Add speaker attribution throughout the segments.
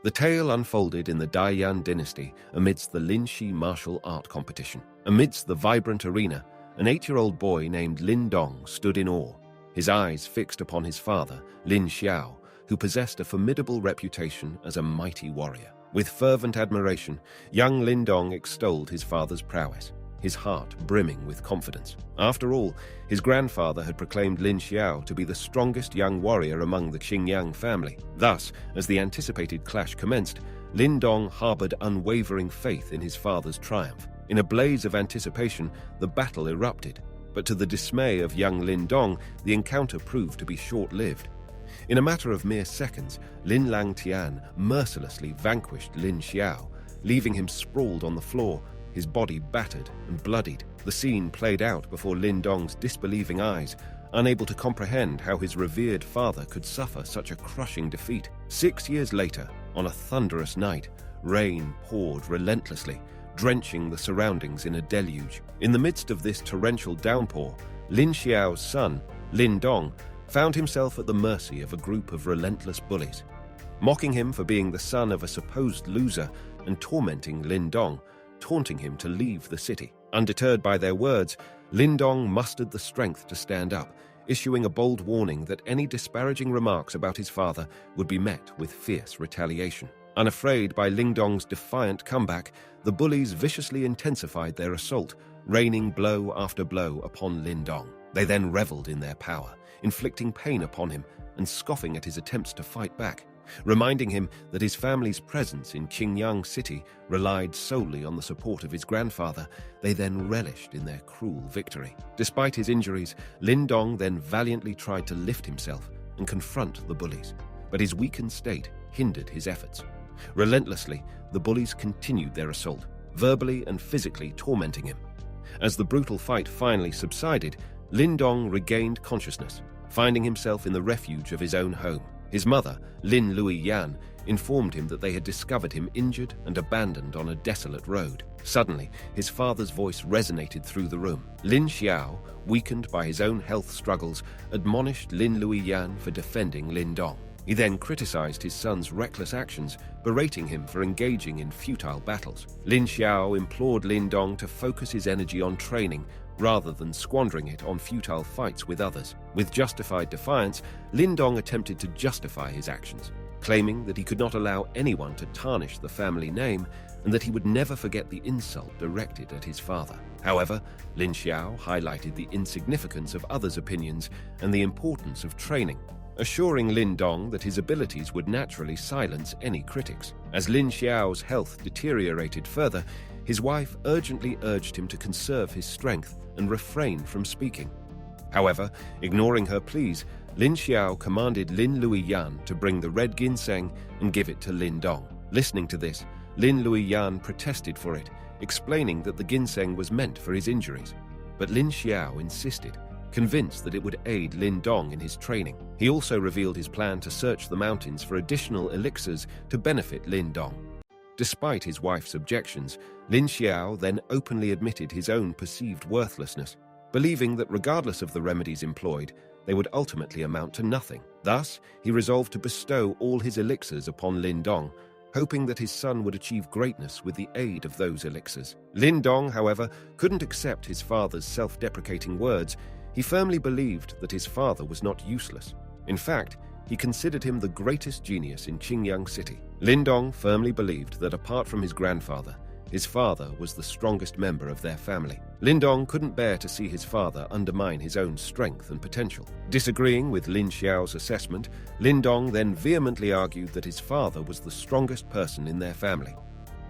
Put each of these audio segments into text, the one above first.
Speaker 1: The tale unfolded in the Daiyan dynasty amidst the Linxi martial art competition. Amidst the vibrant arena, an 8-year-old boy named Lin Dong stood in awe, his eyes fixed upon his father, Lin Xiao, who possessed a formidable reputation as a mighty warrior. With fervent admiration, young Lin Dong extolled his father's prowess, his heart brimming with confidence. After all, his grandfather had proclaimed Lin Xiao to be the strongest young warrior among the Xingyang family. Thus, as the anticipated clash commenced, Lin Dong harbored unwavering faith in his father's triumph. In a blaze of anticipation, the battle erupted, but to the dismay of young Lin Dong, the encounter proved to be short-lived. In a matter of mere seconds, Lin Langtian mercilessly vanquished Lin Xiao, leaving him sprawled on the floor, his body battered and bloodied. The scene played out before Lin Dong's disbelieving eyes, unable to comprehend how his revered father could suffer such a crushing defeat. 6 years later, on a thunderous night, rain poured relentlessly, drenching the surroundings in a deluge. In the midst of this torrential downpour, Lin Xiao's son, Lin Dong, found himself at the mercy of a group of relentless bullies. Mocking him for being the son of a supposed loser and tormenting Lin Dong, taunting him to leave the city. Undeterred by their words, Lin Dong mustered the strength to stand up, issuing a bold warning that any disparaging remarks about his father would be met with fierce retaliation. Unafraid by Lin Dong's defiant comeback, the bullies viciously intensified their assault, raining blow after blow upon Lin Dong. They then reveled in their power, inflicting pain upon him and scoffing at his attempts to fight back. Reminding him that his family's presence in Qingyang City relied solely on the support of his grandfather, they then relished in their cruel victory. Despite his injuries, Lin Dong then valiantly tried to lift himself and confront the bullies, but his weakened state hindered his efforts. Relentlessly, the bullies continued their assault, verbally and physically tormenting him. As the brutal fight finally subsided, Lin Dong regained consciousness, finding himself in the refuge of his own home. His mother, Lin Luoyan, informed him that they had discovered him injured and abandoned on a desolate road. Suddenly, his father's voice resonated through the room. Lin Xiao, weakened by his own health struggles, admonished Lin Luoyan for defending Lin Dong. He then criticized his son's reckless actions, berating him for engaging in futile battles. Lin Xiao implored Lin Dong to focus his energy on training rather than squandering it on futile fights with others. With justified defiance, Lin Dong attempted to justify his actions, claiming that he could not allow anyone to tarnish the family name and that he would never forget the insult directed at his father. However, Lin Xiao highlighted the insignificance of others' opinions and the importance of training, assuring Lin Dong that his abilities would naturally silence any critics. As Lin Xiao's health deteriorated further, his wife urgently urged him to conserve his strength and refrain from speaking. However, ignoring her pleas, Lin Xiao commanded Lin Luoyan to bring the red ginseng and give it to Lin Dong. Listening to this, Lin Luoyan protested for it, explaining that the ginseng was meant for his injuries. But Lin Xiao insisted, convinced that it would aid Lin Dong in his training. He also revealed his plan to search the mountains for additional elixirs to benefit Lin Dong. Despite his wife's objections, Lin Xiao then openly admitted his own perceived worthlessness, believing that regardless of the remedies employed, they would ultimately amount to nothing. Thus, he resolved to bestow all his elixirs upon Lin Dong, hoping that his son would achieve greatness with the aid of those elixirs. Lin Dong, however, couldn't accept his father's self-deprecating words. He firmly believed that his father was not useless. In fact, he considered him the greatest genius in Qingyang City. Lin Dong firmly believed that apart from his grandfather, his father was the strongest member of their family. Lin Dong couldn't bear to see his father undermine his own strength and potential. Disagreeing with Lin Xiao's assessment, Lin Dong then vehemently argued that his father was the strongest person in their family.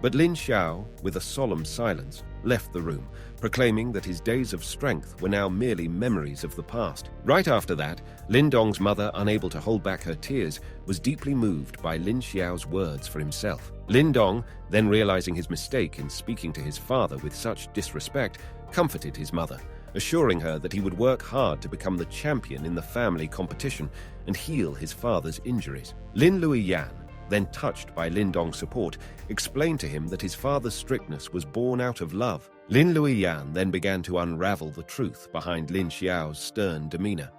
Speaker 1: But Lin Xiao, with a solemn silence, left the room, proclaiming that his days of strength were now merely memories of the past. Right after that, Lin Dong's mother, unable to hold back her tears, was deeply moved by Lin Xiao's words for himself. Lin Dong, then realizing his mistake in speaking to his father with such disrespect, comforted his mother, assuring her that he would work hard to become the champion in the family competition and heal his father's injuries. Lin Luoyan, then touched by Lin Dong's support, explained to him that his father's strictness was born out of love. Lin Luoyan then began to unravel the truth behind Lin Xiao's stern demeanor.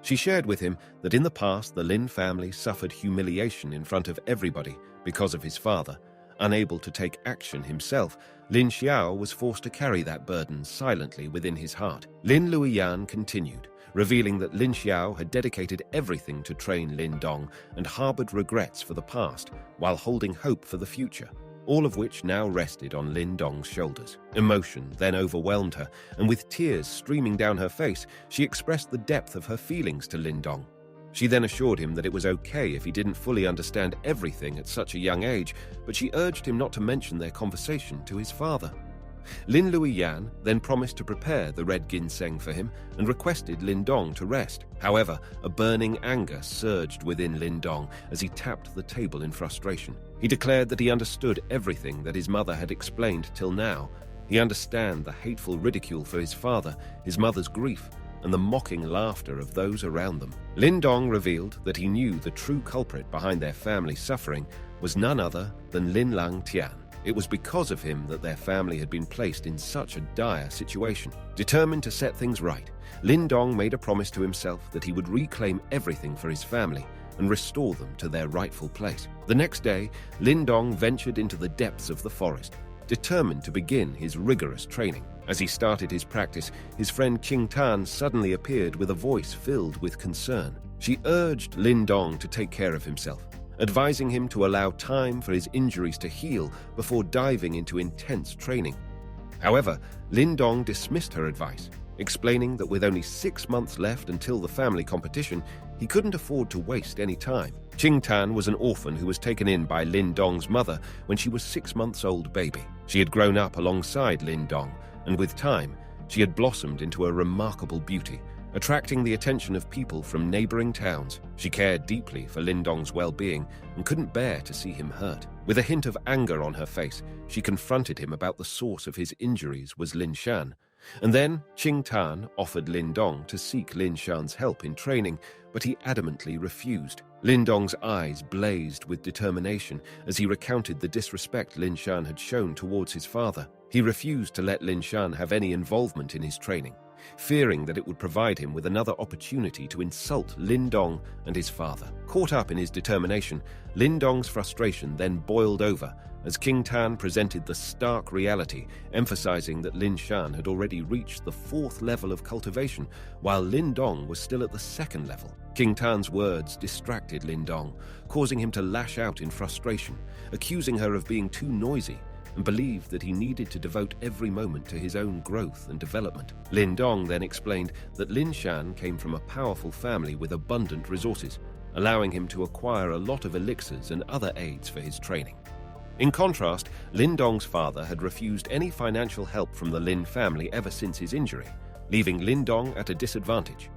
Speaker 1: She shared with him that in the past the Lin family suffered humiliation in front of everybody because of his father. Unable to take action himself, Lin Xiao was forced to carry that burden silently within his heart. Lin Luoyan continued, revealing that Lin Xiao had dedicated everything to train Lin Dong and harbored regrets for the past while holding hope for the future, all of which now rested on Lin Dong's shoulders. Emotion then overwhelmed her, and with tears streaming down her face, she expressed the depth of her feelings to Lin Dong. She then assured him that it was okay if he didn't fully understand everything at such a young age, but she urged him not to mention their conversation to his father. Lin Luoyan then promised to prepare the red ginseng for him and requested Lin Dong to rest. However, a burning anger surged within Lin Dong as he tapped the table in frustration. He declared that he understood everything that his mother had explained till now. He understood the hateful ridicule for his father, his mother's grief, and the mocking laughter of those around them. Lin Dong revealed that he knew the true culprit behind their family's suffering was none other than Lin Lang Tian. It was because of him that their family had been placed in such a dire situation. Determined to set things right, Lin Dong made a promise to himself that he would reclaim everything for his family and restore them to their rightful place. The next day, Lin Dong ventured into the depths of the forest, determined to begin his rigorous training. As he started his practice, his friend Qing Tan suddenly appeared with a voice filled with concern. She urged Lin Dong to take care of himself, advising him to allow time for his injuries to heal before diving into intense training. However, Lin Dong dismissed her advice, explaining that with only 6 months left until the family competition, he couldn't afford to waste any time. Qing Tan was an orphan who was taken in by Lin Dong's mother when she was 6 months old baby. She had grown up alongside Lin Dong, and with time, she had blossomed into a remarkable beauty, attracting the attention of people from neighboring towns. She cared deeply for Lin Dong's well-being and couldn't bear to see him hurt. With a hint of anger on her face, she confronted him about the source of his injuries was Lin Shan. And then Qing Tan offered Lin Dong to seek Lin Shan's help in training, but he adamantly refused. Lin Dong's eyes blazed with determination as he recounted the disrespect Lin Shan had shown towards his father. He refused to let Lin Shan have any involvement in his training, fearing that it would provide him with another opportunity to insult Lin Dong and his father. Caught up in his determination, Lin Dong's frustration then boiled over as Qing Tan presented the stark reality, emphasizing that Lin Shan had already reached the 4th level of cultivation, while Lin Dong was still at the 2nd level. Qing Tan's words distracted Lin Dong, causing him to lash out in frustration, accusing her of being too noisy, and believed that he needed to devote every moment to his own growth and development. Lin Dong then explained that Lin Shan came from a powerful family with abundant resources, allowing him to acquire a lot of elixirs and other aids for his training. In contrast, Lin Dong's father had refused any financial help from the Lin family ever since his injury, leaving Lin Dong at a disadvantage.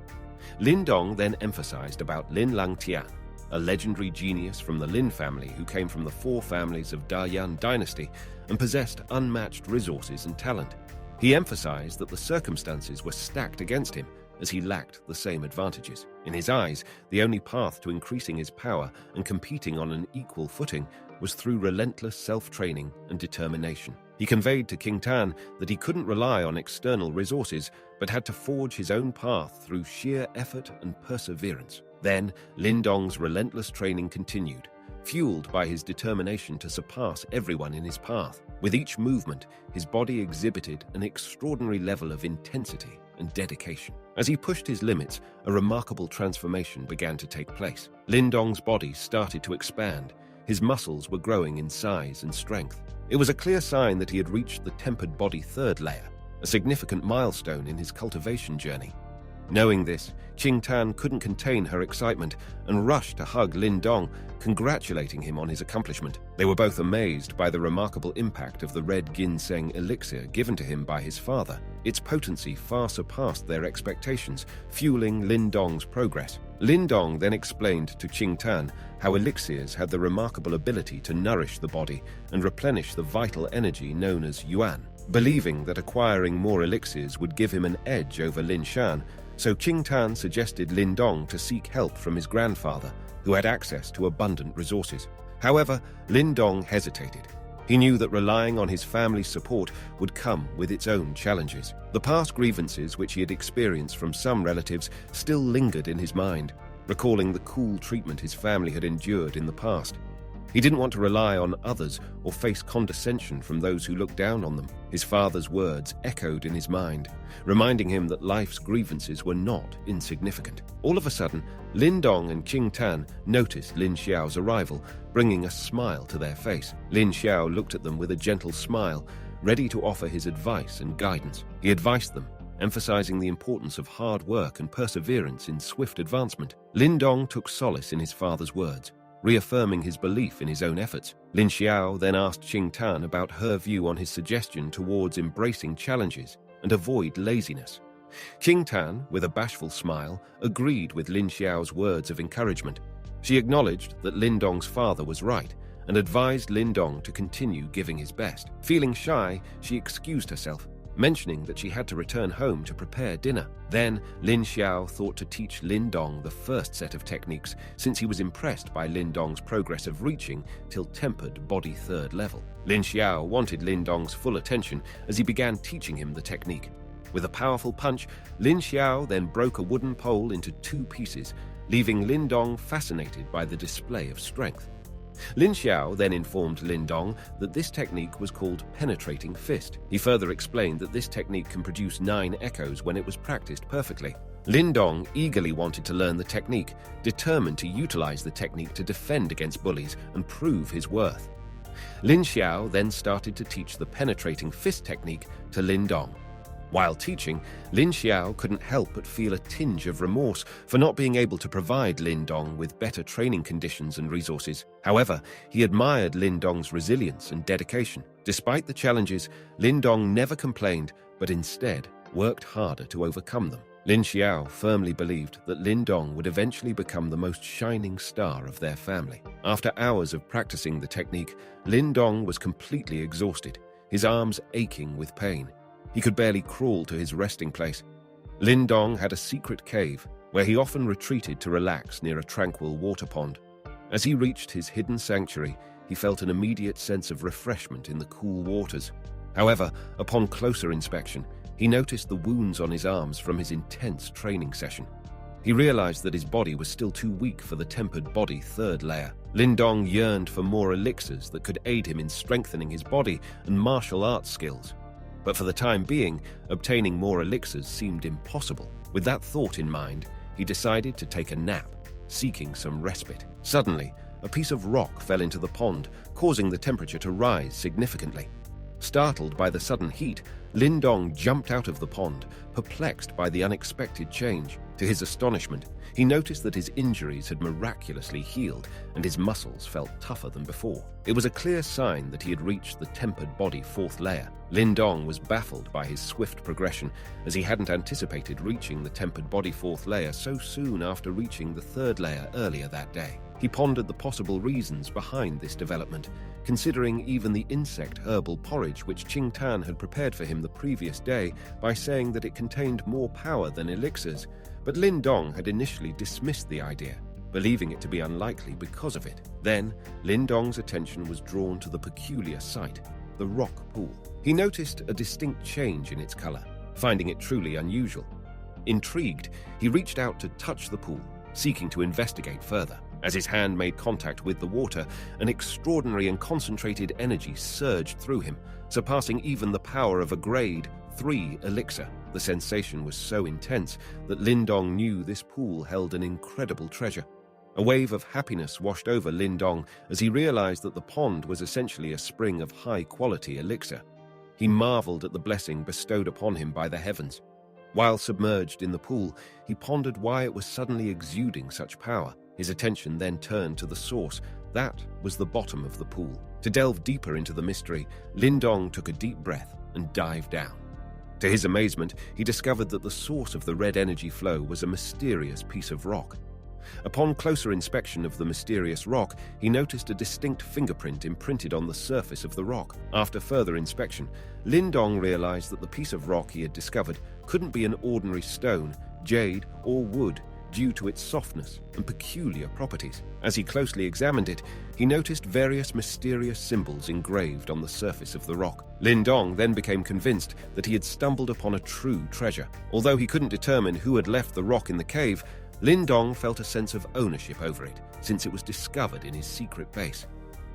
Speaker 1: Lin Dong then emphasized about Lin Lang Tian, a legendary genius from the Lin family who came from the 4 families of Dayan dynasty and possessed unmatched resources and talent. He emphasized that the circumstances were stacked against him as he lacked the same advantages. In his eyes, the only path to increasing his power and competing on an equal footing was through relentless self-training and determination. He conveyed to Qing Tan that he couldn't rely on external resources, but had to forge his own path through sheer effort and perseverance. Then, Lin Dong's relentless training continued, fueled by his determination to surpass everyone in his path. With each movement, his body exhibited an extraordinary level of intensity and dedication. As he pushed his limits, a remarkable transformation began to take place. Lin Dong's body started to expand. His muscles were growing in size and strength. It was a clear sign that he had reached the tempered body 3rd layer, a significant milestone in his cultivation journey. Knowing this, Qing Tan couldn't contain her excitement and rushed to hug Lin Dong, congratulating him on his accomplishment. They were both amazed by the remarkable impact of the red ginseng elixir given to him by his father. Its potency far surpassed their expectations, fueling Lin Dong's progress. Lin Dong then explained to Qing Tan how elixirs had the remarkable ability to nourish the body and replenish the vital energy known as Yuan. Believing that acquiring more elixirs would give him an edge over Lin Shan, so Qing Tan suggested Lin Dong to seek help from his grandfather, who had access to abundant resources. However, Lin Dong hesitated. He knew that relying on his family's support would come with its own challenges. The past grievances which he had experienced from some relatives still lingered in his mind, recalling the cruel treatment his family had endured in the past. He didn't want to rely on others or face condescension from those who looked down on them. His father's words echoed in his mind, reminding him that life's grievances were not insignificant. All of a sudden, Lin Dong and Qing Tan noticed Lin Xiao's arrival, bringing a smile to their face. Lin Xiao looked at them with a gentle smile, ready to offer his advice and guidance. He advised them, emphasizing the importance of hard work and perseverance in swift advancement. Lin Dong took solace in his father's words, reaffirming his belief in his own efforts. Lin Xiao then asked Qing Tan about her view on his suggestion towards embracing challenges and avoid laziness. Qing Tan, with a bashful smile, agreed with Lin Xiao's words of encouragement. She acknowledged that Lin Dong's father was right and advised Lin Dong to continue giving his best. Feeling shy, she excused herself, mentioning that she had to return home to prepare dinner. Then, Lin Xiao thought to teach Lin Dong the first set of techniques, since he was impressed by Lin Dong's progress of reaching till tempered body 3rd level. Lin Xiao wanted Lin Dong's full attention as he began teaching him the technique. With a powerful punch, Lin Xiao then broke a wooden pole into 2 pieces, leaving Lin Dong fascinated by the display of strength. Lin Xiao then informed Lin Dong that this technique was called penetrating fist. He further explained that this technique can produce 9 echoes when it was practiced perfectly. Lin Dong eagerly wanted to learn the technique, determined to utilize the technique to defend against bullies and prove his worth. Lin Xiao then started to teach the penetrating fist technique to Lin Dong. While teaching, Lin Xiao couldn't help but feel a tinge of remorse for not being able to provide Lin Dong with better training conditions and resources. However, he admired Lin Dong's resilience and dedication. Despite the challenges, Lin Dong never complained, but instead worked harder to overcome them. Lin Xiao firmly believed that Lin Dong would eventually become the most shining star of their family. After hours of practicing the technique, Lin Dong was completely exhausted, his arms aching with pain. He could barely crawl to his resting place. Lin Dong had a secret cave where he often retreated to relax near a tranquil water pond. As he reached his hidden sanctuary, he felt an immediate sense of refreshment in the cool waters. However, upon closer inspection, he noticed the wounds on his arms from his intense training session. He realized that his body was still too weak for the tempered body 3rd layer. Lin Dong yearned for more elixirs that could aid him in strengthening his body and martial arts skills. But for the time being, obtaining more elixirs seemed impossible. With that thought in mind, he decided to take a nap, seeking some respite. Suddenly, a piece of rock fell into the pond, causing the temperature to rise significantly. Startled by the sudden heat, Lin Dong jumped out of the pond, perplexed by the unexpected change. To his astonishment, he noticed that his injuries had miraculously healed and his muscles felt tougher than before. It was a clear sign that he had reached the tempered body 4th layer. Lin Dong was baffled by his swift progression, as he hadn't anticipated reaching the tempered body 4th layer so soon after reaching the 3rd layer earlier that day. He pondered the possible reasons behind this development, considering even the insect herbal porridge which Qing Tan had prepared for him the previous day by saying that it contained more power than elixirs, but Lin Dong had initially dismissed the idea, believing it to be unlikely because of it. Then, Lin Dong's attention was drawn to the peculiar sight, the rock pool. He noticed a distinct change in its color, finding it truly unusual. Intrigued, he reached out to touch the pool, seeking to investigate further. As his hand made contact with the water, an extraordinary and concentrated energy surged through him, surpassing even the power of a grade 3 elixir. The sensation was so intense that Lin Dong knew this pool held an incredible treasure. A wave of happiness washed over Lin Dong as he realized that the pond was essentially a spring of high-quality elixir. He marveled at the blessing bestowed upon him by the heavens. While submerged in the pool, he pondered why it was suddenly exuding such power. His attention then turned to the source. That was the bottom of the pool. To delve deeper into the mystery, Lin Dong took a deep breath and dived down. To his amazement, he discovered that the source of the red energy flow was a mysterious piece of rock. Upon closer inspection of the mysterious rock, he noticed a distinct fingerprint imprinted on the surface of the rock. After further inspection, Lin Dong realized that the piece of rock he had discovered couldn't be an ordinary stone, jade, or wood, due to its softness and peculiar properties. As he closely examined it, he noticed various mysterious symbols engraved on the surface of the rock. Lin Dong then became convinced that he had stumbled upon a true treasure. Although he couldn't determine who had left the rock in the cave, Lin Dong felt a sense of ownership over it, since it was discovered in his secret base.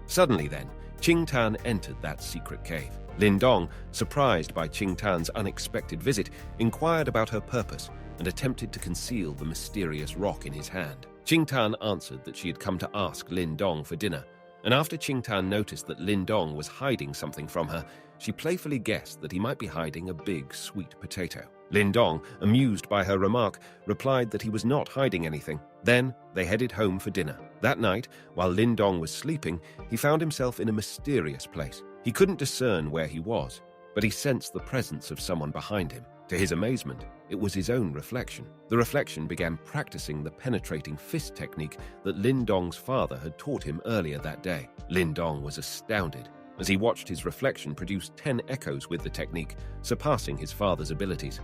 Speaker 1: Suddenly then, Qing Tan entered that secret cave. Lin Dong, surprised by Qing Tan's unexpected visit, inquired about her purpose and attempted to conceal the mysterious rock in his hand. Qing Tan answered that she had come to ask Lin Dong for dinner, and after Qing Tan noticed that Lin Dong was hiding something from her, she playfully guessed that he might be hiding a big sweet potato. Lin Dong, amused by her remark, replied that he was not hiding anything. Then they headed home for dinner. That night, while Lin Dong was sleeping, he found himself in a mysterious place. He couldn't discern where he was, but he sensed the presence of someone behind him. To his amazement, it was his own reflection. The reflection began practicing the penetrating fist technique that Lin Dong's father had taught him earlier that day. Lin Dong was astounded as he watched his reflection produce 10 echoes with the technique, surpassing his father's abilities.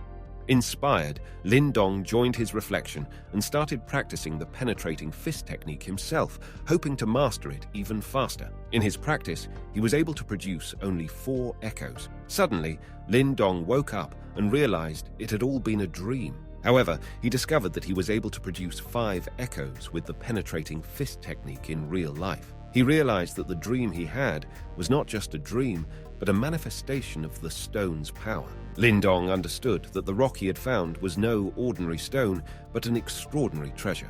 Speaker 1: Inspired, Lin Dong joined his reflection and started practicing the penetrating fist technique himself, hoping to master it even faster. In his practice, he was able to produce only 4 echoes. Suddenly, Lin Dong woke up and realized it had all been a dream. However, he discovered that he was able to produce 5 echoes with the penetrating fist technique in real life. He realized that the dream he had was not just a dream, but a manifestation of the stone's power. Lin Dong understood that the rock he had found was no ordinary stone, but an extraordinary treasure.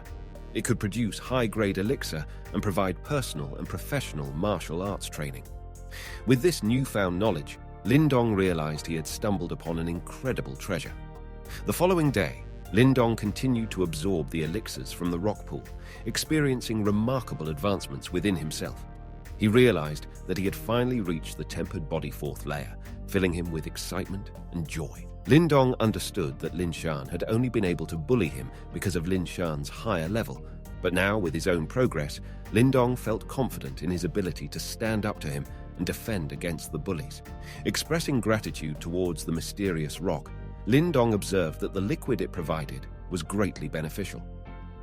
Speaker 1: It could produce high-grade elixir and provide personal and professional martial arts training. With this newfound knowledge, Lin Dong realized he had stumbled upon an incredible treasure. The following day, Lin Dong continued to absorb the elixirs from the rock pool, experiencing remarkable advancements within himself. He realized that he had finally reached the tempered body 4th layer, filling him with excitement and joy. Lin Dong understood that Lin Shan had only been able to bully him because of Lin Shan's higher level, but now with his own progress, Lin Dong felt confident in his ability to stand up to him and defend against the bullies. Expressing gratitude towards the mysterious rock, Lin Dong observed that the liquid it provided was greatly beneficial.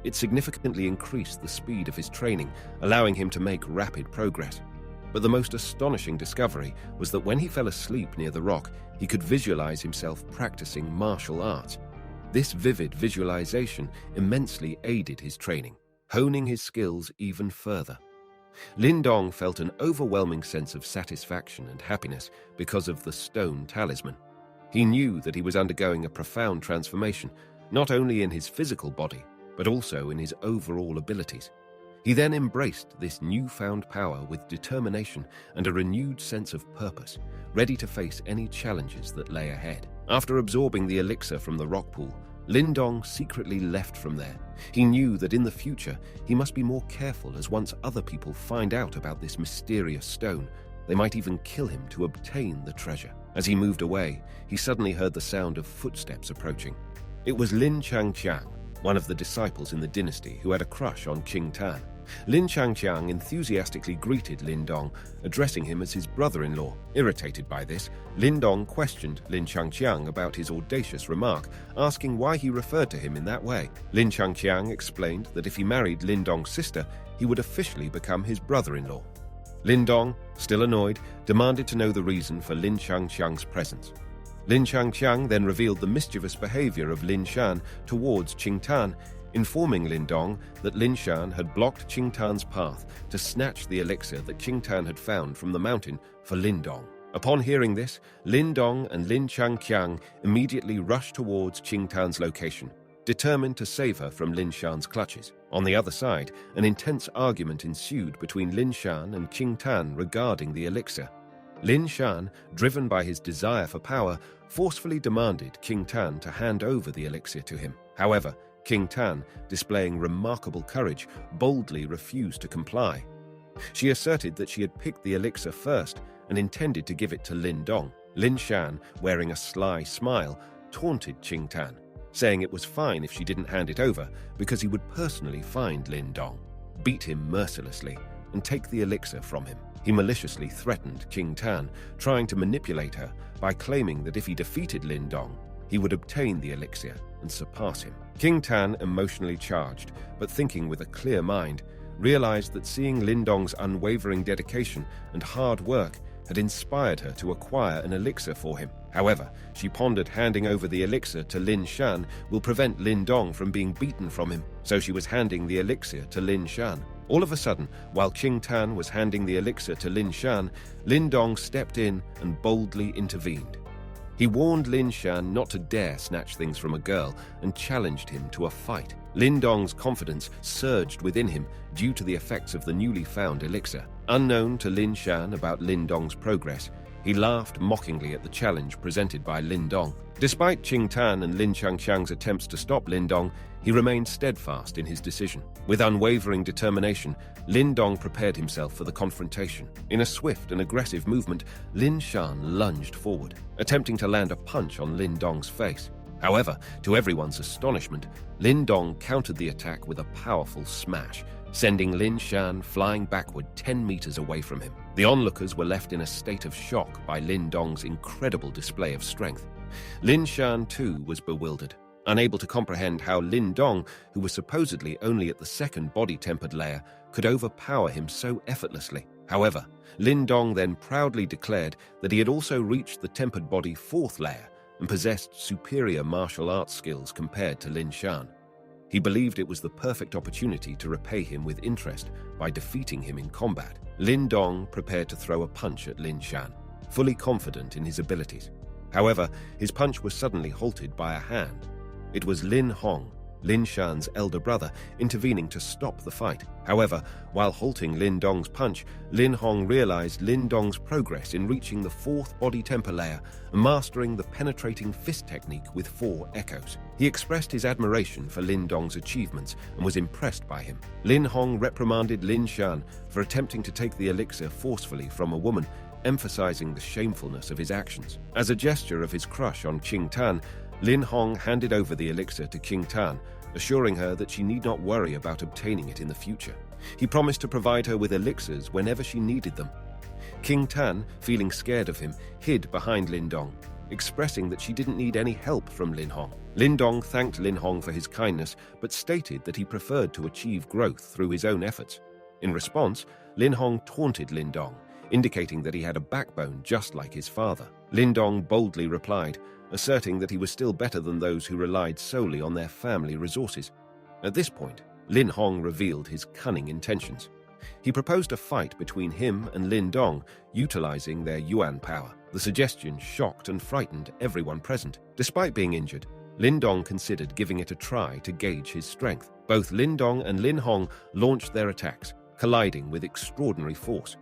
Speaker 1: It significantly increased the speed of his training, allowing him to make rapid progress. But the most astonishing discovery was that when he fell asleep near the rock, he could visualize himself practicing martial arts. This vivid visualization immensely aided his training, honing his skills even further. Lin Dong felt an overwhelming sense of satisfaction and happiness because of the stone talisman. He knew that he was undergoing a profound transformation, not only in his physical body, but also in his overall abilities. He then embraced this newfound power with determination and a renewed sense of purpose, ready to face any challenges that lay ahead. After absorbing the elixir from the rock pool, Lin Dong secretly left from there. He knew that in the future, he must be more careful, as once other people find out about this mysterious stone, they might even kill him to obtain the treasure. As he moved away, he suddenly heard the sound of footsteps approaching. It was Lin Changqiang, one of the disciples in the dynasty who had a crush on Qing Tan. Lin Changqiang enthusiastically greeted Lin Dong, addressing him as his brother-in-law. Irritated by this, Lin Dong questioned Lin Changqiang about his audacious remark, asking why he referred to him in that way. Lin Changqiang explained that if he married Lin Dong's sister, he would officially become his brother-in-law. Lin Dong, still annoyed, demanded to know the reason for Lin Changqiang's presence. Lin Changqiang then revealed the mischievous behavior of Lin Shan towards Qing Tan, informing Lin Dong that Lin Shan had blocked Qing Tan's path to snatch the elixir that Qing Tan had found from the mountain for Lin Dong. Upon hearing this, Lin Dong and Lin Changqiang immediately rushed towards Qing Tan's location, determined to save her from Lin Shan's clutches. On the other side, an intense argument ensued between Lin Shan and Qing Tan regarding the elixir. Lin Shan, driven by his desire for power, forcefully demanded Qing Tan to hand over the elixir to him. However, Qing Tan, displaying remarkable courage, boldly refused to comply. She asserted that she had picked the elixir first and intended to give it to Lin Dong. Lin Shan, wearing a sly smile, taunted Qing Tan, saying it was fine if she didn't hand it over because he would personally find Lin Dong, beat him mercilessly, and take the elixir from him. He maliciously threatened Qing Tan, trying to manipulate her by claiming that if he defeated Lin Dong, he would obtain the elixir and surpass him. Qing Tan, emotionally charged, but thinking with a clear mind, realized that seeing Lin Dong's unwavering dedication and hard work had inspired her to acquire an elixir for him. However, she pondered handing over the elixir to Lin Shan will prevent Lin Dong from being beaten from him, so she was handing the elixir to Lin Shan. All of a sudden, while Qing Tan was handing the elixir to Lin Shan, Lin Dong stepped in and boldly intervened. He warned Lin Shan not to dare snatch things from a girl and challenged him to a fight. Lin Dong's confidence surged within him due to the effects of the newly found elixir. Unknown to Lin Shan about Lin Dong's progress, he laughed mockingly at the challenge presented by Lin Dong. Despite Qing Tan and Lin Changqiang's attempts to stop Lin Dong, he remained steadfast in his decision. With unwavering determination, Lin Dong prepared himself for the confrontation. In a swift and aggressive movement, Lin Shan lunged forward, attempting to land a punch on Lin Dong's face. However, to everyone's astonishment, Lin Dong countered the attack with a powerful smash, sending Lin Shan flying backward 10 meters away from him. The onlookers were left in a state of shock by Lin Dong's incredible display of strength. Lin Shan, too, was bewildered, unable to comprehend how Lin Dong, who was supposedly only at the second body-tempered layer, could overpower him so effortlessly. However, Lin Dong then proudly declared that he had also reached the tempered body fourth layer and possessed superior martial arts skills compared to Lin Shan. He believed it was the perfect opportunity to repay him with interest by defeating him in combat. Lin Dong prepared to throw a punch at Lin Shan, fully confident in his abilities. However, his punch was suddenly halted by a hand. It was Lin Hong, Lin Shan's elder brother, intervening to stop the fight. However, while halting Lin Dong's punch, Lin Hong realized Lin Dong's progress in reaching the fourth body temper layer and mastering the penetrating fist technique with 4 echoes. He expressed his admiration for Lin Dong's achievements and was impressed by him. Lin Hong reprimanded Lin Shan for attempting to take the elixir forcefully from a woman, emphasizing the shamefulness of his actions. As a gesture of his crush on Qing Tan, Lin Hong handed over the elixir to Qing Tan, assuring her that she need not worry about obtaining it in the future. He promised to provide her with elixirs whenever she needed them. Qing Tan, feeling scared of him, hid behind Lin Dong, expressing that she didn't need any help from Lin Hong. Lin Dong thanked Lin Hong for his kindness, but stated that he preferred to achieve growth through his own efforts. In response, Lin Hong taunted Lin Dong, indicating that he had a backbone just like his father. Lin Dong boldly replied, asserting that he was still better than those who relied solely on their family resources. At this point, Lin Hong revealed his cunning intentions. He proposed a fight between him and Lin Dong, utilizing their Yuan power. The suggestion shocked and frightened everyone present. Despite being injured, Lin Dong considered giving it a try to gauge his strength. Both Lin Dong and Lin Hong launched their attacks, colliding with extraordinary force.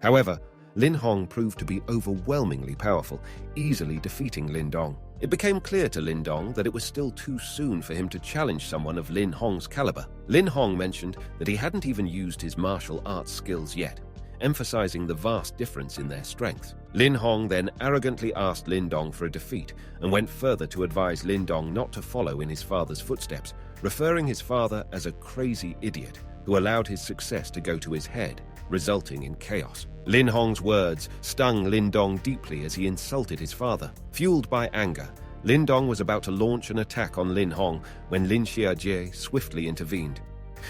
Speaker 1: However, Lin Hong proved to be overwhelmingly powerful, easily defeating Lin Dong. It became clear to Lin Dong that it was still too soon for him to challenge someone of Lin Hong's caliber. Lin Hong mentioned that he hadn't even used his martial arts skills yet, emphasizing the vast difference in their strengths. Lin Hong then arrogantly asked Lin Dong for a defeat and went further to advise Lin Dong not to follow in his father's footsteps, referring his father as a crazy idiot who allowed his success to go to his head, resulting in chaos. Lin Hong's words stung Lin Dong deeply as he insulted his father. Fueled by anger, Lin Dong was about to launch an attack on Lin Hong when Lin Xiajie swiftly intervened.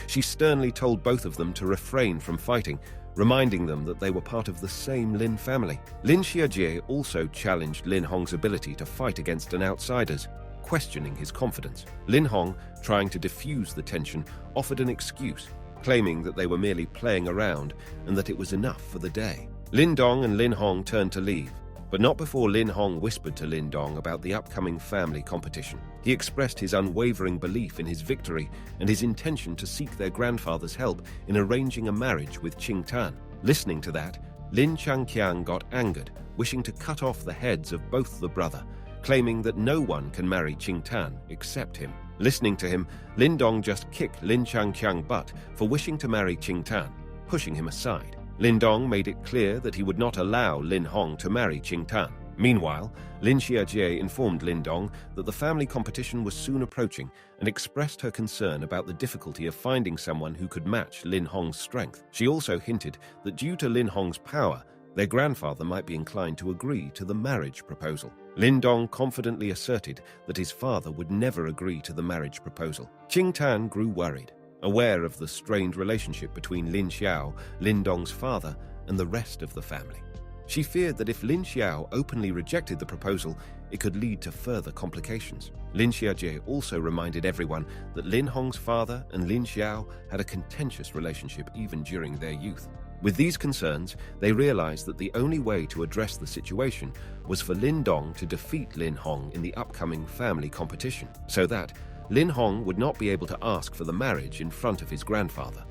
Speaker 1: She sternly told both of them to refrain from fighting, reminding them that they were part of the same Lin family. Lin Xiajie also challenged Lin Hong's ability to fight against an outsider's, questioning his confidence. Lin Hong, trying to diffuse the tension, offered an excuse, claiming that they were merely playing around and that it was enough for the day. Lin Dong and Lin Hong turned to leave, but not before Lin Hong whispered to Lin Dong about the upcoming family competition. He expressed his unwavering belief in his victory and his intention to seek their grandfather's help in arranging a marriage with Qing Tan. Listening to that, Lin Changqiang got angered, wishing to cut off the heads of both the brother, claiming that no one can marry Qing Tan except him. Listening to him, Lin Dong just kicked Lin Changqiang butt for wishing to marry Qing Tan, pushing him aside. Lin Dong made it clear that he would not allow Lin Hong to marry Qing Tan. Meanwhile, Lin Xiajie informed Lin Dong that the family competition was soon approaching and expressed her concern about the difficulty of finding someone who could match Lin Hong's strength. She also hinted that due to Lin Hong's power, their grandfather might be inclined to agree to the marriage proposal. Lin Dong confidently asserted that his father would never agree to the marriage proposal. Qing Tan grew worried, aware of the strained relationship between Lin Xiao, Lin Dong's father, and the rest of the family. She feared that if Lin Xiao openly rejected the proposal, it could lead to further complications. Lin Xiaojie also reminded everyone that Lin Hong's father and Lin Xiao had a contentious relationship even during their youth. With these concerns, they realized that the only way to address the situation was for Lin Dong to defeat Lin Hong in the upcoming family competition, so that Lin Hong would not be able to ask for the marriage in front of his grandfather.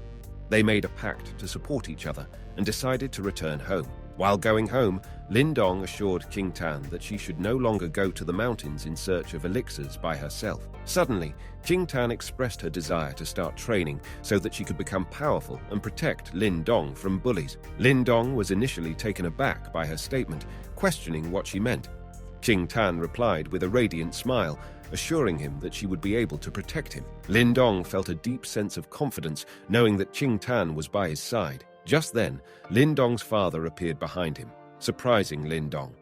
Speaker 1: They made a pact to support each other and decided to return home. While going home, Lin Dong assured King Tan that she should no longer go to the mountains in search of elixirs by herself. Suddenly, King Tan expressed her desire to start training so that she could become powerful and protect Lin Dong from bullies. Lin Dong was initially taken aback by her statement, questioning what she meant. King Tan replied with a radiant smile, assuring him that she would be able to protect him. Lin Dong felt a deep sense of confidence, knowing that King Tan was by his side. Just then, Lin Dong's father appeared behind him, surprising Lin Dong.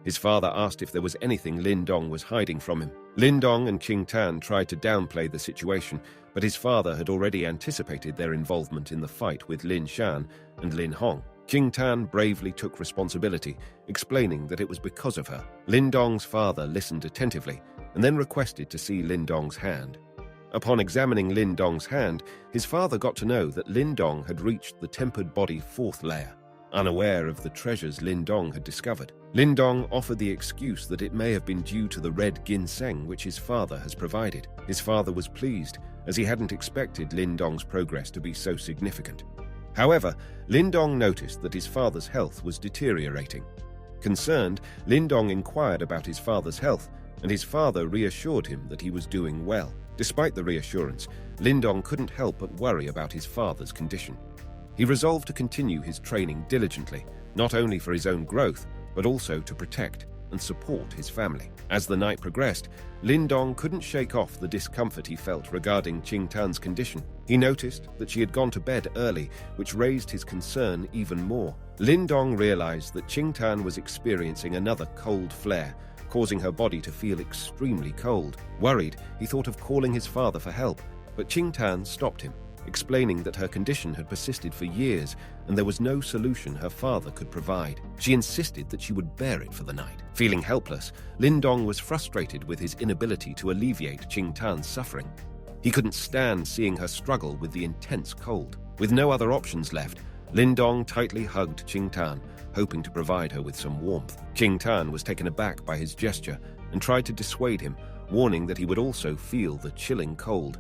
Speaker 1: His father asked if there was anything Lin Dong was hiding from him. Lin Dong and King Tan tried to downplay the situation, but his father had already anticipated their involvement in the fight with Lin Shan and Lin Hong. King Tan bravely took responsibility, explaining that it was because of her. Lin Dong's father listened attentively and then requested to see Lin Dong's hand. Upon examining Lin Dong's hand, his father got to know that Lin Dong had reached the tempered body 4th layer. Unaware of the treasures Lin Dong had discovered, Lin Dong offered the excuse that it may have been due to the red ginseng which his father has provided. His father was pleased, as he hadn't expected Lin Dong's progress to be so significant. However, Lin Dong noticed that his father's health was deteriorating. Concerned, Lin Dong inquired about his father's health, and his father reassured him that he was doing well. Despite the reassurance, Lin Dong couldn't help but worry about his father's condition. He resolved to continue his training diligently, not only for his own growth, but also to protect and support his family. As the night progressed, Lin Dong couldn't shake off the discomfort he felt regarding King Tan's condition. He noticed that she had gone to bed early, which raised his concern even more. Lin Dong realized that King Tan was experiencing another cold flare, causing her body to feel extremely cold. Worried, he thought of calling his father for help, but King Tan stopped him, explaining that her condition had persisted for years and there was no solution her father could provide. She insisted that she would bear it for the night. Feeling helpless, Lin Dong was frustrated with his inability to alleviate King Tan's suffering. He couldn't stand seeing her struggle with the intense cold. With no other options left, Lin Dong tightly hugged King Tan, hoping to provide her with some warmth. King Tan was taken aback by his gesture and tried to dissuade him, warning that he would also feel the chilling cold.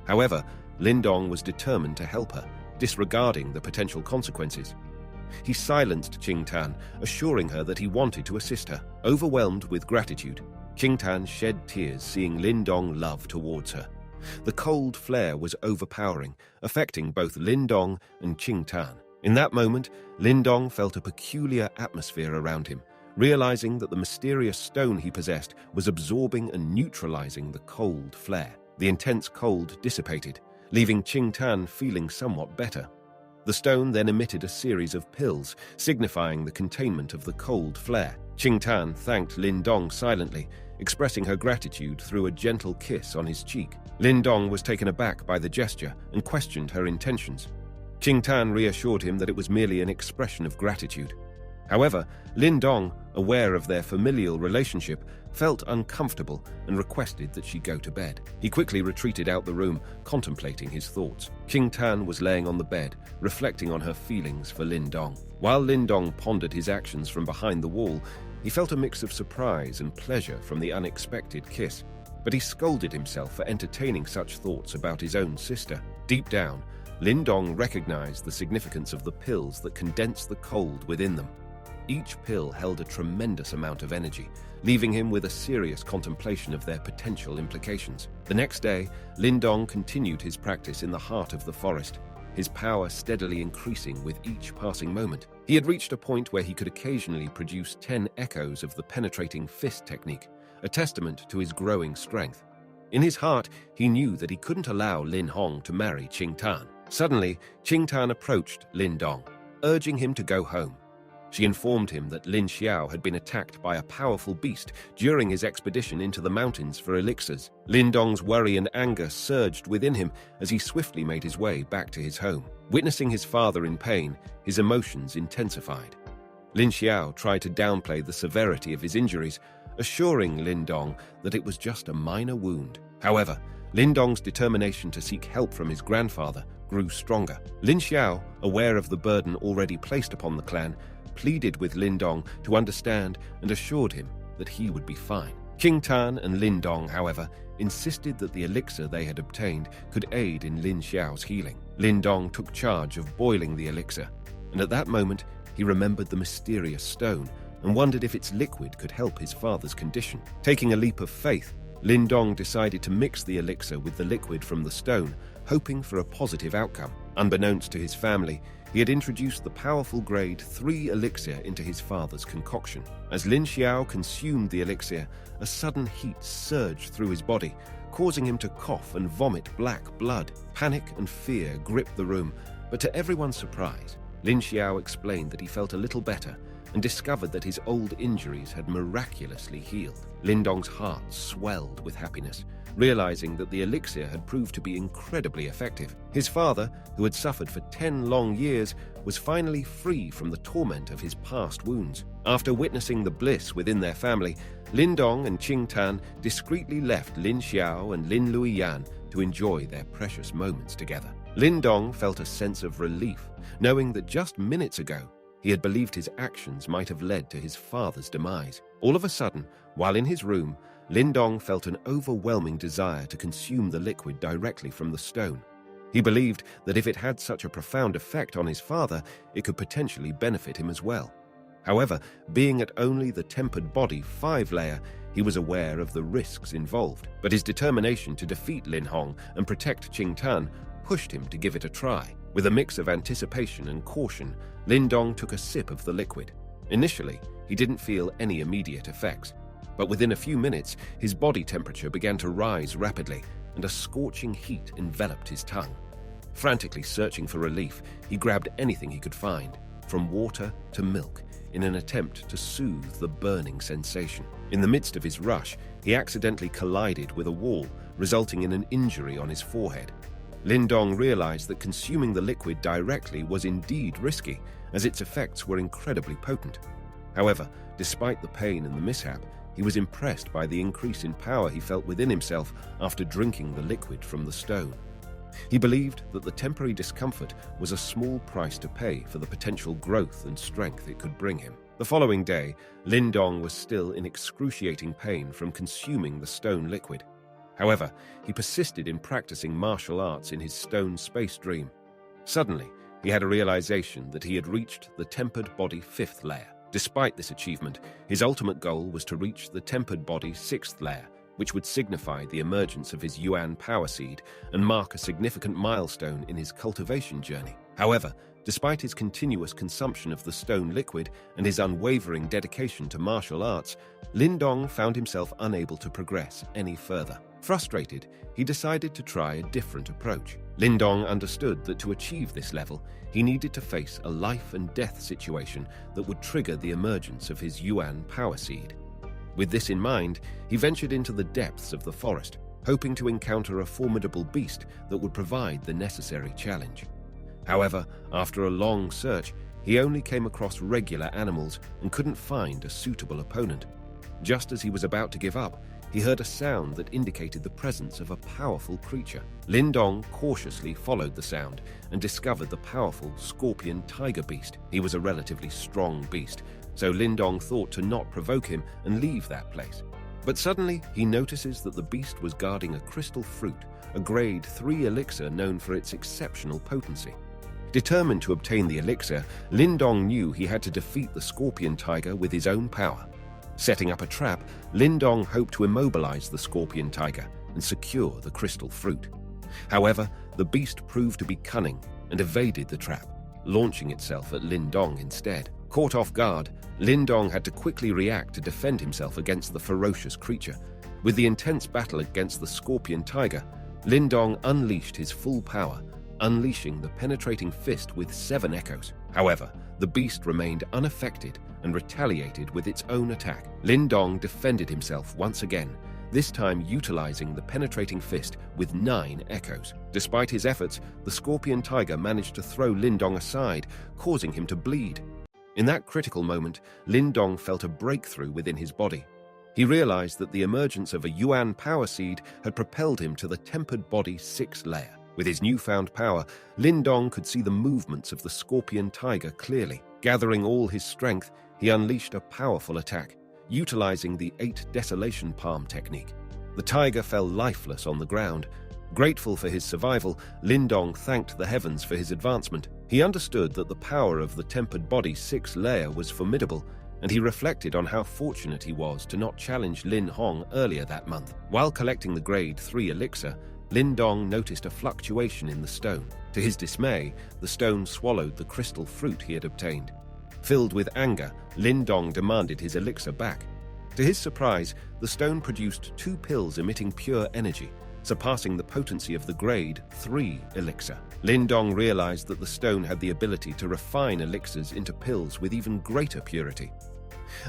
Speaker 1: However, Lin Dong was determined to help her, disregarding the potential consequences. He silenced King Tan, assuring her that he wanted to assist her. Overwhelmed with gratitude, King Tan shed tears seeing Lin Dong love towards her. The cold flare was overpowering, affecting both Lin Dong and King Tan. In that moment, Lin Dong felt a peculiar atmosphere around him, realizing that the mysterious stone he possessed was absorbing and neutralizing the cold flare. The intense cold dissipated, leaving King Tan feeling somewhat better. The stone then emitted a series of pills, signifying the containment of the cold flare. King Tan thanked Lin Dong silently, expressing her gratitude through a gentle kiss on his cheek. Lin Dong was taken aback by the gesture and questioned her intentions. King Tan reassured him that it was merely an expression of gratitude. However, Lin Dong, aware of their familial relationship, felt uncomfortable and requested that she go to bed. He quickly retreated out the room, contemplating his thoughts. King Tan was laying on the bed, reflecting on her feelings for Lin Dong. While Lin Dong pondered his actions from behind the wall, he felt a mix of surprise and pleasure from the unexpected kiss. But he scolded himself for entertaining such thoughts about his own sister. Deep down, Lin Dong recognized the significance of the pills that condensed the cold within them. Each pill held a tremendous amount of energy, leaving him with a serious contemplation of their potential implications. The next day, Lin Dong continued his practice in the heart of the forest, his power steadily increasing with each passing moment. He had reached a point where he could occasionally produce 10 echoes of the penetrating fist technique, a testament to his growing strength. In his heart, he knew that he couldn't allow Lin Hong to marry King Tan. Suddenly, King Tan approached Lin Dong, urging him to go home. She informed him that Lin Xiao had been attacked by a powerful beast during his expedition into the mountains for elixirs. Lin Dong's worry and anger surged within him as he swiftly made his way back to his home. Witnessing his father in pain, his emotions intensified. Lin Xiao tried to downplay the severity of his injuries, assuring Lin Dong that it was just a minor wound. However, Lin Dong's determination to seek help from his grandfather grew stronger. Lin Xiao, aware of the burden already placed upon the clan, pleaded with Lin Dong to understand and assured him that he would be fine. Qing Tan and Lin Dong, however, insisted that the elixir they had obtained could aid in Lin Xiao's healing. Lin Dong took charge of boiling the elixir, and at that moment he remembered the mysterious stone and wondered if its liquid could help his father's condition. Taking a leap of faith, Lin Dong decided to mix the elixir with the liquid from the stone, hoping for a positive outcome. Unbeknownst to his family, he had introduced the powerful grade 3 elixir into his father's concoction. As Lin Xiao consumed the elixir, a sudden heat surged through his body, causing him to cough and vomit black blood. Panic and fear gripped the room, but to everyone's surprise, Lin Xiao explained that he felt a little better and discovered that his old injuries had miraculously healed. Lin Dong's heart swelled with happiness, realizing that the elixir had proved to be incredibly effective. His father, who had suffered for 10 long years, was finally free from the torment of his past wounds. After witnessing the bliss within their family, Lin Dong and Qing Tan discreetly left Lin Xiao and Lin Luoyan to enjoy their precious moments together. Lin Dong felt a sense of relief, knowing that just minutes ago, he had believed his actions might have led to his father's demise. All of a sudden, while in his room, Lin Dong felt an overwhelming desire to consume the liquid directly from the stone. He believed that if it had such a profound effect on his father, it could potentially benefit him as well. However, being at only the tempered body 5 layer, he was aware of the risks involved. But his determination to defeat Lin Hong and protect Qing Tan pushed him to give it a try. With a mix of anticipation and caution, Lin Dong took a sip of the liquid. Initially, he didn't feel any immediate effects, but within a few minutes, his body temperature began to rise rapidly, and a scorching heat enveloped his tongue. Frantically searching for relief, he grabbed anything he could find, from water to milk, in an attempt to soothe the burning sensation. In the midst of his rush, he accidentally collided with a wall, resulting in an injury on his forehead. Lin Dong realized that consuming the liquid directly was indeed risky, as its effects were incredibly potent. However, despite the pain and the mishap, he was impressed by the increase in power he felt within himself after drinking the liquid from the stone. He believed that the temporary discomfort was a small price to pay for the potential growth and strength it could bring him. The following day, Lin Dong was still in excruciating pain from consuming the stone liquid. However, he persisted in practicing martial arts in his stone space dream. Suddenly, he had a realization that he had reached the tempered body 5th layer. Despite this achievement, his ultimate goal was to reach the tempered body 6th layer, which would signify the emergence of his Yuan power seed and mark a significant milestone in his cultivation journey. However, despite his continuous consumption of the stone liquid and his unwavering dedication to martial arts, Lin Dong found himself unable to progress any further. Frustrated, he decided to try a different approach. Lin Dong understood that to achieve this level, he needed to face a life and death situation that would trigger the emergence of his Yuan power seed. With this in mind, he ventured into the depths of the forest, hoping to encounter a formidable beast that would provide the necessary challenge. However, after a long search, he only came across regular animals and couldn't find a suitable opponent. Just as he was about to give up, he heard a sound that indicated the presence of a powerful creature. Lin Dong cautiously followed the sound and discovered the powerful scorpion tiger beast. He was a relatively strong beast, so Lin Dong thought to not provoke him and leave that place. But suddenly, he notices that the beast was guarding a crystal fruit, a grade 3 elixir known for its exceptional potency. Determined to obtain the elixir, Lin Dong knew he had to defeat the scorpion tiger with his own power. Setting up a trap, Lin Dong hoped to immobilize the scorpion tiger and secure the crystal fruit. However, the beast proved to be cunning and evaded the trap, launching itself at Lin Dong instead. Caught off guard, Lin Dong had to quickly react to defend himself against the ferocious creature. With the intense battle against the scorpion tiger, Lin Dong unleashed his full power, unleashing the penetrating fist with 7 echoes. However, the beast remained unaffected and retaliated with its own attack. Lin Dong defended himself once again, this time utilizing the penetrating fist with 9 echoes. Despite his efforts, the scorpion tiger managed to throw Lin Dong aside, causing him to bleed. In that critical moment, Lin Dong felt a breakthrough within his body. He realized that the emergence of a Yuan power seed had propelled him to the tempered body 6th layer. With his newfound power, Lin Dong could see the movements of the scorpion tiger clearly. Gathering all his strength, he unleashed a powerful attack, utilizing the 8 desolation palm technique. The tiger fell lifeless on the ground. Grateful for his survival, Lin Dong thanked the heavens for his advancement. He understood that the power of the tempered body 6th layer was formidable, and he reflected on how fortunate he was to not challenge Lin Hong earlier that month. While collecting the grade 3 elixir, Lin Dong noticed a fluctuation in the stone. To his dismay, the stone swallowed the crystal fruit he had obtained. Filled with anger, Lin Dong demanded his elixir back. To his surprise, the stone produced 2 pills emitting pure energy, surpassing the potency of the grade 3 elixir. Lin Dong realized that the stone had the ability to refine elixirs into pills with even greater purity.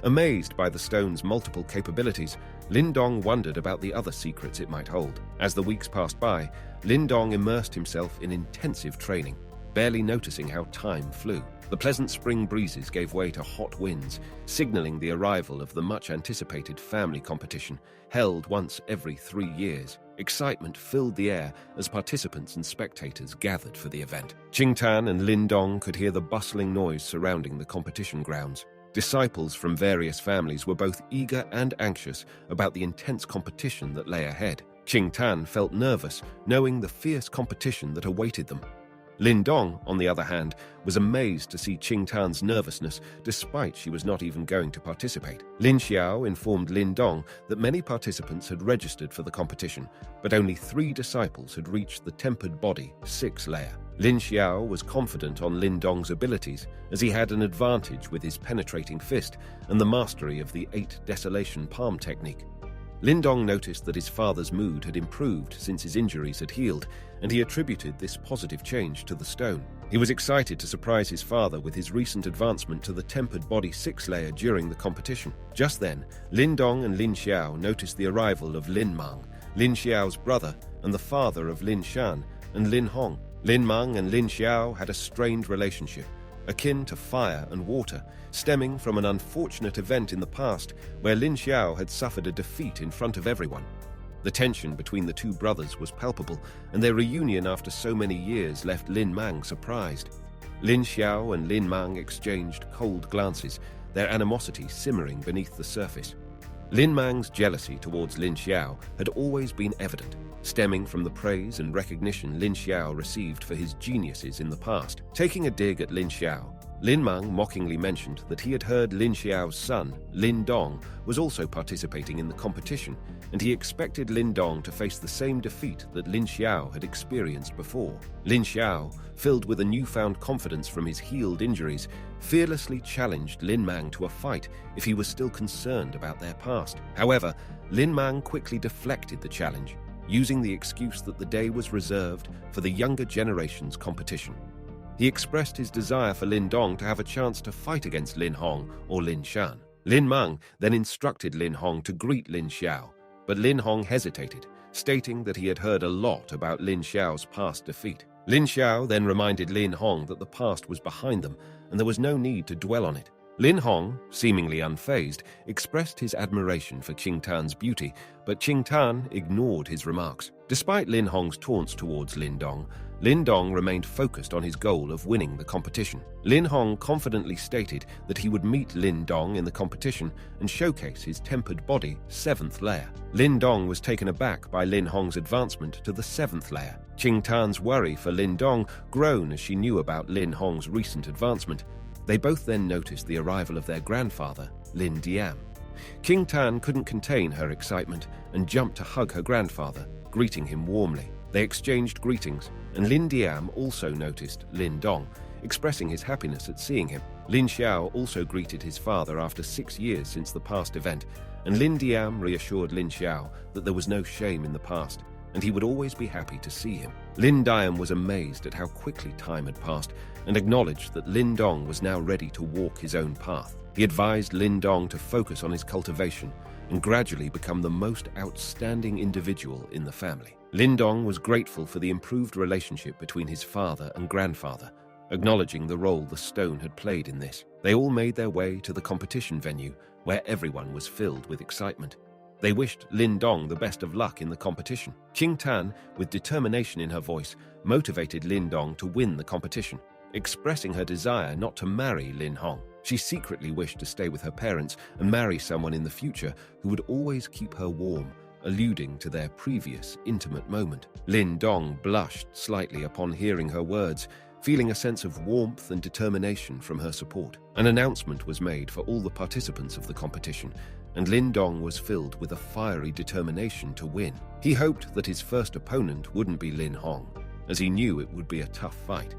Speaker 1: Amazed by the stone's multiple capabilities, Lin Dong wondered about the other secrets it might hold. As the weeks passed by, Lin Dong immersed himself in intensive training, barely noticing how time flew. The pleasant spring breezes gave way to hot winds, signaling the arrival of the much-anticipated family competition, held once every 3 years. Excitement filled the air as participants and spectators gathered for the event. Qing Tan and Lin Dong could hear the bustling noise surrounding the competition grounds. Disciples from various families were both eager and anxious about the intense competition that lay ahead. Qing Tan felt nervous, knowing the fierce competition that awaited them. Lin Dong, on the other hand, was amazed to see Qing Tan's nervousness, despite she was not even going to participate. Lin Xiao informed Lin Dong that many participants had registered for the competition, but only 3 disciples had reached the tempered body 6th layer. Lin Xiao was confident on Lin Dong's abilities, as he had an advantage with his penetrating fist and the mastery of the 8 desolation palm technique. Lin Dong noticed that his father's mood had improved since his injuries had healed, and he attributed this positive change to the stone. He was excited to surprise his father with his recent advancement to the tempered body 6th layer during the competition. Just then, Lin Dong and Lin Xiao noticed the arrival of Lin Mang, Lin Xiao's brother and the father of Lin Shan and Lin Hong. Lin Mang and Lin Xiao had a strained relationship, akin to fire and water, stemming from an unfortunate event in the past where Lin Xiao had suffered a defeat in front of everyone. The tension between the 2 brothers was palpable, and their reunion after so many years left Lin Mang surprised. Lin Xiao and Lin Mang exchanged cold glances, their animosity simmering beneath the surface. Lin Mang's jealousy towards Lin Xiao had always been evident, stemming from the praise and recognition Lin Xiao received for his geniuses in the past. Taking a dig at Lin Xiao, Lin Mang mockingly mentioned that he had heard Lin Xiao's son, Lin Dong, was also participating in the competition, and he expected Lin Dong to face the same defeat that Lin Xiao had experienced before. Lin Xiao, filled with a newfound confidence from his healed injuries, fearlessly challenged Lin Mang to a fight if he was still concerned about their past. However, Lin Mang quickly deflected the challenge, using the excuse that the day was reserved for the younger generation's competition. He expressed his desire for Lin Dong to have a chance to fight against Lin Hong or Lin Shan. Lin Mang then instructed Lin Hong to greet Lin Xiao, but Lin Hong hesitated, stating that he had heard a lot about Lin Xiao's past defeat. Lin Xiao then reminded Lin Hong that the past was behind them and there was no need to dwell on it. Lin Hong, seemingly unfazed, expressed his admiration for Qing Tan's beauty, but Qing Tan ignored his remarks. Despite Lin Hong's taunts towards Lin Dong remained focused on his goal of winning the competition. Lin Hong confidently stated that he would meet Lin Dong in the competition and showcase his tempered body 7th layer. Lin Dong was taken aback by Lin Hong's advancement to the 7th layer. Qing Tan's worry for Lin Dong grown as she knew about Lin Hong's recent advancement. They both then noticed the arrival of their grandfather, Lin Diam. Qing Tan couldn't contain her excitement and jumped to hug her grandfather, greeting him warmly. They exchanged greetings, and Lin Diam also noticed Lin Dong, expressing his happiness at seeing him. Lin Xiao also greeted his father after 6 years since the past event, and Lin Diam reassured Lin Xiao that there was no shame in the past, and he would always be happy to see him. Lin Diam was amazed at how quickly time had passed and acknowledged that Lin Dong was now ready to walk his own path. He advised Lin Dong to focus on his cultivation and gradually become the most outstanding individual in the family. Lin Dong was grateful for the improved relationship between his father and grandfather acknowledging the role the stone had played in this. They all made their way to the competition venue, where everyone was filled with excitement. They wished Lin Dong the best of luck in the competition. Qing Tan, with determination in her voice, motivated Lin Dong to win the competition, expressing her desire not to marry Lin Hong. She secretly wished to stay with her parents and marry someone in the future who would always keep her warm, alluding to their previous intimate moment. Lin Dong blushed slightly upon hearing her words, feeling a sense of warmth and determination from her support. An announcement was made for all the participants of the competition, and Lin Dong was filled with a fiery determination to win. He hoped that his first opponent wouldn't be Lin Hong, as he knew it would be a tough fight.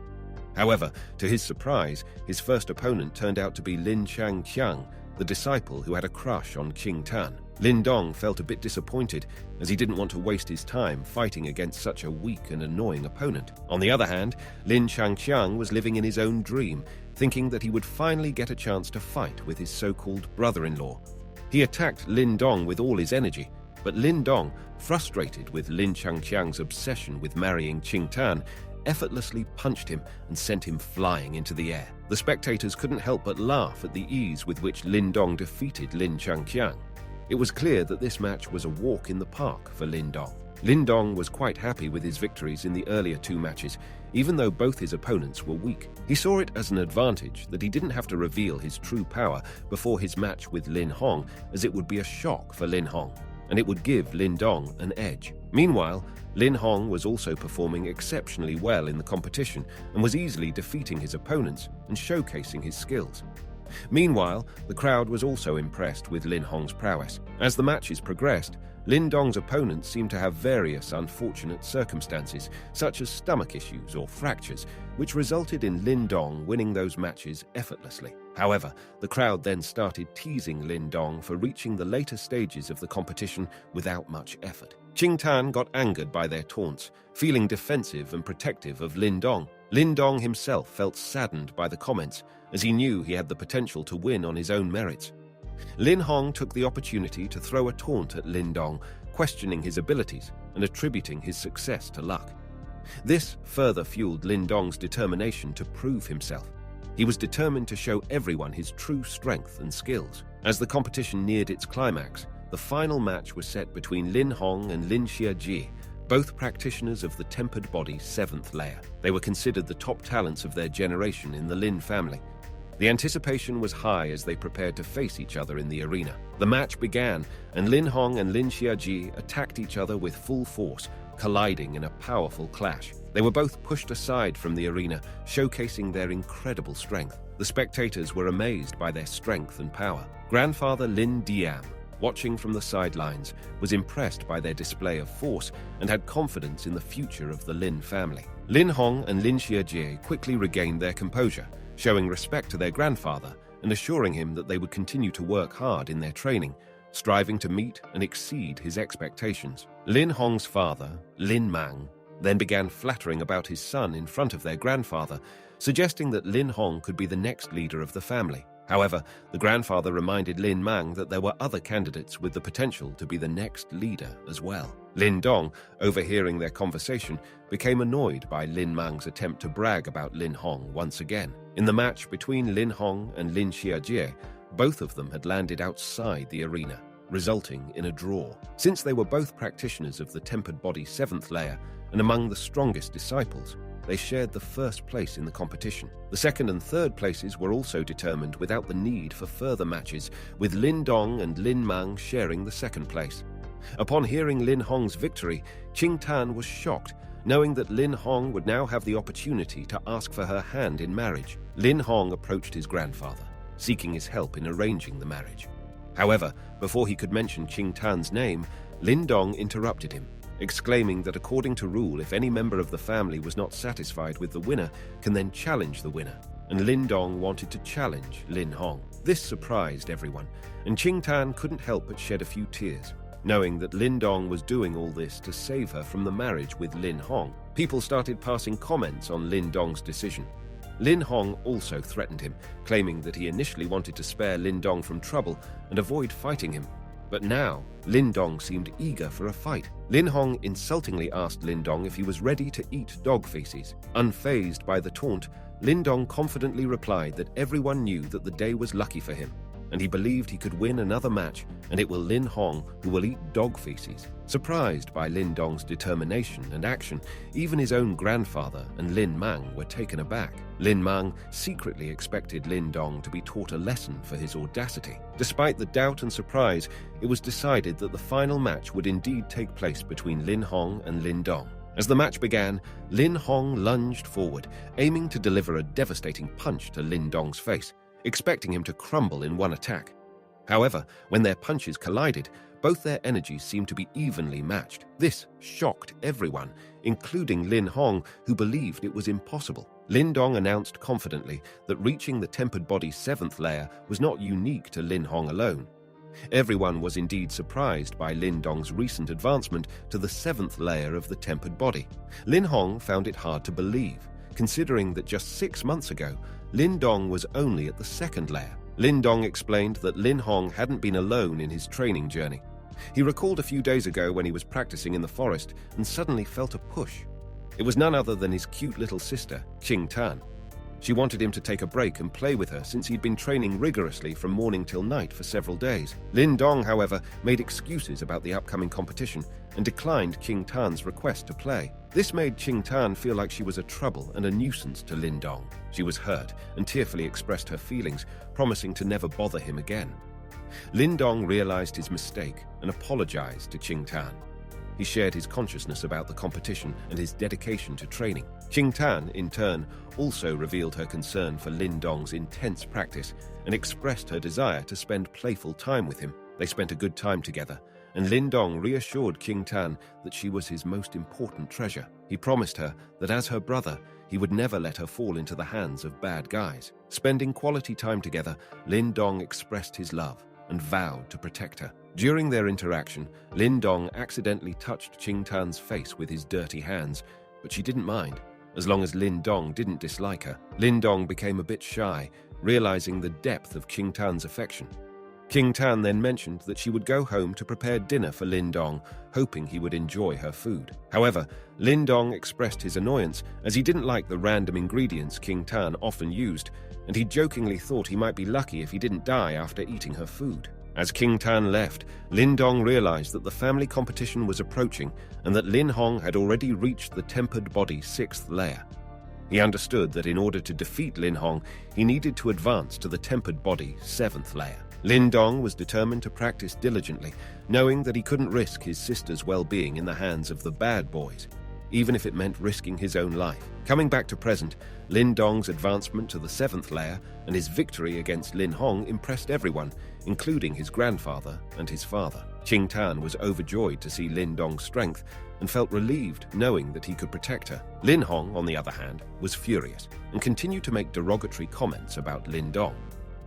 Speaker 1: However, to his surprise, his first opponent turned out to be Lin Changqiang, the disciple who had a crush on Qing Tan. Lin Dong felt a bit disappointed, as he didn't want to waste his time fighting against such a weak and annoying opponent. On the other hand, Lin Changqiang was living in his own dream, thinking that he would finally get a chance to fight with his so-called brother-in-law. He attacked Lin Dong with all his energy, but Lin Dong, frustrated with Lin Changqiang's obsession with marrying Qing Tan, effortlessly punched him and sent him flying into the air. The spectators couldn't help but laugh at the ease with which Lin Dong defeated Lin Changqiang. It was clear that this match was a walk in the park for Lin Dong. Lin Dong was quite happy with his victories in the earlier two matches, even though both his opponents were weak. He saw it as an advantage that he didn't have to reveal his true power before his match with Lin Hong, as it would be a shock for Lin Hong, and it would give Lin Dong an edge. Meanwhile, Lin Hong was also performing exceptionally well in the competition and was easily defeating his opponents and showcasing his skills. Meanwhile, the crowd was also impressed with Lin Hong's prowess. As the matches progressed, Lin Dong's opponents seemed to have various unfortunate circumstances, such as stomach issues or fractures, which resulted in Lin Dong winning those matches effortlessly. However, the crowd then started teasing Lin Dong for reaching the later stages of the competition without much effort. Qing Tan got angered by their taunts, feeling defensive and protective of Lin Dong. Lin Dong himself felt saddened by the comments, as he knew he had the potential to win on his own merits. Lin Hong took the opportunity to throw a taunt at Lin Dong, questioning his abilities and attributing his success to luck. This further fueled Lin Dong's determination to prove himself. He was determined to show everyone his true strength and skills. As the competition neared its climax, the final match was set between Lin Hong and Lin Xiaji, both practitioners of the tempered body 7th layer. They were considered the top talents of their generation in the Lin family. The anticipation was high as they prepared to face each other in the arena. The match began, and Lin Hong and Lin Xiaji attacked each other with full force, colliding in a powerful clash. They were both pushed aside from the arena, showcasing their incredible strength. The spectators were amazed by their strength and power. Grandfather Lin Diam, watching from the sidelines, was impressed by their display of force and had confidence in the future of the Lin family. Lin Hong and Lin Xiaji quickly regained their composure, showing respect to their grandfather and assuring him that they would continue to work hard in their training, striving to meet and exceed his expectations. Lin Hong's father, Lin Mang, then began flattering about his son in front of their grandfather, suggesting that Lin Hong could be the next leader of the family. However, the grandfather reminded Lin Mang that there were other candidates with the potential to be the next leader as well. Lin Dong, overhearing their conversation, became annoyed by Lin Mang's attempt to brag about Lin Hong once again. In the match between Lin Hong and Lin Xiaji, both of them had landed outside the arena, resulting in a draw. Since they were both practitioners of the tempered body 7th layer and among the strongest disciples, they shared the first place in the competition. The second and third places were also determined without the need for further matches, with Lin Dong and Lin Mang sharing the second place. Upon hearing Lin Hong's victory, Qing Tan was shocked, knowing that Lin Hong would now have the opportunity to ask for her hand in marriage. Lin Hong approached his grandfather, seeking his help in arranging the marriage. However, before he could mention Qing Tan's name, Lin Dong interrupted him, exclaiming that according to rule, if any member of the family was not satisfied with the winner, can then challenge the winner, and Lin Dong wanted to challenge Lin Hong. This surprised everyone, and Qing Tan couldn't help but shed a few tears, knowing that Lin Dong was doing all this to save her from the marriage with Lin Hong. People started passing comments on Lin Dong's decision. Lin Hong also threatened him, claiming that he initially wanted to spare Lin Dong from trouble and avoid fighting him. But now, Lin Dong seemed eager for a fight. Lin Hong insultingly asked Lin Dong if he was ready to eat dog feces. Unfazed by the taunt, Lin Dong confidently replied that everyone knew that the day was lucky for him, and he believed he could win another match, and it will Lin Hong who will eat dog feces. Surprised by Lin Dong's determination and action, even his own grandfather and Lin Mang were taken aback. Lin Mang secretly expected Lin Dong to be taught a lesson for his audacity. Despite the doubt and surprise, it was decided that the final match would indeed take place between Lin Hong and Lin Dong. As the match began, Lin Hong lunged forward, aiming to deliver a devastating punch to Lin Dong's face, expecting him to crumble in one attack. However, when their punches collided, both their energies seemed to be evenly matched. This shocked everyone, including Lin Hong, who believed it was impossible. Lin Dong announced confidently that reaching the tempered body's 7th layer was not unique to Lin Hong alone. Everyone was indeed surprised by Lin Dong's recent advancement to the 7th layer of the tempered body. Lin Hong found it hard to believe, considering that just 6 months ago, Lin Dong was only at the 2nd layer. Lin Dong explained that Lin Hong hadn't been alone in his training journey. He recalled a few days ago when he was practicing in the forest and suddenly felt a push. It was none other than his cute little sister, Qing Tan. She wanted him to take a break and play with her since he'd been training rigorously from morning till night for several days. Lin Dong, however, made excuses about the upcoming competition and declined Qing Tan's request to play. This made Qing Tan feel like she was a trouble and a nuisance to Lin Dong. She was hurt and tearfully expressed her feelings, promising to never bother him again. Lin Dong realized his mistake and apologized to Qing Tan. He shared his consciousness about the competition and his dedication to training. Qing Tan, in turn, also revealed her concern for Lin Dong's intense practice and expressed her desire to spend playful time with him. They spent a good time together, and Lin Dong reassured Qing Tan that she was his most important treasure. He promised her that as her brother, he would never let her fall into the hands of bad guys. Spending quality time together, Lin Dong expressed his love and vowed to protect her. During their interaction, Lin Dong accidentally touched Qing Tan's face with his dirty hands, but she didn't mind, as long as Lin Dong didn't dislike her. Lin Dong became a bit shy, realizing the depth of Qing Tan's affection. Qing Tan then mentioned that she would go home to prepare dinner for Lin Dong, hoping he would enjoy her food. However, Lin Dong expressed his annoyance as he didn't like the random ingredients Qing Tan often used, and he jokingly thought he might be lucky if he didn't die after eating her food. As Qing Tan left, Lin Dong realized that the family competition was approaching and that Lin Hong had already reached the tempered body's 6th layer. He understood that in order to defeat Lin Hong, he needed to advance to the tempered body's 7th layer. Lin Dong was determined to practice diligently, knowing that he couldn't risk his sister's well-being in the hands of the bad boys, even if it meant risking his own life. Coming back to present, Lin Dong's advancement to the 7th layer and his victory against Lin Hong impressed everyone, including his grandfather and his father. Qing Tan was overjoyed to see Lin Dong's strength and felt relieved knowing that he could protect her. Lin Hong, on the other hand, was furious and continued to make derogatory comments about Lin Dong.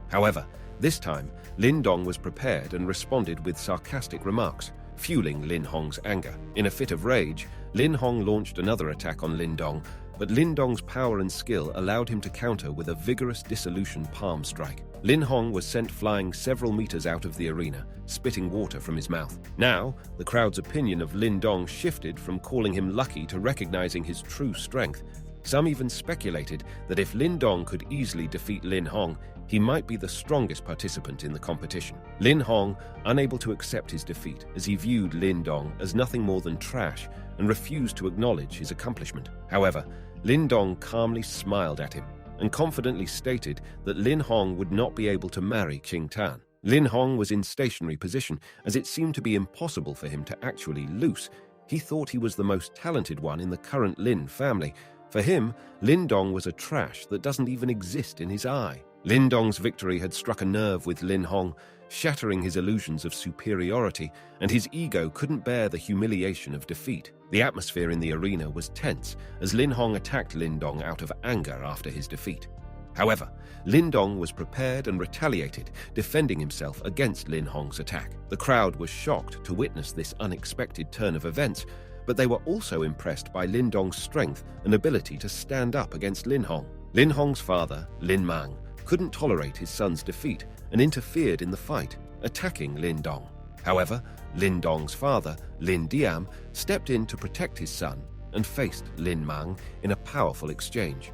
Speaker 1: However, this time, Lin Dong was prepared and responded with sarcastic remarks, fueling Lin Hong's anger. In a fit of rage, Lin Hong launched another attack on Lin Dong, but Lin Dong's power and skill allowed him to counter with a vigorous dissolution palm strike. Lin Hong was sent flying several meters out of the arena, spitting water from his mouth. Now, the crowd's opinion of Lin Dong shifted from calling him lucky to recognizing his true strength. Some even speculated that if Lin Dong could easily defeat Lin Hong, he might be the strongest participant in the competition. Lin Hong, unable to accept his defeat, as he viewed Lin Dong as nothing more than trash and refused to acknowledge his accomplishment. However, Lin Dong calmly smiled at him and confidently stated that Lin Hong would not be able to marry Qing Tan. Lin Hong was in stationary position, as it seemed to be impossible for him to actually lose. He thought he was the most talented one in the current Lin family. For him, Lin Dong was a trash that doesn't even exist in his eye. Lin Dong's victory had struck a nerve with Lin Hong, shattering his illusions of superiority, and his ego couldn't bear the humiliation of defeat. The atmosphere in the arena was tense as Lin Hong attacked Lin Dong out of anger after his defeat. However, Lin Dong was prepared and retaliated, defending himself against Lin Hong's attack. The crowd was shocked to witness this unexpected turn of events, but they were also impressed by Lin Dong's strength and ability to stand up against Lin Hong. Lin Hong's father, Lin Mang, couldn't tolerate his son's defeat and interfered in the fight, attacking Lin Dong. However, Lin Dong's father, Lin Diam, stepped in to protect his son and faced Lin Mang in a powerful exchange.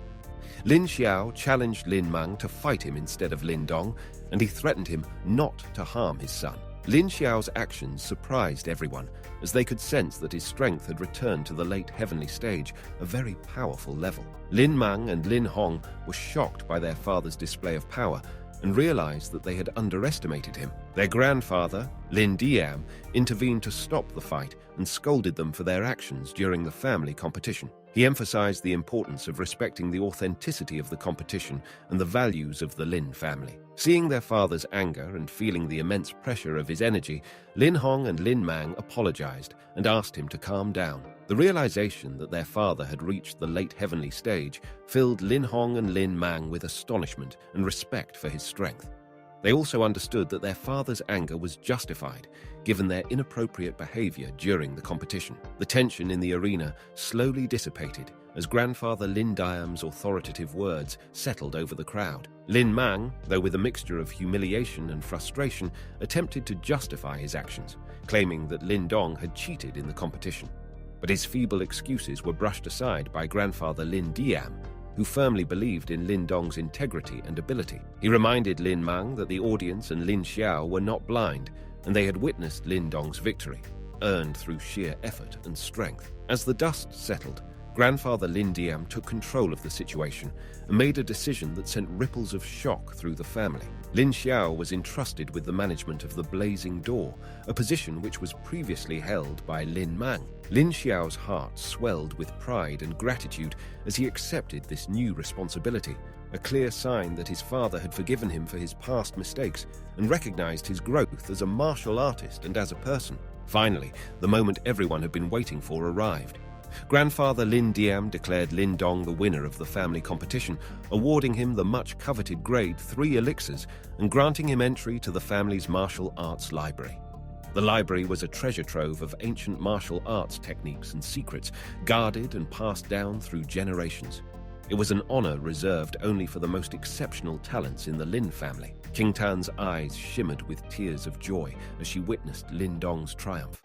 Speaker 1: Lin Xiao challenged Lin Mang to fight him instead of Lin Dong, and he threatened him not to harm his son. Lin Xiao's actions surprised everyone, as they could sense that his strength had returned to the late heavenly stage, a very powerful level. Lin Mang and Lin Hong were shocked by their father's display of power and realized that they had underestimated him. Their grandfather, Lin Diam, intervened to stop the fight and scolded them for their actions during the family competition. He emphasized the importance of respecting the authenticity of the competition and the values of the Lin family. Seeing their father's anger and feeling the immense pressure of his energy, Lin Hong and Lin Mang apologized and asked him to calm down. The realization that their father had reached the late heavenly stage filled Lin Hong and Lin Mang with astonishment and respect for his strength. They also understood that their father's anger was justified, given their inappropriate behavior during the competition. The tension in the arena slowly dissipated as grandfather Lin Diam's authoritative words settled over the crowd. Lin Mang, though with a mixture of humiliation and frustration, attempted to justify his actions, claiming that Lin Dong had cheated in the competition. But his feeble excuses were brushed aside by grandfather Lin Diam, who firmly believed in Lin Dong's integrity and ability. He reminded Lin Mang that the audience and Lin Xiao were not blind, and they had witnessed Lin Dong's victory, earned through sheer effort and strength. As the dust settled, grandfather Lin Diam took control of the situation and made a decision that sent ripples of shock through the family. Lin Xiao was entrusted with the management of the Blazing Door, a position which was previously held by Lin Mang. Lin Xiao's heart swelled with pride and gratitude as he accepted this new responsibility, a clear sign that his father had forgiven him for his past mistakes and recognized his growth as a martial artist and as a person. Finally, the moment everyone had been waiting for arrived. Grandfather Lin Diam declared Lin Dong the winner of the family competition, awarding him the much-coveted Grade 3 elixirs and granting him entry to the family's martial arts library. The library was a treasure trove of ancient martial arts techniques and secrets, guarded and passed down through generations. It was an honor reserved only for the most exceptional talents in the Lin family. King Tan's eyes shimmered with tears of joy as she witnessed Lin Dong's triumph.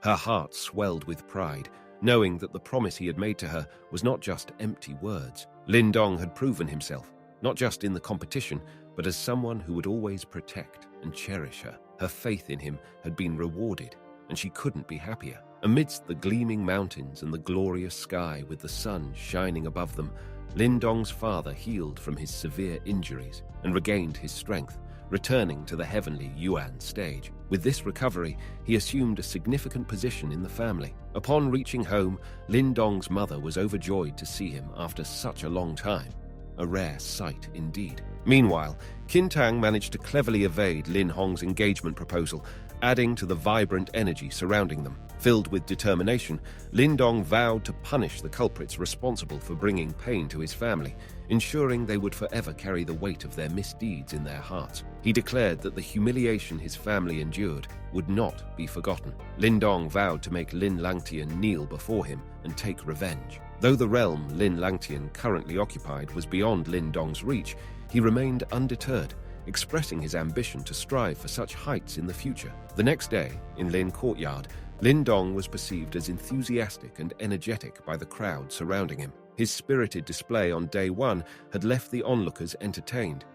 Speaker 1: Her heart swelled with pride, knowing that the promise he had made to her was not just empty words. Lin Dong had proven himself, not just in the competition, but as someone who would always protect and cherish her. Her faith in him had been rewarded, and she couldn't be happier. Amidst the gleaming mountains and the glorious sky with the sun shining above them, Lin Dong's father healed from his severe injuries and regained his strength, returning to the heavenly Yuan stage. With this recovery, he assumed a significant position in the family. Upon reaching home, Lin Dong's mother was overjoyed to see him after such a long time. A rare sight indeed. Meanwhile, Qin Tang managed to cleverly evade Lin Hong's engagement proposal, adding to the vibrant energy surrounding them. Filled with determination, Lin Dong vowed to punish the culprits responsible for bringing pain to his family, ensuring they would forever carry the weight of their misdeeds in their hearts. He declared that the humiliation his family endured would not be forgotten. Lin Dong vowed to make Lin Langtian kneel before him and take revenge. Though the realm Lin Langtian currently occupied was beyond Lin Dong's reach, he remained undeterred, expressing his ambition to strive for such heights in the future. The next day, in Lin Courtyard, Lin Dong was perceived as enthusiastic and energetic by the crowd surrounding him. His spirited display on day one had left the onlookers entertained.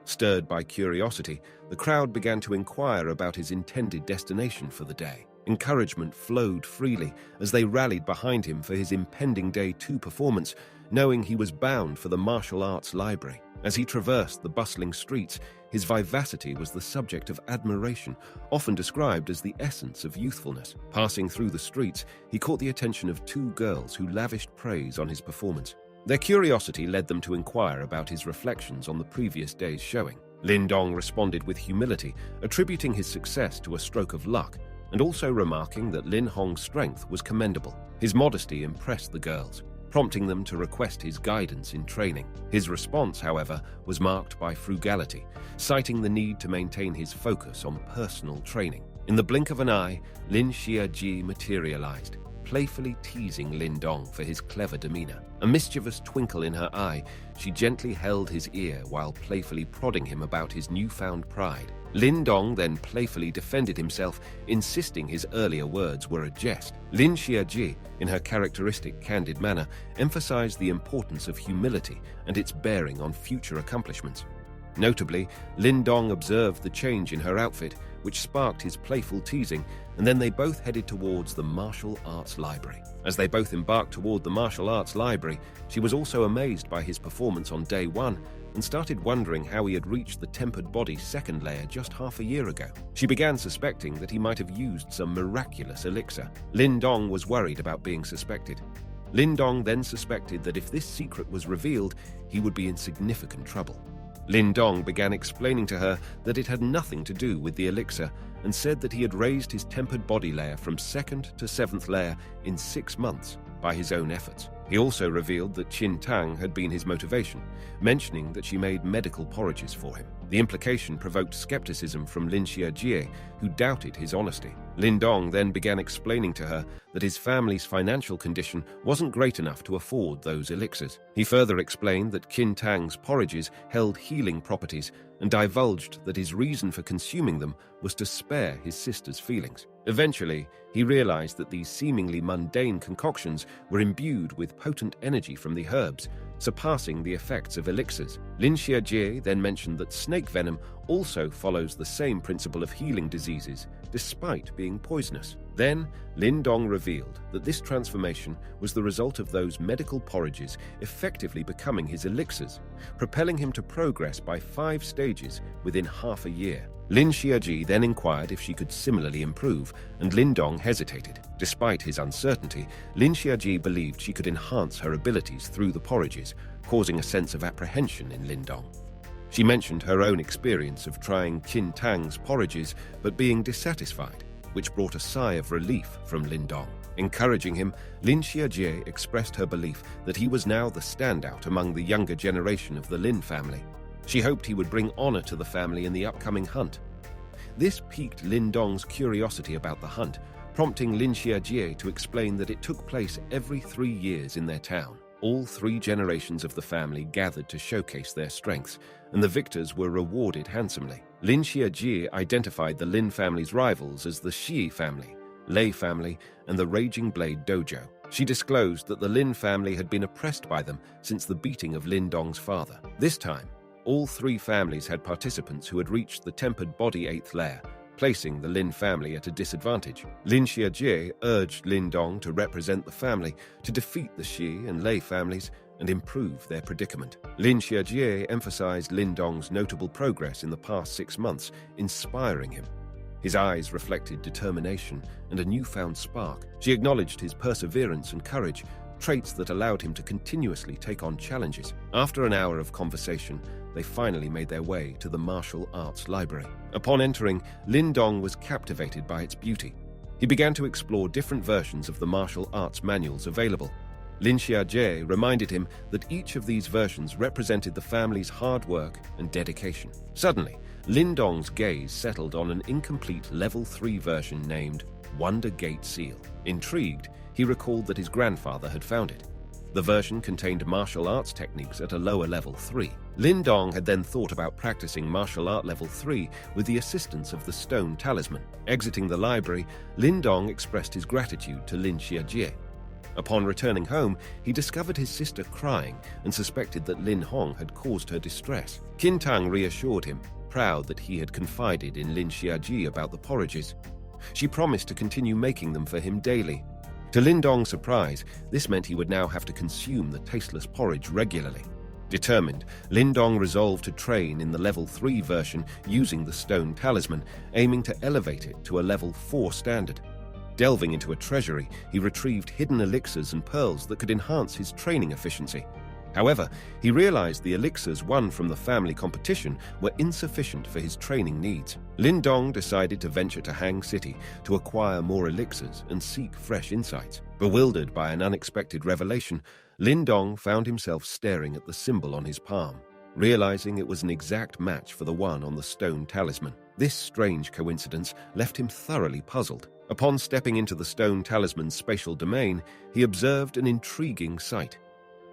Speaker 1: Stirred by curiosity, the crowd began to inquire about his intended destination for the day. Encouragement flowed freely as they rallied behind him for his impending Day 2 performance, knowing he was bound for the martial arts library. As he traversed the bustling streets, his vivacity was the subject of admiration, often described as the essence of youthfulness. Passing through the streets, he caught the attention of two girls who lavished praise on his performance. Their curiosity led them to inquire about his reflections on the previous day's showing. Lin Dong responded with humility, attributing his success to a stroke of luck, and also remarking that Lin Hong's strength was commendable. His modesty impressed the girls, prompting them to request his guidance in training. His response, however, was marked by frugality, citing the need to maintain his focus on personal training. In the blink of an eye, Lin Xiaji materialized, playfully teasing Lin Dong for his clever demeanor. A mischievous twinkle in her eye, she gently held his ear while playfully prodding him about his newfound pride. Lin Dong then playfully defended himself, insisting his earlier words were a jest. Lin Xiaji, in her characteristic candid manner, emphasized the importance of humility and its bearing on future accomplishments. Notably, Lin Dong observed the change in her outfit, which sparked his playful teasing, and then they both headed towards the martial arts library. As they both embarked toward the martial arts library, she was also amazed by his performance on day one and started wondering how he had reached the tempered body second layer just half a year ago. She began suspecting that he might have used some miraculous elixir. Lin Dong was worried about being suspected. Lin Dong then suspected that if this secret was revealed, he would be in significant trouble. Lin Dong began explaining to her that it had nothing to do with the elixir and said that he had raised his tempered body layer from 2nd to 7th layer in 6 months by his own efforts. He also revealed that Qin Tang had been his motivation, mentioning that she made medical porridges for him. The implication provoked skepticism from Lin Xiajie, who doubted his honesty. Lin Dong then began explaining to her that his family's financial condition wasn't great enough to afford those elixirs. He further explained that Qin Tang's porridges held healing properties and divulged that his reason for consuming them was to spare his sister's feelings. Eventually, he realized that these seemingly mundane concoctions were imbued with potent energy from the herbs, surpassing the effects of elixirs. Lin Xiajie then mentioned that snake venom also follows the same principle of healing diseases, despite being poisonous. Then, Lin Dong revealed that this transformation was the result of those medical porridges effectively becoming his elixirs, propelling him to progress by 5 stages within half a year. Lin Xiaji then inquired if she could similarly improve, and Lin Dong hesitated. Despite his uncertainty, Lin Xiaji believed she could enhance her abilities through the porridges, causing a sense of apprehension in Lin Dong. She mentioned her own experience of trying Qin Tang's porridges but being dissatisfied, which brought a sigh of relief from Lin Dong. Encouraging him, Lin Xiajie expressed her belief that he was now the standout among the younger generation of the Lin family. She hoped he would bring honor to the family in the upcoming hunt. This piqued Lin Dong's curiosity about the hunt, prompting Lin Xiajie to explain that it took place every 3 years in their town. All 3 generations of the family gathered to showcase their strengths, and the victors were rewarded handsomely. Lin Xiajie identified the Lin family's rivals as the Shi family, Lei family, and the Raging Blade Dojo. She disclosed that the Lin family had been oppressed by them since the beating of Lin Dong's father. This time, all 3 families had participants who had reached the tempered body 8th layer, placing the Lin family at a disadvantage. Lin Xiajie urged Lin Dong to represent the family to defeat the Shi and Lei families and improve their predicament. Lin Xiajie emphasized Lin Dong's notable progress in the past 6 months, inspiring him. His eyes reflected determination and a newfound spark. She acknowledged his perseverance and courage, traits that allowed him to continuously take on challenges. After an hour of conversation, they finally made their way to the martial arts library. Upon entering, Lin Dong was captivated by its beauty. He began to explore different versions of the martial arts manuals available. Lin Xiajie reminded him that each of these versions represented the family's hard work and dedication. Suddenly, Lin Dong's gaze settled on an incomplete Level 3 version named Wonder Gate Seal. Intrigued, he recalled that his grandfather had found it. The version contained martial arts techniques at a lower Level 3. Lin Dong had then thought about practicing martial art Level 3 with the assistance of the stone talisman. Exiting the library, Lin Dong expressed his gratitude to Lin Xiajie. Upon returning home, he discovered his sister crying and suspected that Lin Hong had caused her distress. Qin Tang reassured him, proud that he had confided in Lin Xiaji about the porridges. She promised to continue making them for him daily. To Lin Dong's surprise, this meant he would now have to consume the tasteless porridge regularly. Determined, Lin Dong resolved to train in the Level 3 version using the stone talisman, aiming to elevate it to a Level 4 standard. Delving into a treasury, he retrieved hidden elixirs and pearls that could enhance his training efficiency. However, he realized the elixirs won from the family competition were insufficient for his training needs. Lin Dong decided to venture to Hang City to acquire more elixirs and seek fresh insights. Bewildered by an unexpected revelation, Lin Dong found himself staring at the symbol on his palm, realizing it was an exact match for the one on the stone talisman. This strange coincidence left him thoroughly puzzled. Upon stepping into the stone talisman's spatial domain, he observed an intriguing sight.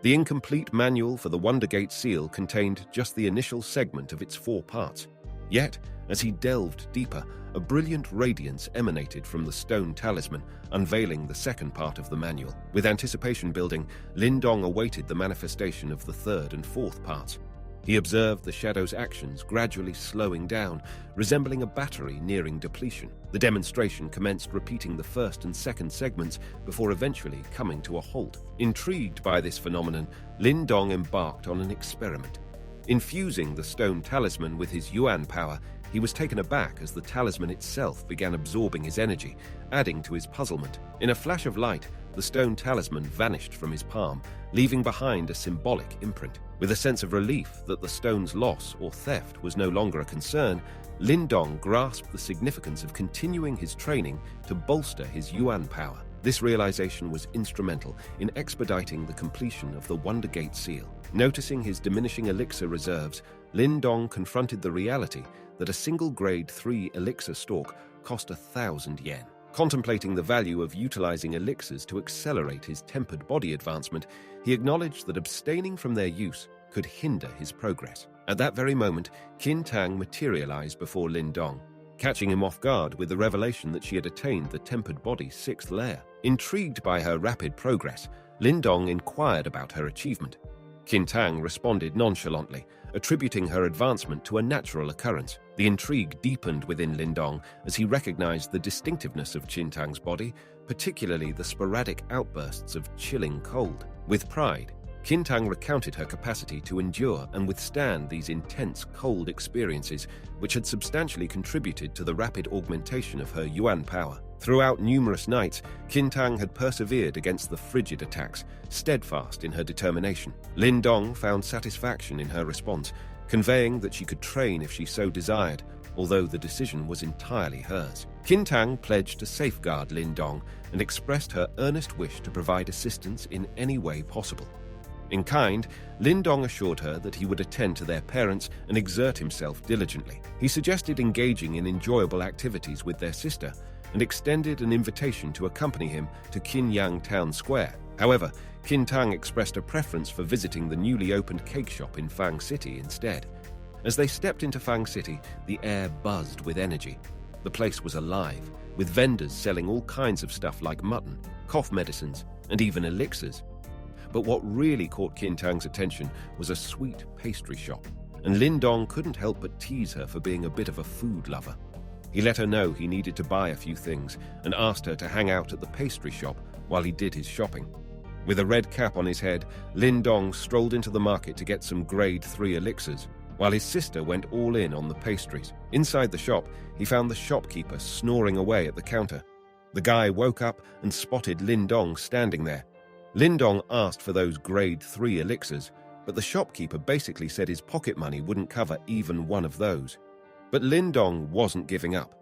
Speaker 1: The incomplete manual for the Wonder Gate seal contained just the initial segment of its 4 parts. Yet, As he delved deeper, a brilliant radiance emanated from the stone talisman, unveiling the second part of the manual. With anticipation building, Lin Dong awaited the manifestation of the third and fourth parts. He observed the shadow's actions gradually slowing down, resembling a battery nearing depletion. The demonstration commenced repeating the first and second segments before eventually coming to a halt. Intrigued by this phenomenon, Lin Dong embarked on an experiment. Infusing the stone talisman with his Yuan power, he was taken aback as the talisman itself began absorbing his energy, adding to his puzzlement. In a flash of light, the stone talisman vanished from his palm, leaving behind a symbolic imprint. With a sense of relief that the stone's loss or theft was no longer a concern, Lin Dong grasped the significance of continuing his training to bolster his Yuan power. This realization was instrumental in expediting the completion of the Wonder Gate seal. Noticing his diminishing elixir reserves, Lin Dong confronted the reality that a single grade 3 elixir stalk cost 1,000 yen. Contemplating the value of utilizing elixirs to accelerate his tempered body advancement, he acknowledged that abstaining from their use could hinder his progress. At that very moment, Qin Tang materialized before Lin Dong, catching him off guard with the revelation that she had attained the tempered body's 6th layer. Intrigued by her rapid progress, Lin Dong inquired about her achievement. Qin Tang responded nonchalantly, attributing her advancement to a natural occurrence. The intrigue deepened within Lin Dong as he recognized the distinctiveness of Qin Tang's body, particularly the sporadic outbursts of chilling cold. With pride, Qin Tang recounted her capacity to endure and withstand these intense cold experiences, which had substantially contributed to the rapid augmentation of her Yuan power. Throughout numerous nights, Qin Tang had persevered against the frigid attacks, steadfast in her determination. Lin Dong found satisfaction in her response, conveying that she could train if she so desired, although the decision was entirely hers. Qin Tang pledged to safeguard Lin Dong and expressed her earnest wish to provide assistance in any way possible. In kind, Lin Dong assured her that he would attend to their parents and exert himself diligently. He suggested engaging in enjoyable activities with their sister and extended an invitation to accompany him to Qinyang Town Square. However, Qin Tang expressed a preference for visiting the newly opened cake shop in Fang City instead. As they stepped into Fang City, the air buzzed with energy. The place was alive, with vendors selling all kinds of stuff like mutton, cough medicines, and even elixirs. But what really caught Qin Tang's attention was a sweet pastry shop, and Lin Dong couldn't help but tease her for being a bit of a food lover. He let her know he needed to buy a few things and asked her to hang out at the pastry shop while he did his shopping. With a red cap on his head, Lin Dong strolled into the market to get some grade 3 elixirs, while his sister went all in on the pastries. Inside the shop, he found the shopkeeper snoring away at the counter. The guy woke up and spotted Lin Dong standing there. Lin Dong asked for those grade 3 elixirs, but the shopkeeper basically said his pocket money wouldn't cover even one of those. But Lin Dong wasn't giving up.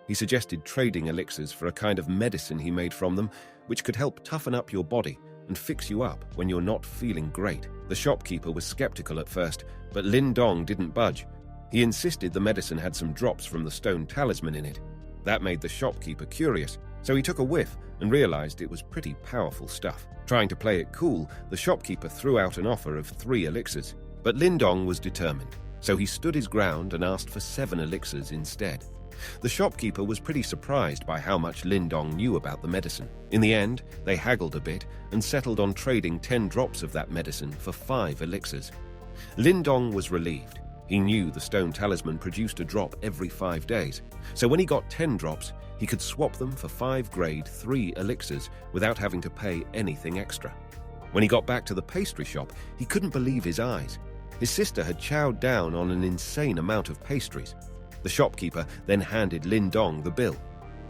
Speaker 1: He suggested trading elixirs for a kind of medicine he made from them, which could help toughen up your body and fix you up when you're not feeling great. The shopkeeper was skeptical at first, but Lin Dong didn't budge. He insisted the medicine had some drops from the stone talisman in it. That made the shopkeeper curious, so he took a whiff and realized it was pretty powerful stuff. Trying to play it cool, the shopkeeper threw out an offer of 3 elixirs. But Lin Dong was determined, so he stood his ground and asked for 7 elixirs instead. The shopkeeper was pretty surprised by how much Lin Dong knew about the medicine. In the end, they haggled a bit and settled on trading 10 drops of that medicine for 5 elixirs. Lin Dong was relieved. He knew the stone talisman produced a drop every 5 days, so when he got 10 drops, he could swap them for 5 grade 3 elixirs without having to pay anything extra. When he got back to the pastry shop, he couldn't believe his eyes. His sister had chowed down on an insane amount of pastries. The shopkeeper then handed Lin Dong the bill.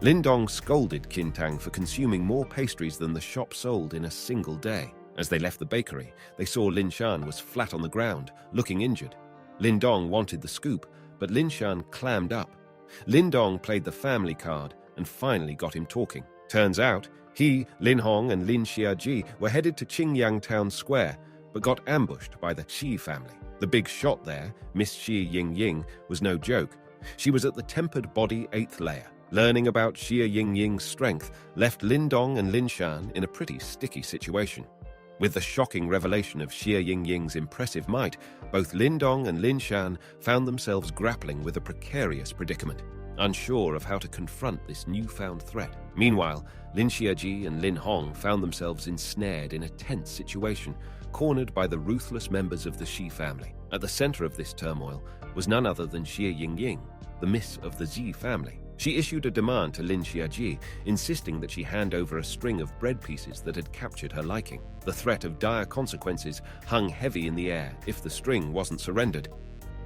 Speaker 1: Lin Dong scolded Qin Tang for consuming more pastries than the shop sold in a single day. As they left the bakery, they saw Lin Shan was flat on the ground, looking injured. Lin Dong wanted the scoop, but Lin Shan clammed up. Lin Dong played the family card and finally got him talking. Turns out, he, Lin Hong, and Lin Xiaji were headed to Qingyang Town Square, but got ambushed by the Xi family. The big shot there, Miss Xi Yingying, was no joke. She was at the tempered body 8th layer. Learning about Xi Yingying's strength left Lin Dong and Lin Shan in a pretty sticky situation. With the shocking revelation of Xie Yingying's impressive might, both Lin Dong and Lin Shan found themselves grappling with a precarious predicament, unsure of how to confront this newfound threat. Meanwhile, Lin Xiaji and Lin Hong found themselves ensnared in a tense situation, cornered by the ruthless members of the Xi family. At the center of this turmoil was none other than Xie Yingying, the miss of the Zi family. She issued a demand to Lin Xiaji, insisting that she hand over a string of bread pieces that had captured her liking. The threat of dire consequences hung heavy in the air if the string wasn't surrendered.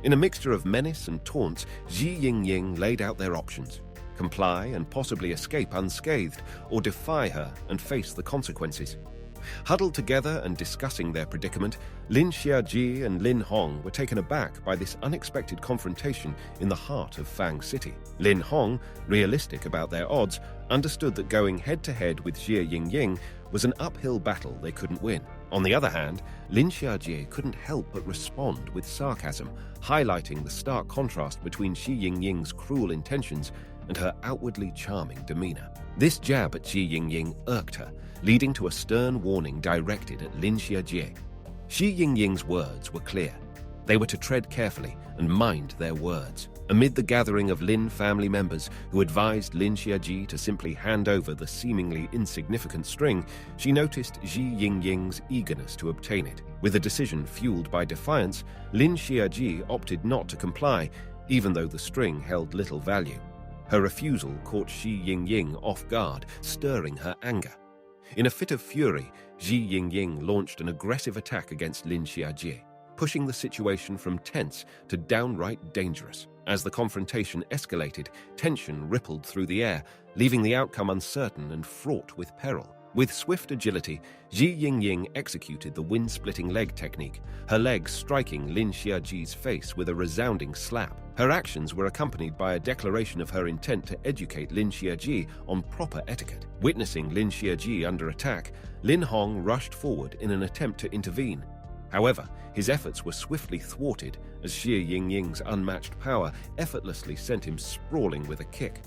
Speaker 1: In a mixture of menace and taunts, Xi Yingying laid out their options: comply and possibly escape unscathed, or defy her and face the consequences. Huddled together and discussing their predicament, Lin Xiaji and Lin Hong were taken aback by this unexpected confrontation in the heart of Fang City. Lin Hong, realistic about their odds, understood that going head-to-head with Xie Yingying was an uphill battle they couldn't win. On the other hand, Lin Xiaji couldn't help but respond with sarcasm, highlighting the stark contrast between Xi Yingying's cruel intentions and her outwardly charming demeanor. This jab at Xi Yingying irked her, leading to a stern warning directed at Lin Xiaji. Xi Yingying's words were clear. They were to tread carefully and mind their words. Amid the gathering of Lin family members who advised Lin Xiaji to simply hand over the seemingly insignificant string, she noticed Xi Yingying's eagerness to obtain it. With a decision fueled by defiance, Lin Xiaji opted not to comply, even though the string held little value. Her refusal caught Xi Yingying off guard, stirring her anger. In a fit of fury, Xi Yingying launched an aggressive attack against Lin Xiaji, pushing the situation from tense to downright dangerous. As the confrontation escalated, tension rippled through the air, leaving the outcome uncertain and fraught with peril. With swift agility, Xi Yingying executed the wind-splitting leg technique, her legs striking Lin Xiaji's face with a resounding slap. Her actions were accompanied by a declaration of her intent to educate Lin Xiaji on proper etiquette. Witnessing Lin Xiaji under attack, Lin Hong rushed forward in an attempt to intervene. However, his efforts were swiftly thwarted as Xie Yingying's unmatched power effortlessly sent him sprawling with a kick.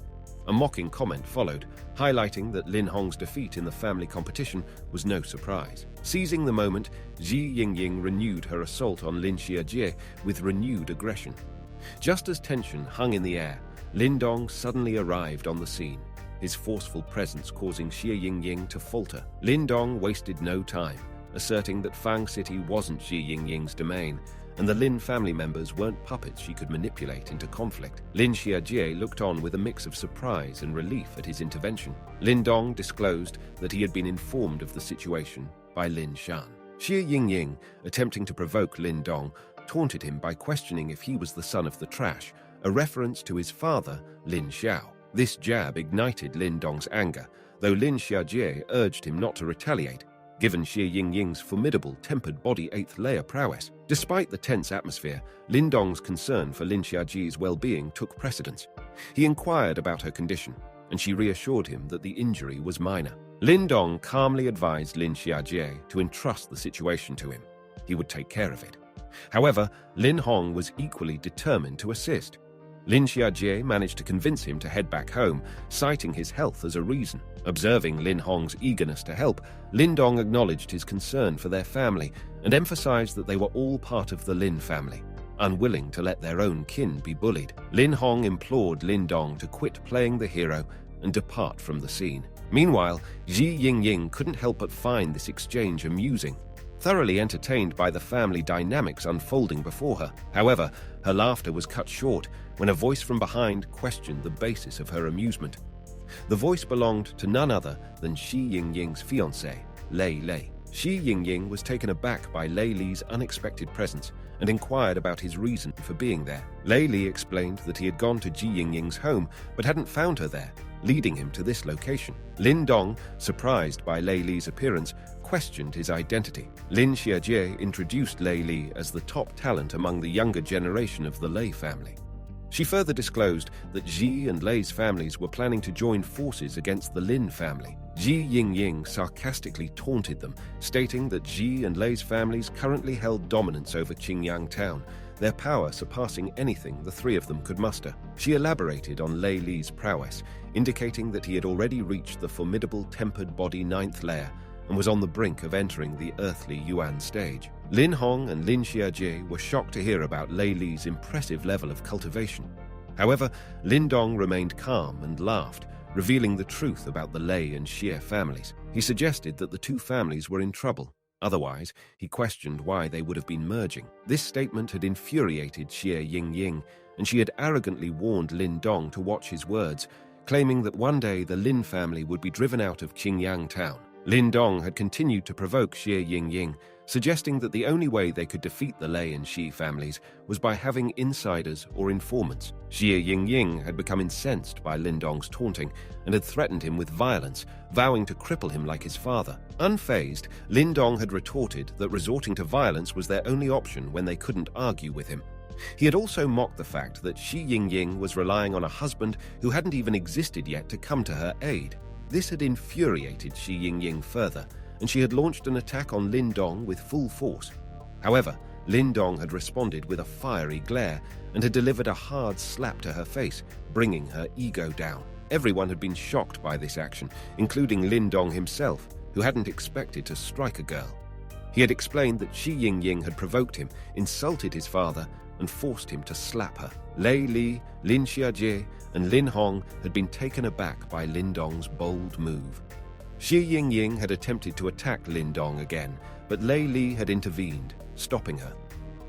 Speaker 1: A mocking comment followed, highlighting that Lin Hong's defeat in the family competition was no surprise. Seizing the moment, Xi Yingying renewed her assault on Lin Xiaji with renewed aggression. Just as tension hung in the air, Lin Dong suddenly arrived on the scene, his forceful presence causing Xie Yingying to falter. Lin Dong wasted no time, asserting that Fang City wasn't Xi Yingying's domain, and the Lin family members weren't puppets she could manipulate into conflict. Lin Xiaji looked on with a mix of surprise and relief at his intervention. Lin Dong disclosed that he had been informed of the situation by Lin Shan. Xie Yingying, attempting to provoke Lin Dong, taunted him by questioning if he was the son of the trash, a reference to his father, Lin Xiao. This jab ignited Lin Dong's anger, though Lin Xiaji urged him not to retaliate, given Xie Yingying's formidable tempered body 8th layer prowess. Despite the tense atmosphere, Lin Dong's concern for Lin Xiaji's well-being took precedence. He inquired about her condition, and she reassured him that the injury was minor. Lin Dong calmly advised Lin Xiaji to entrust the situation to him. He would take care of it. However, Lin Hong was equally determined to assist. Lin Xiaji managed to convince him to head back home, citing his health as a reason. Observing Lin Hong's eagerness to help, Lin Dong acknowledged his concern for their family and emphasized that they were all part of the Lin family, unwilling to let their own kin be bullied. Lin Hong implored Lin Dong to quit playing the hero and depart from the scene. Meanwhile, Xi Yingying couldn't help but find this exchange amusing, thoroughly entertained by the family dynamics unfolding before her. However, her laughter was cut short when a voice from behind questioned the basis of her amusement. The voice belonged to none other than Xi Yingying's fiancée, Lei Lei. Xi Yingying was taken aback by Lei Li's unexpected presence and inquired about his reason for being there. Lei Li explained that he had gone to Xi Yingying's home but hadn't found her there, leading him to this location. Lin Dong, surprised by Lei Li's appearance, questioned his identity. Lin Xiaji introduced Lei Li as the top talent among the younger generation of the Lei family. She further disclosed that Xi and Lei's families were planning to join forces against the Lin family. Xi Yingying sarcastically taunted them, stating that Xi and Lei's families currently held dominance over Qingyang town, their power surpassing anything the three of them could muster. She elaborated on Lei Li's prowess, indicating that he had already reached the formidable tempered body 9th layer and was on the brink of entering the earthly Yuan stage. Lin Hong and Lin Xiajie were shocked to hear about Lei Li's impressive level of cultivation. However, Lin Dong remained calm and laughed, revealing the truth about the Lei and Xie families. He suggested that the two families were in trouble. Otherwise, he questioned why they would have been merging. This statement had infuriated Xie Yingying, and she had arrogantly warned Lin Dong to watch his words, claiming that one day the Lin family would be driven out of Qingyang town. Lin Dong had continued to provoke Xie Yingying, suggesting that the only way they could defeat the Lei and Xi families was by having insiders or informants. Xie Yingying had become incensed by Lin Dong's taunting and had threatened him with violence, vowing to cripple him like his father. Unfazed, Lin Dong had retorted that resorting to violence was their only option when they couldn't argue with him. He had also mocked the fact that Xi Yingying was relying on a husband who hadn't even existed yet to come to her aid. This had infuriated Xi Yingying further, and she had launched an attack on Lin Dong with full force. However, Lin Dong had responded with a fiery glare and had delivered a hard slap to her face, bringing her ego down. Everyone had been shocked by this action, including Lin Dong himself, who hadn't expected to strike a girl. He had explained that Xi Yingying had provoked him, insulted his father, and forced him to slap her. Lei Li, Lin Xiajie, and Lin Hong had been taken aback by Lin Dong's bold move. Xi Yingying had attempted to attack Lin Dong again, but Lei Li had intervened, stopping her.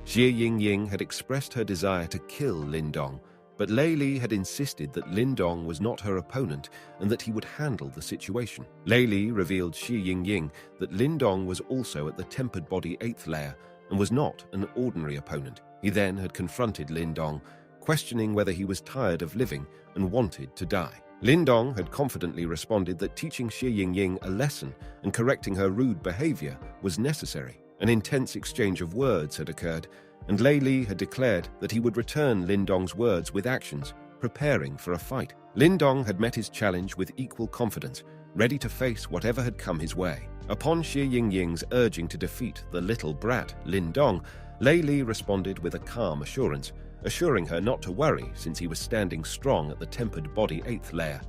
Speaker 1: Xi Yingying had expressed her desire to kill Lin Dong, but Lei Li had insisted that Lin Dong was not her opponent and that he would handle the situation. Lei Li revealed Xi Yingying that Lin Dong was also at the tempered body 8th layer and was not an ordinary opponent. He then had confronted Lin Dong, questioning whether he was tired of living and wanted to die. Lin Dong had confidently responded that teaching Xi Yingying a lesson and correcting her rude behavior was necessary. An intense exchange of words had occurred, and Lei Li had declared that he would return Lin Dong's words with actions, preparing for a fight. Lin Dong had met his challenge with equal confidence, ready to face whatever had come his way. Upon Xi Yingying's urging to defeat the little brat, Lin Dong, Lei Li responded with a calm assurance, assuring her not to worry since he was standing strong at the tempered body 8th layer.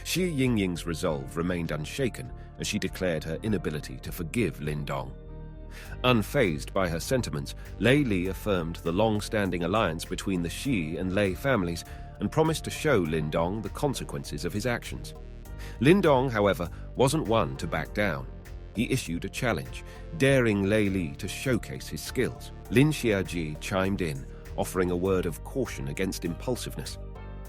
Speaker 1: Xi Yingying's resolve remained unshaken as she declared her inability to forgive Lin Dong. Unfazed by her sentiments, Lei Li affirmed the long-standing alliance between the Xi and Lei families and promised to show Lin Dong the consequences of his actions. Lin Dong, however, wasn't one to back down. He issued a challenge, daring Lei Li to showcase his skills. Lin Xiajie chimed in, offering a word of caution against impulsiveness.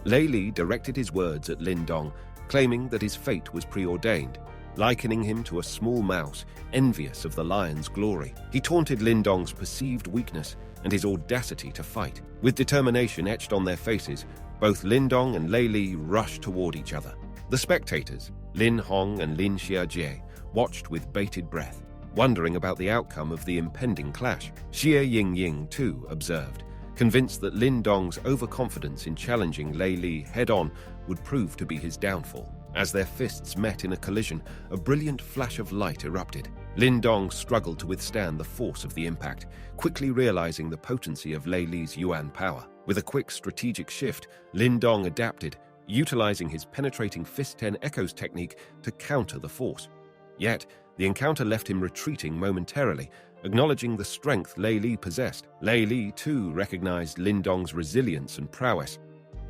Speaker 1: Lei Li directed his words at Lin Dong, claiming that his fate was preordained, likening him to a small mouse, envious of the lion's glory. He taunted Lin Dong's perceived weakness and his audacity to fight. With determination etched on their faces, both Lin Dong and Lei Li rushed toward each other. The spectators, Lin Hong and Lin Xiajie, watched with bated breath, wondering about the outcome of the impending clash. Xie Yingying, too, observed, convinced that Lin Dong's overconfidence in challenging Lei Li head-on would prove to be his downfall. As their fists met in a collision, a brilliant flash of light erupted. Lin Dong struggled to withstand the force of the impact, quickly realizing the potency of Lei Li's Yuan power. With a quick strategic shift, Lin Dong adapted, utilizing his penetrating Fist 10 Echoes technique to counter the force. Yet, the encounter left him retreating momentarily, acknowledging the strength Lei Li possessed. Lei Li, too, recognized Lin Dong's resilience and prowess.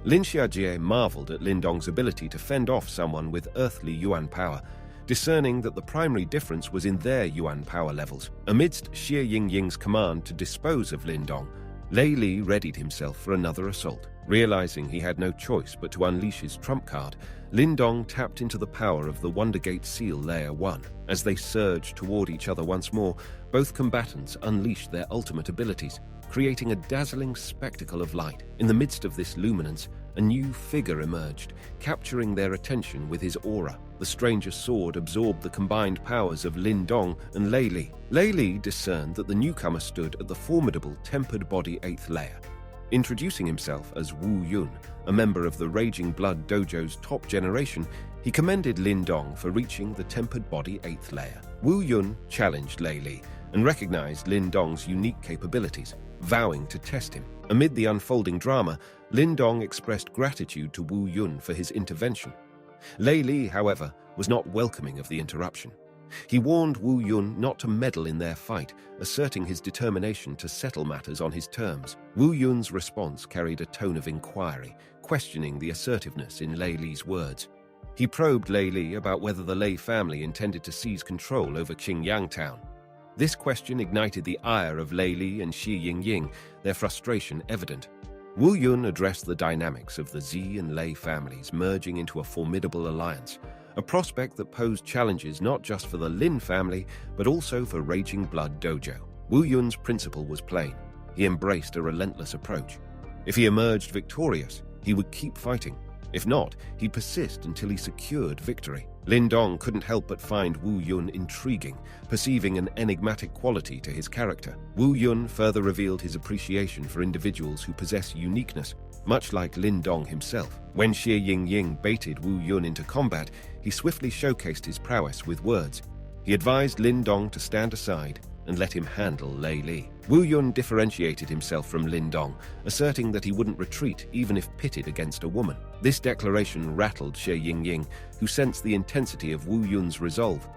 Speaker 1: Lin Xiajie marveled at Lin Dong's ability to fend off someone with earthly Yuan power, discerning that the primary difference was in their Yuan power levels. Amidst Xie Yingying's command to dispose of Lin Dong, Lei Li readied himself for another assault. Realizing he had no choice but to unleash his trump card, Lin Dong tapped into the power of the Wondergate Seal Layer 1. As they surged toward each other once more, both combatants unleashed their ultimate abilities, creating a dazzling spectacle of light. In the midst of this luminance, a new figure emerged, capturing their attention with his aura. The stranger's sword absorbed the combined powers of Lin Dong and Lei Li. Lei Li discerned that the newcomer stood at the formidable tempered body 8th layer. Introducing himself as Wu Yun, a member of the Raging Blood Dojo's top generation, he commended Lin Dong for reaching the tempered body 8th layer. Wu Yun challenged Lei Li and recognized Lin Dong's unique capabilities, vowing to test him. Amid the unfolding drama, Lin Dong expressed gratitude to Wu Yun for his intervention. Lei Li, however, was not welcoming of the interruption. He warned Wu Yun not to meddle in their fight, asserting his determination to settle matters on his terms. Wu Yun's response carried a tone of inquiry, questioning the assertiveness in Lei Li's words. He probed Lei Li about whether the Lei family intended to seize control over Qingyang town. This question ignited the ire of Lei Li and Xi Yingying, their frustration evident. Wu Yun addressed the dynamics of the Zi and Lei families merging into a formidable alliance, a prospect that posed challenges not just for the Lin family, but also for Raging Blood Dojo. Wu Yun's principle was plain. He embraced a relentless approach. If he emerged victorious, he would keep fighting. If not, he'd persist until he secured victory. Lin Dong couldn't help but find Wu Yun intriguing, perceiving an enigmatic quality to his character. Wu Yun further revealed his appreciation for individuals who possess uniqueness, much like Lin Dong himself. When Xie Yingying baited Wu Yun into combat, he swiftly showcased his prowess with words. He advised Lin Dong to stand aside and let him handle Lei Li. Wu Yun differentiated himself from Lin Dong, asserting that he wouldn't retreat even if pitted against a woman. This declaration rattled Xie Yingying, who sensed the intensity of Wu Yun's resolve.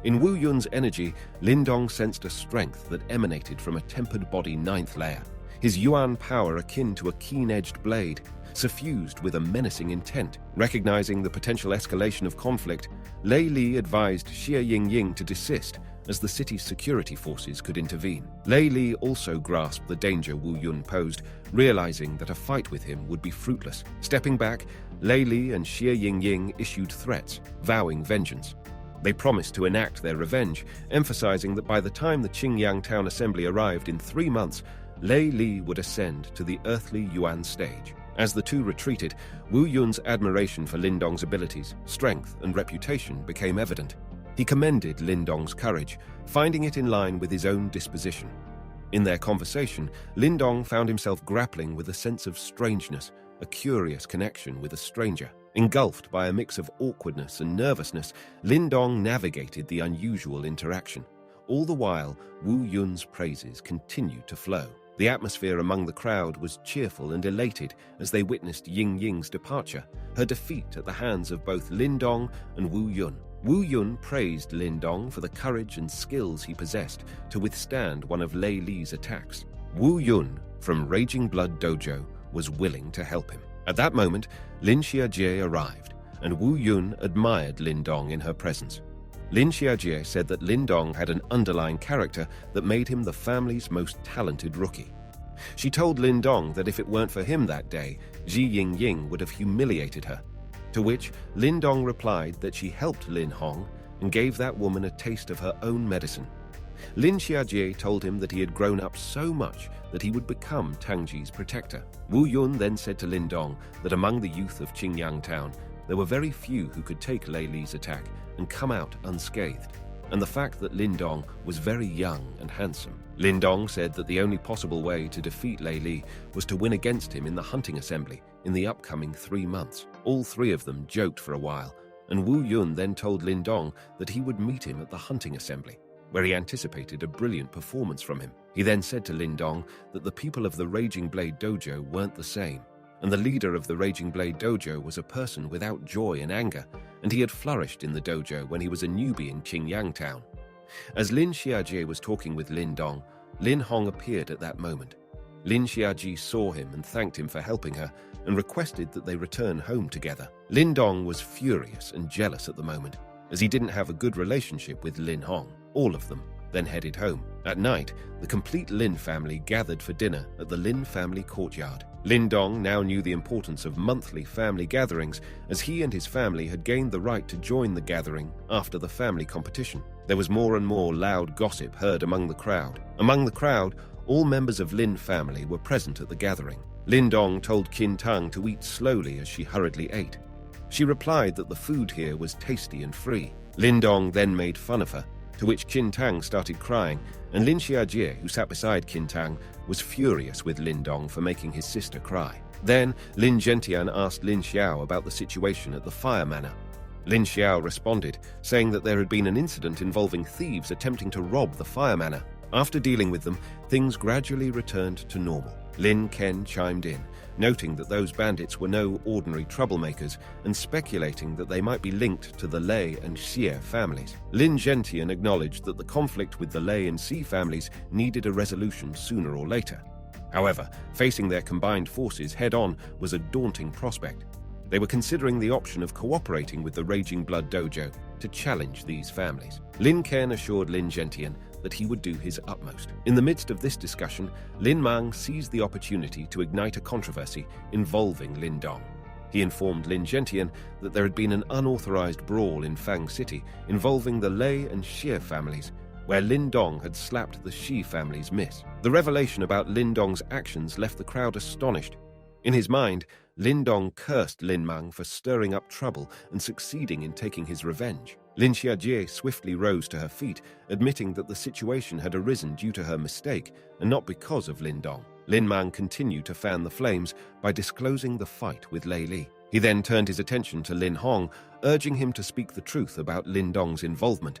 Speaker 1: In Wu Yun's energy, Lin Dong sensed a strength that emanated from a tempered body ninth layer, his Yuan power akin to a keen-edged blade, suffused with a menacing intent. Recognizing the potential escalation of conflict, Lei Li advised Xie Yingying to desist, as the city's security forces could intervene. Lei Li also grasped the danger Wu Yun posed, realizing that a fight with him would be fruitless. Stepping back, Lei Li and Xie Yingying issued threats, vowing vengeance. They promised to enact their revenge, emphasizing that by the time the Qingyang Town Assembly arrived in 3 months, Lei Li would ascend to the earthly Yuan stage. As the two retreated, Wu Yun's admiration for Lin Dong's abilities, strength, and reputation became evident. He commended Lin Dong's courage, finding it in line with his own disposition. In their conversation, Lin Dong found himself grappling with a sense of strangeness, a curious connection with a stranger. Engulfed by a mix of awkwardness and nervousness, Lin Dong navigated the unusual interaction. All the while, Wu Yun's praises continued to flow. The atmosphere among the crowd was cheerful and elated as they witnessed Yingying's departure, her defeat at the hands of both Lin Dong and Wu Yun. Wu Yun praised Lin Dong for the courage and skills he possessed to withstand one of Lei Li's attacks. Wu Yun, from Raging Blood Dojo, was willing to help him. At that moment, Lin Xiajie arrived, and Wu Yun admired Lin Dong in her presence. Lin Xiajie said that Lin Dong had an underlying character that made him the family's most talented rookie. She told Lin Dong that if it weren't for him that day, Xi Yingying would have humiliated her. To which Lin Dong replied that she helped Lin Hong and gave that woman a taste of her own medicine. Lin Xiajie told him that he had grown up so much that he would become Tangji's protector. Wu Yun then said to Lin Dong that among the youth of Qingyang town, there were very few who could take Lei Li's attack and come out unscathed, and the fact that Lin Dong was very young and handsome. Lin Dong said that the only possible way to defeat Lei Li was to win against him in the hunting assembly in the upcoming 3 months. All three of them joked for a while, and Wu Yun then told Lin Dong that he would meet him at the hunting assembly, where he anticipated a brilliant performance from him. He then said to Lin Dong that the people of the Raging Blade Dojo weren't the same, and the leader of the Raging Blade Dojo was a person without joy and anger, and he had flourished in the dojo when he was a newbie in Qingyang town. As Lin Xiajie was talking with Lin Dong, Lin Hong appeared at that moment. Lin Xiajie saw him and thanked him for helping her, and requested that they return home together. Lin Dong was furious and jealous at the moment, as he didn't have a good relationship with Lin Hong. All of them then headed home. At night, the complete Lin family gathered for dinner at the Lin family courtyard. Lin Dong now knew the importance of monthly family gatherings, as he and his family had gained the right to join the gathering after the family competition. There was more and more loud gossip heard among the crowd. Among the crowd, all members of Lin family were present at the gathering. Lin Dong told Qin Tang to eat slowly as she hurriedly ate. She replied that the food here was tasty and free. Lin Dong then made fun of her, to which Qin Tang started crying, and Lin Xiajie, who sat beside Qin Tang, was furious with Lin Dong for making his sister cry. Then Lin Zhentian asked Lin Xiao about the situation at the fire manor. Lin Xiao responded, saying that there had been an incident involving thieves attempting to rob the fire manor. After dealing with them, things gradually returned to normal. Lin Ken chimed in, noting that those bandits were no ordinary troublemakers and speculating that they might be linked to the Lei and Xie families. Lin Gentian acknowledged that the conflict with the Lei and Xie families needed a resolution sooner or later. However, facing their combined forces head-on was a daunting prospect. They were considering the option of cooperating with the Raging Blood Dojo to challenge these families. Lin Ken assured Lin Gentian that he would do his utmost. In the midst of this discussion, Lin Mang seized the opportunity to ignite a controversy involving Lin Dong. He informed Lin Gentian that there had been an unauthorized brawl in Fang City involving the Lei and Xie families, where Lin Dong had slapped the Shi family's miss. The revelation about Lin Dong's actions left the crowd astonished. In his mind, Lin Dong cursed Lin Mang for stirring up trouble and succeeding in taking his revenge. Lin Xiajie swiftly rose to her feet, admitting that the situation had arisen due to her mistake and not because of Lin Dong. Lin Mang continued to fan the flames by disclosing the fight with Lei Li. He then turned his attention to Lin Hong, urging him to speak the truth about Lin Dong's involvement.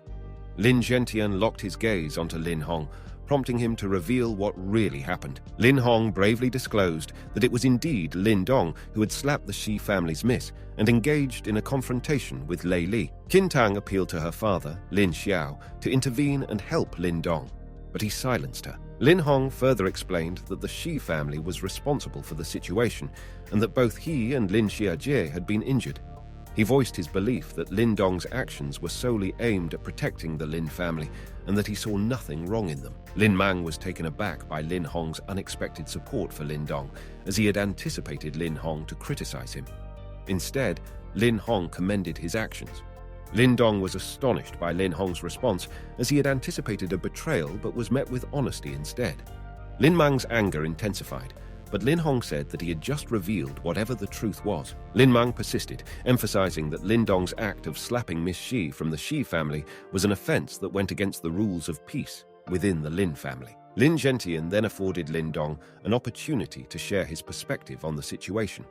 Speaker 1: Lin Gentian locked his gaze onto Lin Hong, prompting him to reveal what really happened. Lin Hong bravely disclosed that it was indeed Lin Dong who had slapped the Shi family's miss and engaged in a confrontation with Lei Li. Qin Tang appealed to her father, Lin Xiao, to intervene and help Lin Dong, but he silenced her. Lin Hong further explained that the Shi family was responsible for the situation and that both he and Lin Xiajie had been injured. He voiced his belief that Lin Dong's actions were solely aimed at protecting the Lin family and that he saw nothing wrong in them. Lin Mang was taken aback by Lin Hong's unexpected support for Lin Dong, as he had anticipated Lin Hong to criticize him. Instead, Lin Hong commended his actions. Lin Dong was astonished by Lin Hong's response, as he had anticipated a betrayal but was met with honesty instead. Lin Mang's anger intensified, but Lin Hong said that he had just revealed whatever the truth was. Lin Mang persisted, emphasizing that Lin Dong's act of slapping Miss Shi from the Shi family was an offense that went against the rules of peace within the Lin family. Lin Gentian then afforded Lin Dong an opportunity to share his perspective on the situation.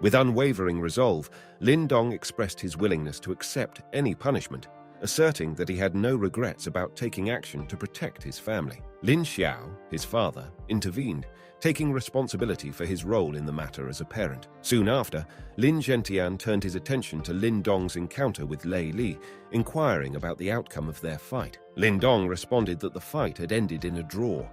Speaker 1: With unwavering resolve, Lin Dong expressed his willingness to accept any punishment, asserting that he had no regrets about taking action to protect his family. Lin Xiao, his father, intervened, taking responsibility for his role in the matter as a parent. Soon after, Lin Gentian turned his attention to Lin Dong's encounter with Lei Li, inquiring about the outcome of their fight. Lin Dong responded that the fight had ended in a draw.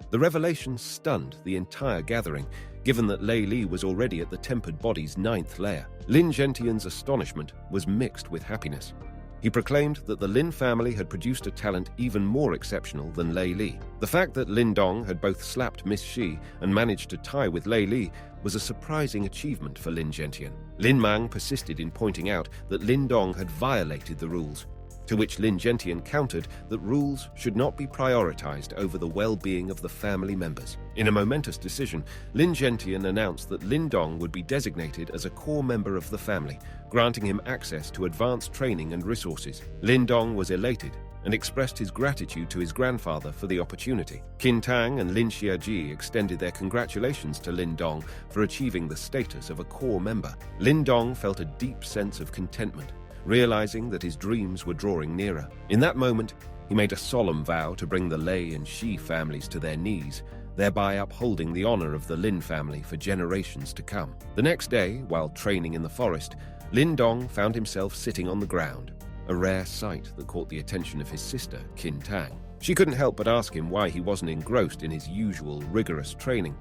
Speaker 1: The revelation stunned the entire gathering, given that Lei Li was already at the tempered body's 9th layer. Lin Gentian's astonishment was mixed with happiness. He proclaimed that the Lin family had produced a talent even more exceptional than Lei Li. The fact that Lin Dong had both slapped Miss Shi and managed to tie with Lei Li was a surprising achievement for Lin Gentian. Lin Mang persisted in pointing out that Lin Dong had violated the rules, to which Lin Gentian countered that rules should not be prioritized over the well-being of the family members. In a momentous decision, Lin Gentian announced that Lin Dong would be designated as a core member of the family, granting him access to advanced training and resources. Lin Dong was elated and expressed his gratitude to his grandfather for the opportunity. Qin Tang and Lin Xiaji extended their congratulations to Lin Dong for achieving the status of a core member. Lin Dong felt a deep sense of contentment, realizing that his dreams were drawing nearer. In that moment, he made a solemn vow to bring the Lei and Shi families to their knees, thereby upholding the honor of the Lin family for generations to come. The next day, while training in the forest, Lin Dong found himself sitting on the ground, a rare sight that caught the attention of his sister, Qin Tang. She couldn't help but ask him why he wasn't engrossed in his usual rigorous training.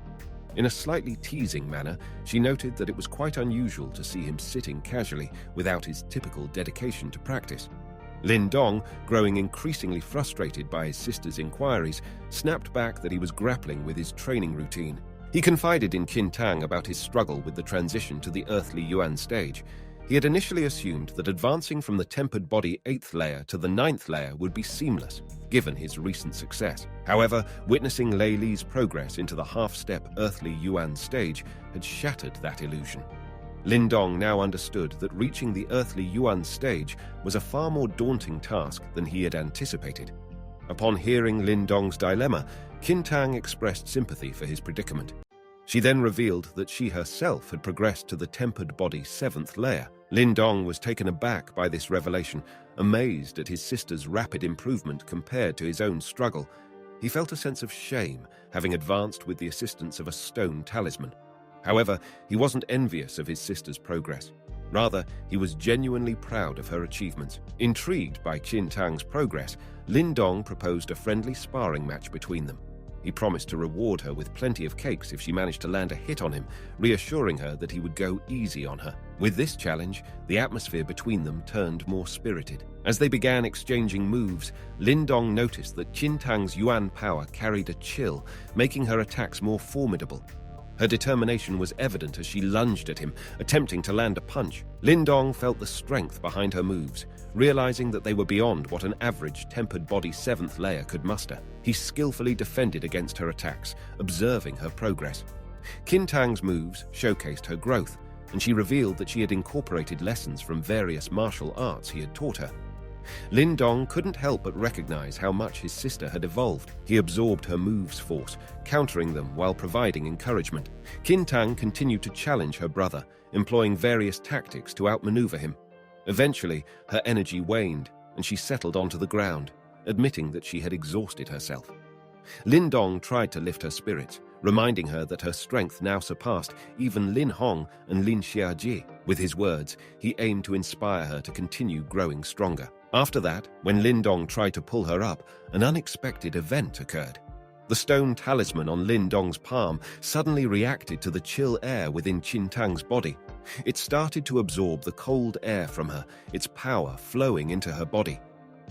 Speaker 1: In a slightly teasing manner, she noted that it was quite unusual to see him sitting casually without his typical dedication to practice. Lin Dong, growing increasingly frustrated by his sister's inquiries, snapped back that he was grappling with his training routine. He confided in Qin Tang about his struggle with the transition to the earthly Yuan stage. He had initially assumed that advancing from the tempered body 8th layer to the 9th layer would be seamless, given his recent success. However, witnessing Lei Li's progress into the half-step earthly Yuan stage had shattered that illusion. Lin Dong now understood that reaching the earthly Yuan stage was a far more daunting task than he had anticipated. Upon hearing Lin Dong's dilemma, Qin Tang expressed sympathy for his predicament. She then revealed that she herself had progressed to the tempered body 7th layer. Lin Dong was taken aback by this revelation, amazed at his sister's rapid improvement compared to his own struggle. He felt a sense of shame, having advanced with the assistance of a stone talisman. However, he wasn't envious of his sister's progress. Rather, he was genuinely proud of her achievements. Intrigued by Qin Tang's progress, Lin Dong proposed a friendly sparring match between them. He promised to reward her with plenty of cakes if she managed to land a hit on him, reassuring her that he would go easy on her. With this challenge, the atmosphere between them turned more spirited. As they began exchanging moves, Lin Dong noticed that Qin Tang's Yuan power carried a chill, making her attacks more formidable. Her determination was evident as she lunged at him, attempting to land a punch. Lin Dong felt the strength behind her moves, realizing that they were beyond what an average tempered body 7th layer could muster. He skillfully defended against her attacks, observing her progress. Qin Tang's moves showcased her growth, and she revealed that she had incorporated lessons from various martial arts he had taught her. Lin Dong couldn't help but recognize how much his sister had evolved. He absorbed her moves' force, countering them while providing encouragement. Qin Tang continued to challenge her brother, employing various tactics to outmaneuver him. Eventually, her energy waned, and she settled onto the ground, admitting that she had exhausted herself. Lin Dong tried to lift her spirits, reminding her that her strength now surpassed even Lin Hong and Lin Xiaji. With his words, he aimed to inspire her to continue growing stronger. After that, when Lin Dong tried to pull her up, an unexpected event occurred. The stone talisman on Lin Dong's palm suddenly reacted to the chill air within Qin Tang's body. It started to absorb the cold air from her, its power flowing into her body.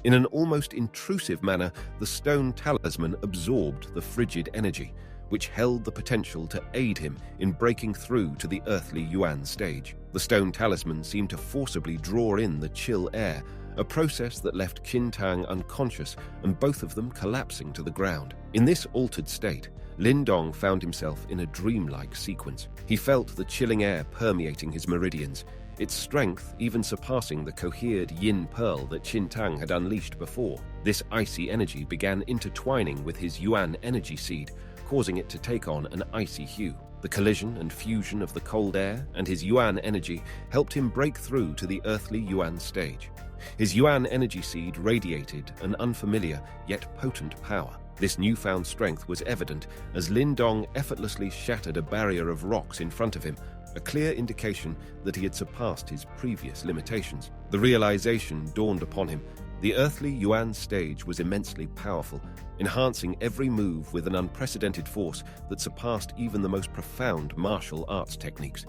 Speaker 1: In an almost intrusive manner, the stone talisman absorbed the frigid energy, which held the potential to aid him in breaking through to the earthly Yuan stage. The stone talisman seemed to forcibly draw in the chill air, a process that left Qin Tang unconscious and both of them collapsing to the ground. In this altered state, Lin Dong found himself in a dreamlike sequence. He felt the chilling air permeating his meridians, its strength even surpassing the cohered yin pearl that Qin Tang had unleashed before. This icy energy began intertwining with his Yuan energy seed, causing it to take on an icy hue. The collision and fusion of the cold air and his Yuan energy helped him break through to the earthly Yuan stage. His Yuan energy seed radiated an unfamiliar yet potent power. This newfound strength was evident as Lin Dong effortlessly shattered a barrier of rocks in front of him, a clear indication that he had surpassed his previous limitations. The realization dawned upon him. The earthly Yuan stage was immensely powerful, enhancing every move with an unprecedented force that surpassed even the most profound martial arts techniques.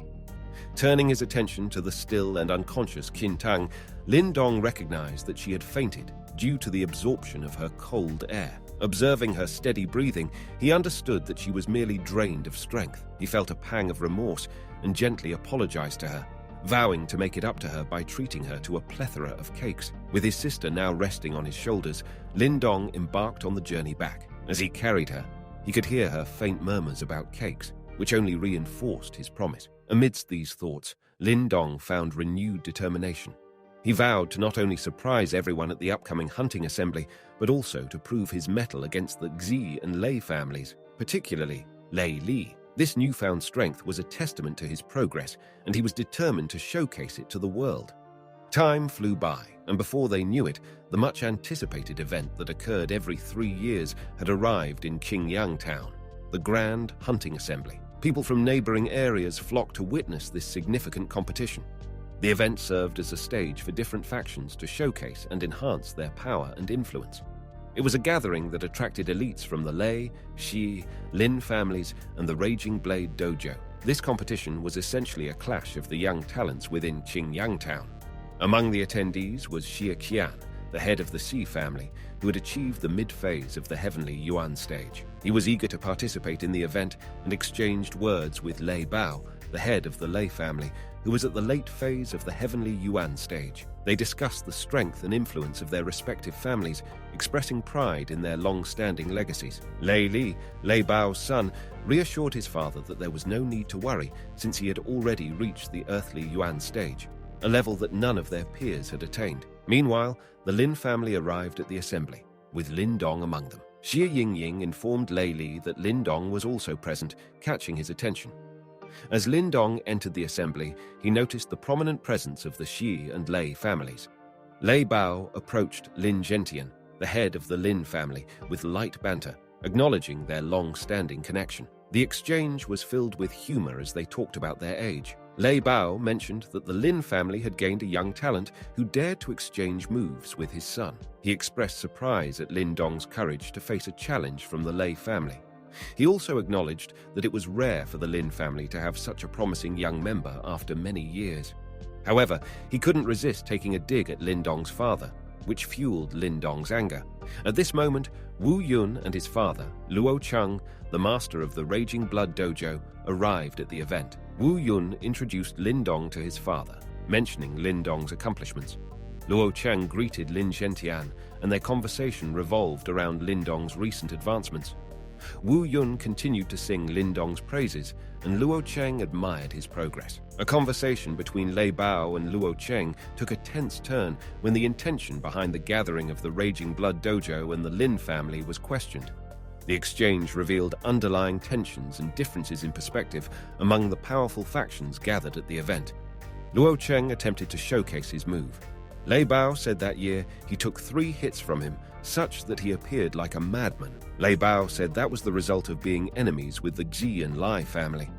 Speaker 1: Turning his attention to the still and unconscious Qin Tang, Lin Dong recognized that she had fainted due to the absorption of her cold air. Observing her steady breathing, he understood that she was merely drained of strength. He felt a pang of remorse and gently apologized to her, vowing to make it up to her by treating her to a plethora of cakes. With his sister now resting on his shoulders, Lin Dong embarked on the journey back. As he carried her, he could hear her faint murmurs about cakes, which only reinforced his promise. Amidst these thoughts, Lin Dong found renewed determination. He vowed to not only surprise everyone at the upcoming hunting assembly, but also to prove his mettle against the Xi and Lei families, particularly Lei Li. This newfound strength was a testament to his progress, and he was determined to showcase it to the world. Time flew by, and before they knew it, the much-anticipated event that occurred every 3 years had arrived in Qingyang Town, the Grand Hunting Assembly. People from neighboring areas flocked to witness this significant competition. The event served as a stage for different factions to showcase and enhance their power and influence. It was a gathering that attracted elites from the Lei, Xi, Lin families and the Raging Blade Dojo. This competition was essentially a clash of the young talents within Qingyang Town. Among the attendees was Xie Qian, the head of the Xi family, who had achieved the mid-phase of the heavenly Yuan stage. He was eager to participate in the event and exchanged words with Lei Bao, the head of the Lei family, who was at the late phase of the heavenly Yuan stage. They discussed the strength and influence of their respective families, expressing pride in their long-standing legacies. Lei Li, Lei Bao's son, reassured his father that there was no need to worry since he had already reached the earthly Yuan stage, a level that none of their peers had attained. Meanwhile, the Lin family arrived at the assembly, with Lin Dong among them. Xie Yingying informed Lei Li that Lin Dong was also present, catching his attention. As Lin Dong entered the assembly, he noticed the prominent presence of the Xi and Lei families. Lei Bao approached Lin Gentian, the head of the Lin family, with light banter, acknowledging their long-standing connection. The exchange was filled with humor as they talked about their age. Lei Bao mentioned that the Lin family had gained a young talent who dared to exchange moves with his son. He expressed surprise at Lin Dong's courage to face a challenge from the Lei family. He also acknowledged that it was rare for the Lin family to have such a promising young member after many years. However, he couldn't resist taking a dig at Lin Dong's father, which fueled Lin Dong's anger. At this moment, Wu Yun and his father, Luo Cheng, the master of the Raging Blood Dojo, arrived at the event. Wu Yun introduced Lin Dong to his father, mentioning Lin Dong's accomplishments. Luo Cheng greeted Lin Zhentian, and their conversation revolved around Lin Dong's recent advancements. Wu Yun continued to sing Lin Dong's praises, and Luo Cheng admired his progress. A conversation between Lei Bao and Luo Cheng took a tense turn when the intention behind the gathering of the Raging Blood Dojo and the Lin family was questioned. The exchange revealed underlying tensions and differences in perspective among the powerful factions gathered at the event. Luo Cheng attempted to showcase his move. Lei Bao said that year he took 3 hits from him, such that he appeared like a madman. Lei Bao said that was the result of being enemies with the Xi and Lai family.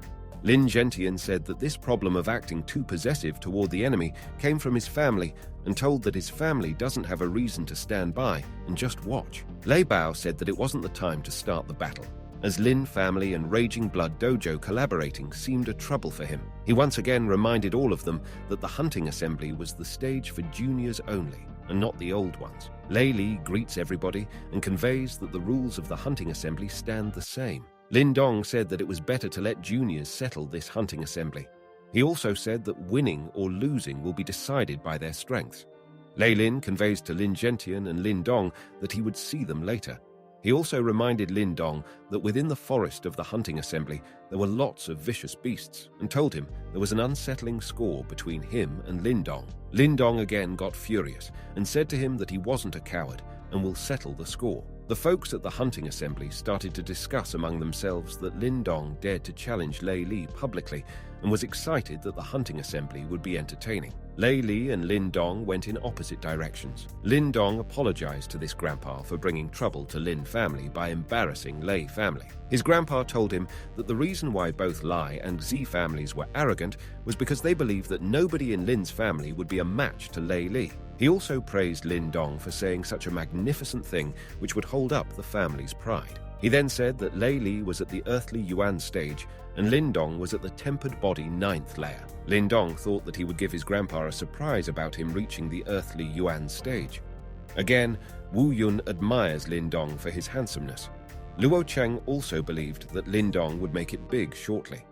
Speaker 1: Lin Zhentian said that this problem of acting too possessive toward the enemy came from his family and told that his family doesn't have a reason to stand by and just watch. Lei Bao said that it wasn't the time to start the battle, as Lin family and Raging Blood Dojo collaborating seemed a trouble for him. He once again reminded all of them that the hunting assembly was the stage for juniors only, and not the old ones. Lei Li greets everybody and conveys that the rules of the hunting assembly stand the same. Lin Dong said that it was better to let juniors settle this hunting assembly. He also said that winning or losing will be decided by their strengths. Lei Lin conveys to Lin Zhentian and Lin Dong that he would see them later. He also reminded Lin Dong that within the forest of the hunting assembly there were lots of vicious beasts, and told him there was an unsettling score between him and Lin Dong. Lin Dong again got furious and said to him that he wasn't a coward and will settle the score. The folks at the hunting assembly started to discuss among themselves that Lin Dong dared to challenge Lei Li publicly and was excited that the hunting assembly would be entertaining. Lei Li and Lin Dong went in opposite directions. Lin Dong apologized to this grandpa for bringing trouble to Lin family by embarrassing Lei family. His grandpa told him that the reason why both Lai and Xi families were arrogant was because they believed that nobody in Lin's family would be a match to Lei Li. He also praised Lin Dong for saying such a magnificent thing which would hold up the family's pride. He then said that Lei Li was at the earthly Yuan stage and Lin Dong was at the tempered body 9th layer. Lin Dong thought that he would give his grandpa a surprise about him reaching the earthly Yuan stage. Again, Wu Yun admires Lin Dong for his handsomeness. Luo Cheng also believed that Lin Dong would make it big shortly.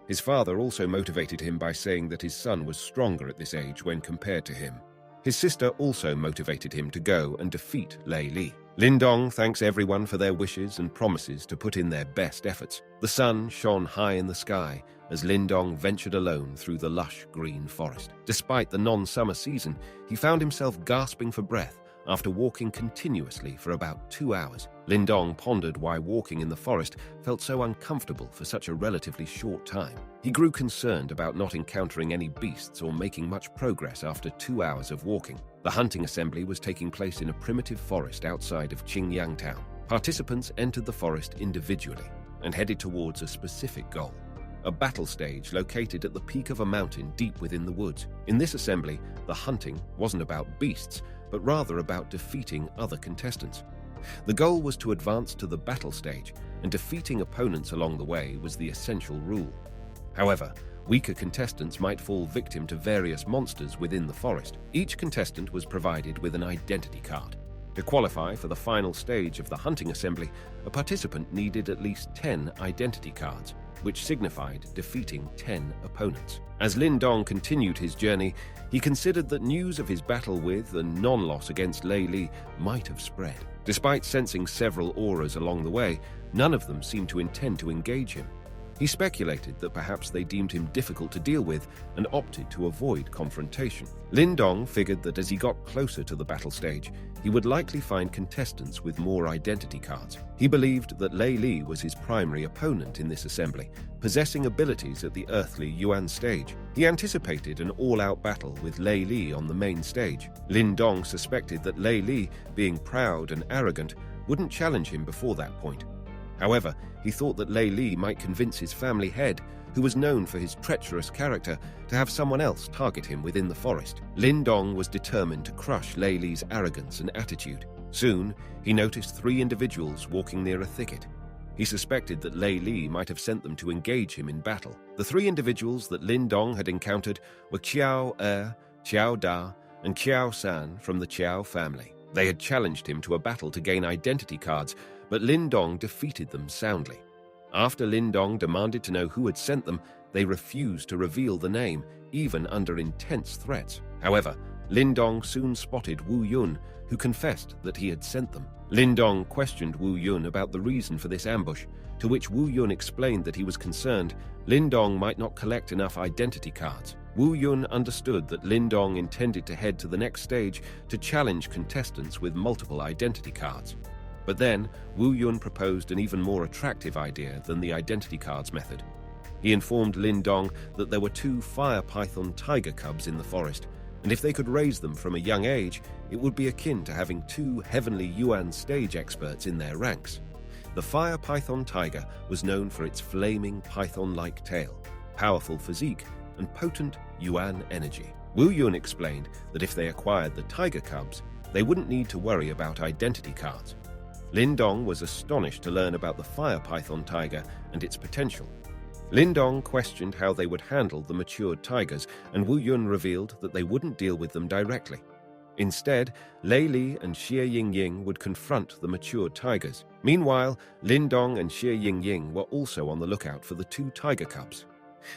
Speaker 1: His father also motivated him by saying that his son was stronger at this age when compared to him. His sister also motivated him to go and defeat Lei Li. Lin Dong thanks everyone for their wishes and promises to put in their best efforts. The sun shone high in the sky as Lin Dong ventured alone through the lush green forest. Despite the non-summer season, he found himself gasping for breath after walking continuously for about 2 hours. Lin Dong pondered why walking in the forest felt so uncomfortable for such a relatively short time. He grew concerned about not encountering any beasts or making much progress after 2 hours of walking. The hunting assembly was taking place in a primitive forest outside of Qingyang town. Participants entered the forest individually and headed towards a specific goal, a battle stage located at the peak of a mountain deep within the woods. In this assembly, the hunting wasn't about beasts, but rather about defeating other contestants. The goal was to advance to the battle stage, and defeating opponents along the way was the essential rule. However, weaker contestants might fall victim to various monsters within the forest. Each contestant was provided with an identity card. To qualify for the final stage of the hunting assembly, a participant needed at least 10 identity cards, which signified defeating 10 opponents. As Lin Dong continued his journey, he considered that news of his battle with and non-loss against Lei Li might have spread. Despite sensing several auras along the way, none of them seemed to intend to engage him. He speculated that perhaps they deemed him difficult to deal with and opted to avoid confrontation. Lin Dong figured that as he got closer to the battle stage, he would likely find contestants with more identity cards. He believed that Lei Li was his primary opponent in this assembly, possessing abilities at the earthly Yuan stage. He anticipated an all-out battle with Lei Li on the main stage. Lin Dong suspected that Lei Li, being proud and arrogant, wouldn't challenge him before that point. However, he thought that Lei Li might convince his family head, who was known for his treacherous character, to have someone else target him within the forest. Lin Dong was determined to crush Lei Li's arrogance and attitude. Soon, he noticed 3 individuals walking near a thicket. He suspected that Lei Li might have sent them to engage him in battle. The 3 individuals that Lin Dong had encountered were Qiao Er, Qiao Da, and Qiao San from the Qiao family. They had challenged him to a battle to gain identity cards, but Lin Dong defeated them soundly. After Lin Dong demanded to know who had sent them, they refused to reveal the name, even under intense threats. However, Lin Dong soon spotted Wu Yun, who confessed that he had sent them. Lin Dong questioned Wu Yun about the reason for this ambush, to which Wu Yun explained that he was concerned Lin Dong might not collect enough identity cards. Wu Yun understood that Lin Dong intended to head to the next stage to challenge contestants with multiple identity cards. But then, Wu Yun proposed an even more attractive idea than the identity cards method. He informed Lin Dong that there were 2 fire python tiger cubs in the forest, and if they could raise them from a young age, it would be akin to having 2 heavenly Yuan stage experts in their ranks. The fire python tiger was known for its flaming python-like tail, powerful physique, and potent Yuan energy. Wu Yun explained that if they acquired the tiger cubs, they wouldn't need to worry about identity cards. Lin Dong was astonished to learn about the fire python tiger and its potential. Lin Dong questioned how they would handle the matured tigers, and Wu Yun revealed that they wouldn't deal with them directly. Instead, Lei Li and Xie Yingying would confront the matured tigers. Meanwhile, Lin Dong and Xie Yingying were also on the lookout for the 2 tiger cubs.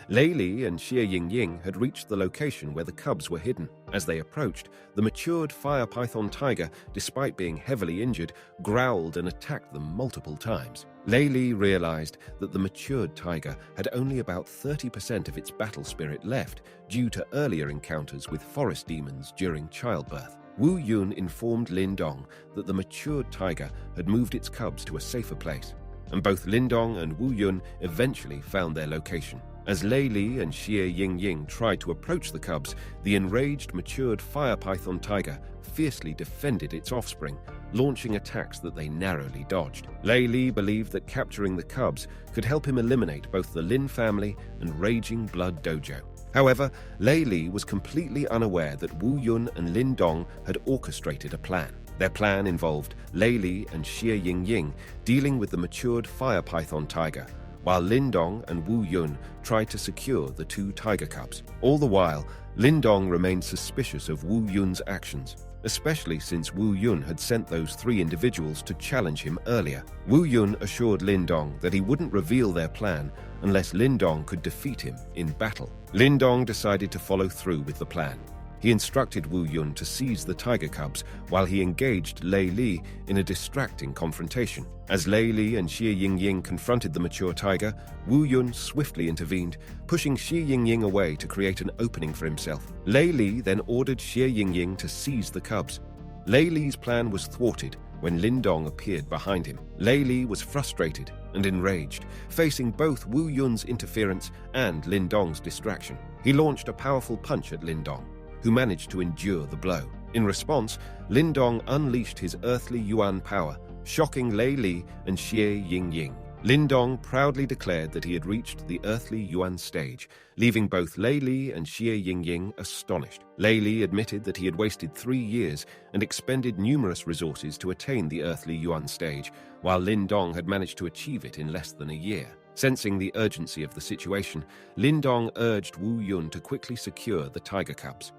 Speaker 1: Lei Li and Xie Yingying had reached the location where the cubs were hidden. As they approached, the matured fire python tiger, despite being heavily injured, growled and attacked them multiple times. Lei Li realized that the matured tiger had only about 30% of its battle spirit left due to earlier encounters with forest demons during childbirth. Wu Yun informed Lin Dong that the matured tiger had moved its cubs to a safer place, and both Lin Dong and Wu Yun eventually found their location. As Lei Li and Xie Yingying tried to approach the cubs, the enraged matured fire python tiger fiercely defended its offspring, launching attacks that they narrowly dodged. Lei Li believed that capturing the cubs could help him eliminate both the Lin family and Raging Blood Dojo. However, Lei Li was completely unaware that Wu Yun and Lin Dong had orchestrated a plan. Their plan involved Lei Li and Xie Yingying dealing with the matured fire python tiger, while Lin Dong and Wu Yun tried to secure the 2 tiger cubs. All the while, Lin Dong remained suspicious of Wu Yun's actions, especially since Wu Yun had sent those 3 individuals to challenge him earlier. Wu Yun assured Lin Dong that he wouldn't reveal their plan unless Lin Dong could defeat him in battle. Lin Dong decided to follow through with the plan. He instructed Wu Yun to seize the tiger cubs while he engaged Lei Li in a distracting confrontation. As Lei Li and Xie Yingying confronted the mature tiger, Wu Yun swiftly intervened, pushing Xie Yingying away to create an opening for himself. Lei Li then ordered Xie Yingying to seize the cubs. Lei Li's plan was thwarted when Lin Dong appeared behind him. Lei Li was frustrated and enraged, facing both Wu Yun's interference and Lin Dong's distraction. He launched a powerful punch at Lin Dong, who managed to endure the blow. In response, Lin Dong unleashed his earthly Yuan power, shocking Lei Li and Xie Yingying. Lin Dong proudly declared that he had reached the earthly Yuan stage, leaving both Lei Li and Xie Yingying astonished. Lei Li admitted that he had wasted 3 years and expended numerous resources to attain the earthly Yuan stage, while Lin Dong had managed to achieve it in less than a year. Sensing the urgency of the situation, Lin Dong urged Wu Yun to quickly secure the tiger cubs.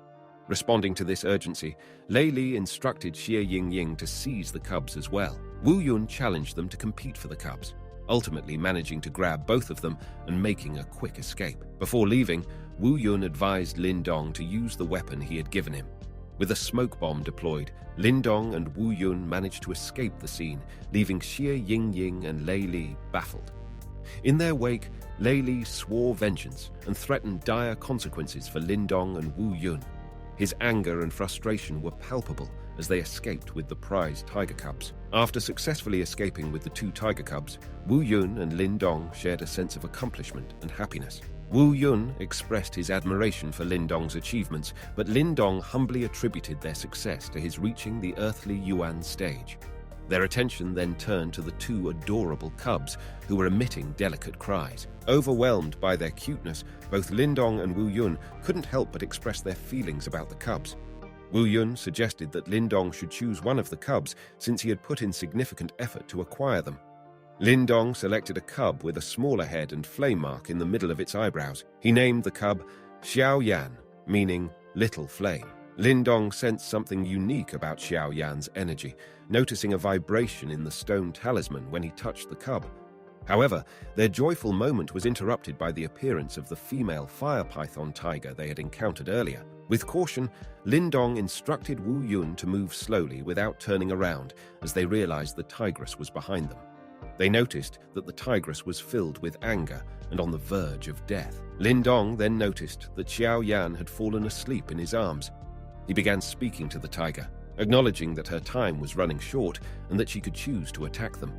Speaker 1: Responding to this urgency, Lei Li instructed Xie Yingying to seize the cubs as well. Wu Yun challenged them to compete for the cubs, ultimately managing to grab both of them and making a quick escape. Before leaving, Wu Yun advised Lin Dong to use the weapon he had given him. With a smoke bomb deployed, Lin Dong and Wu Yun managed to escape the scene, leaving Xie Yingying and Lei Li baffled. In their wake, Lei Li swore vengeance and threatened dire consequences for Lin Dong and Wu Yun. His anger and frustration were palpable as they escaped with the prized tiger cubs. After successfully escaping with the 2 tiger cubs, Wu Yun and Lin Dong shared a sense of accomplishment and happiness. Wu Yun expressed his admiration for Lin Dong's achievements, but Lin Dong humbly attributed their success to his reaching the earthly Yuan stage. Their attention then turned to the two adorable cubs who were emitting delicate cries. Overwhelmed by their cuteness, both Lin Hong and Wu Yun couldn't help but express their feelings about the cubs. Wu Yun suggested that Lin Hong should choose one of the cubs since he had put in significant effort to acquire them. Lin Hong selected a cub with a smaller head and flame mark in the middle of its eyebrows. He named the cub Xiao Yan, meaning little flame. Lin Hong sensed something unique about Xiao Yan's energy, noticing a vibration in the stone talisman when he touched the cub. However, their joyful moment was interrupted by the appearance of the female fire python tiger they had encountered earlier. With caution, Lin Hong instructed Wu Yun to move slowly without turning around as they realized the tigress was behind them. They noticed that the tigress was filled with anger and on the verge of death. Lin Hong then noticed that Xiao Yan had fallen asleep in his arms. He began speaking to the tiger, acknowledging that her time was running short and that she could choose to attack them.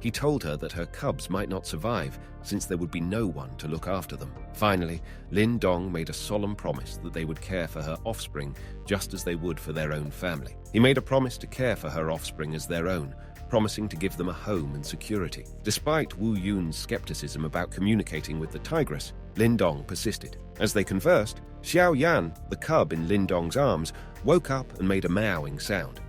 Speaker 1: He told her that her cubs might not survive since there would be no one to look after them. Finally, Lin Hong made a solemn promise that they would care for her offspring just as they would for their own family. He made a promise to care for her offspring as their own, promising to give them a home and security. Despite Wu Yun's skepticism about communicating with the tigress, Lin Hong persisted. As they conversed, Xiao Yan, the cub in Lin Hong's arms, woke up and made a meowing sound.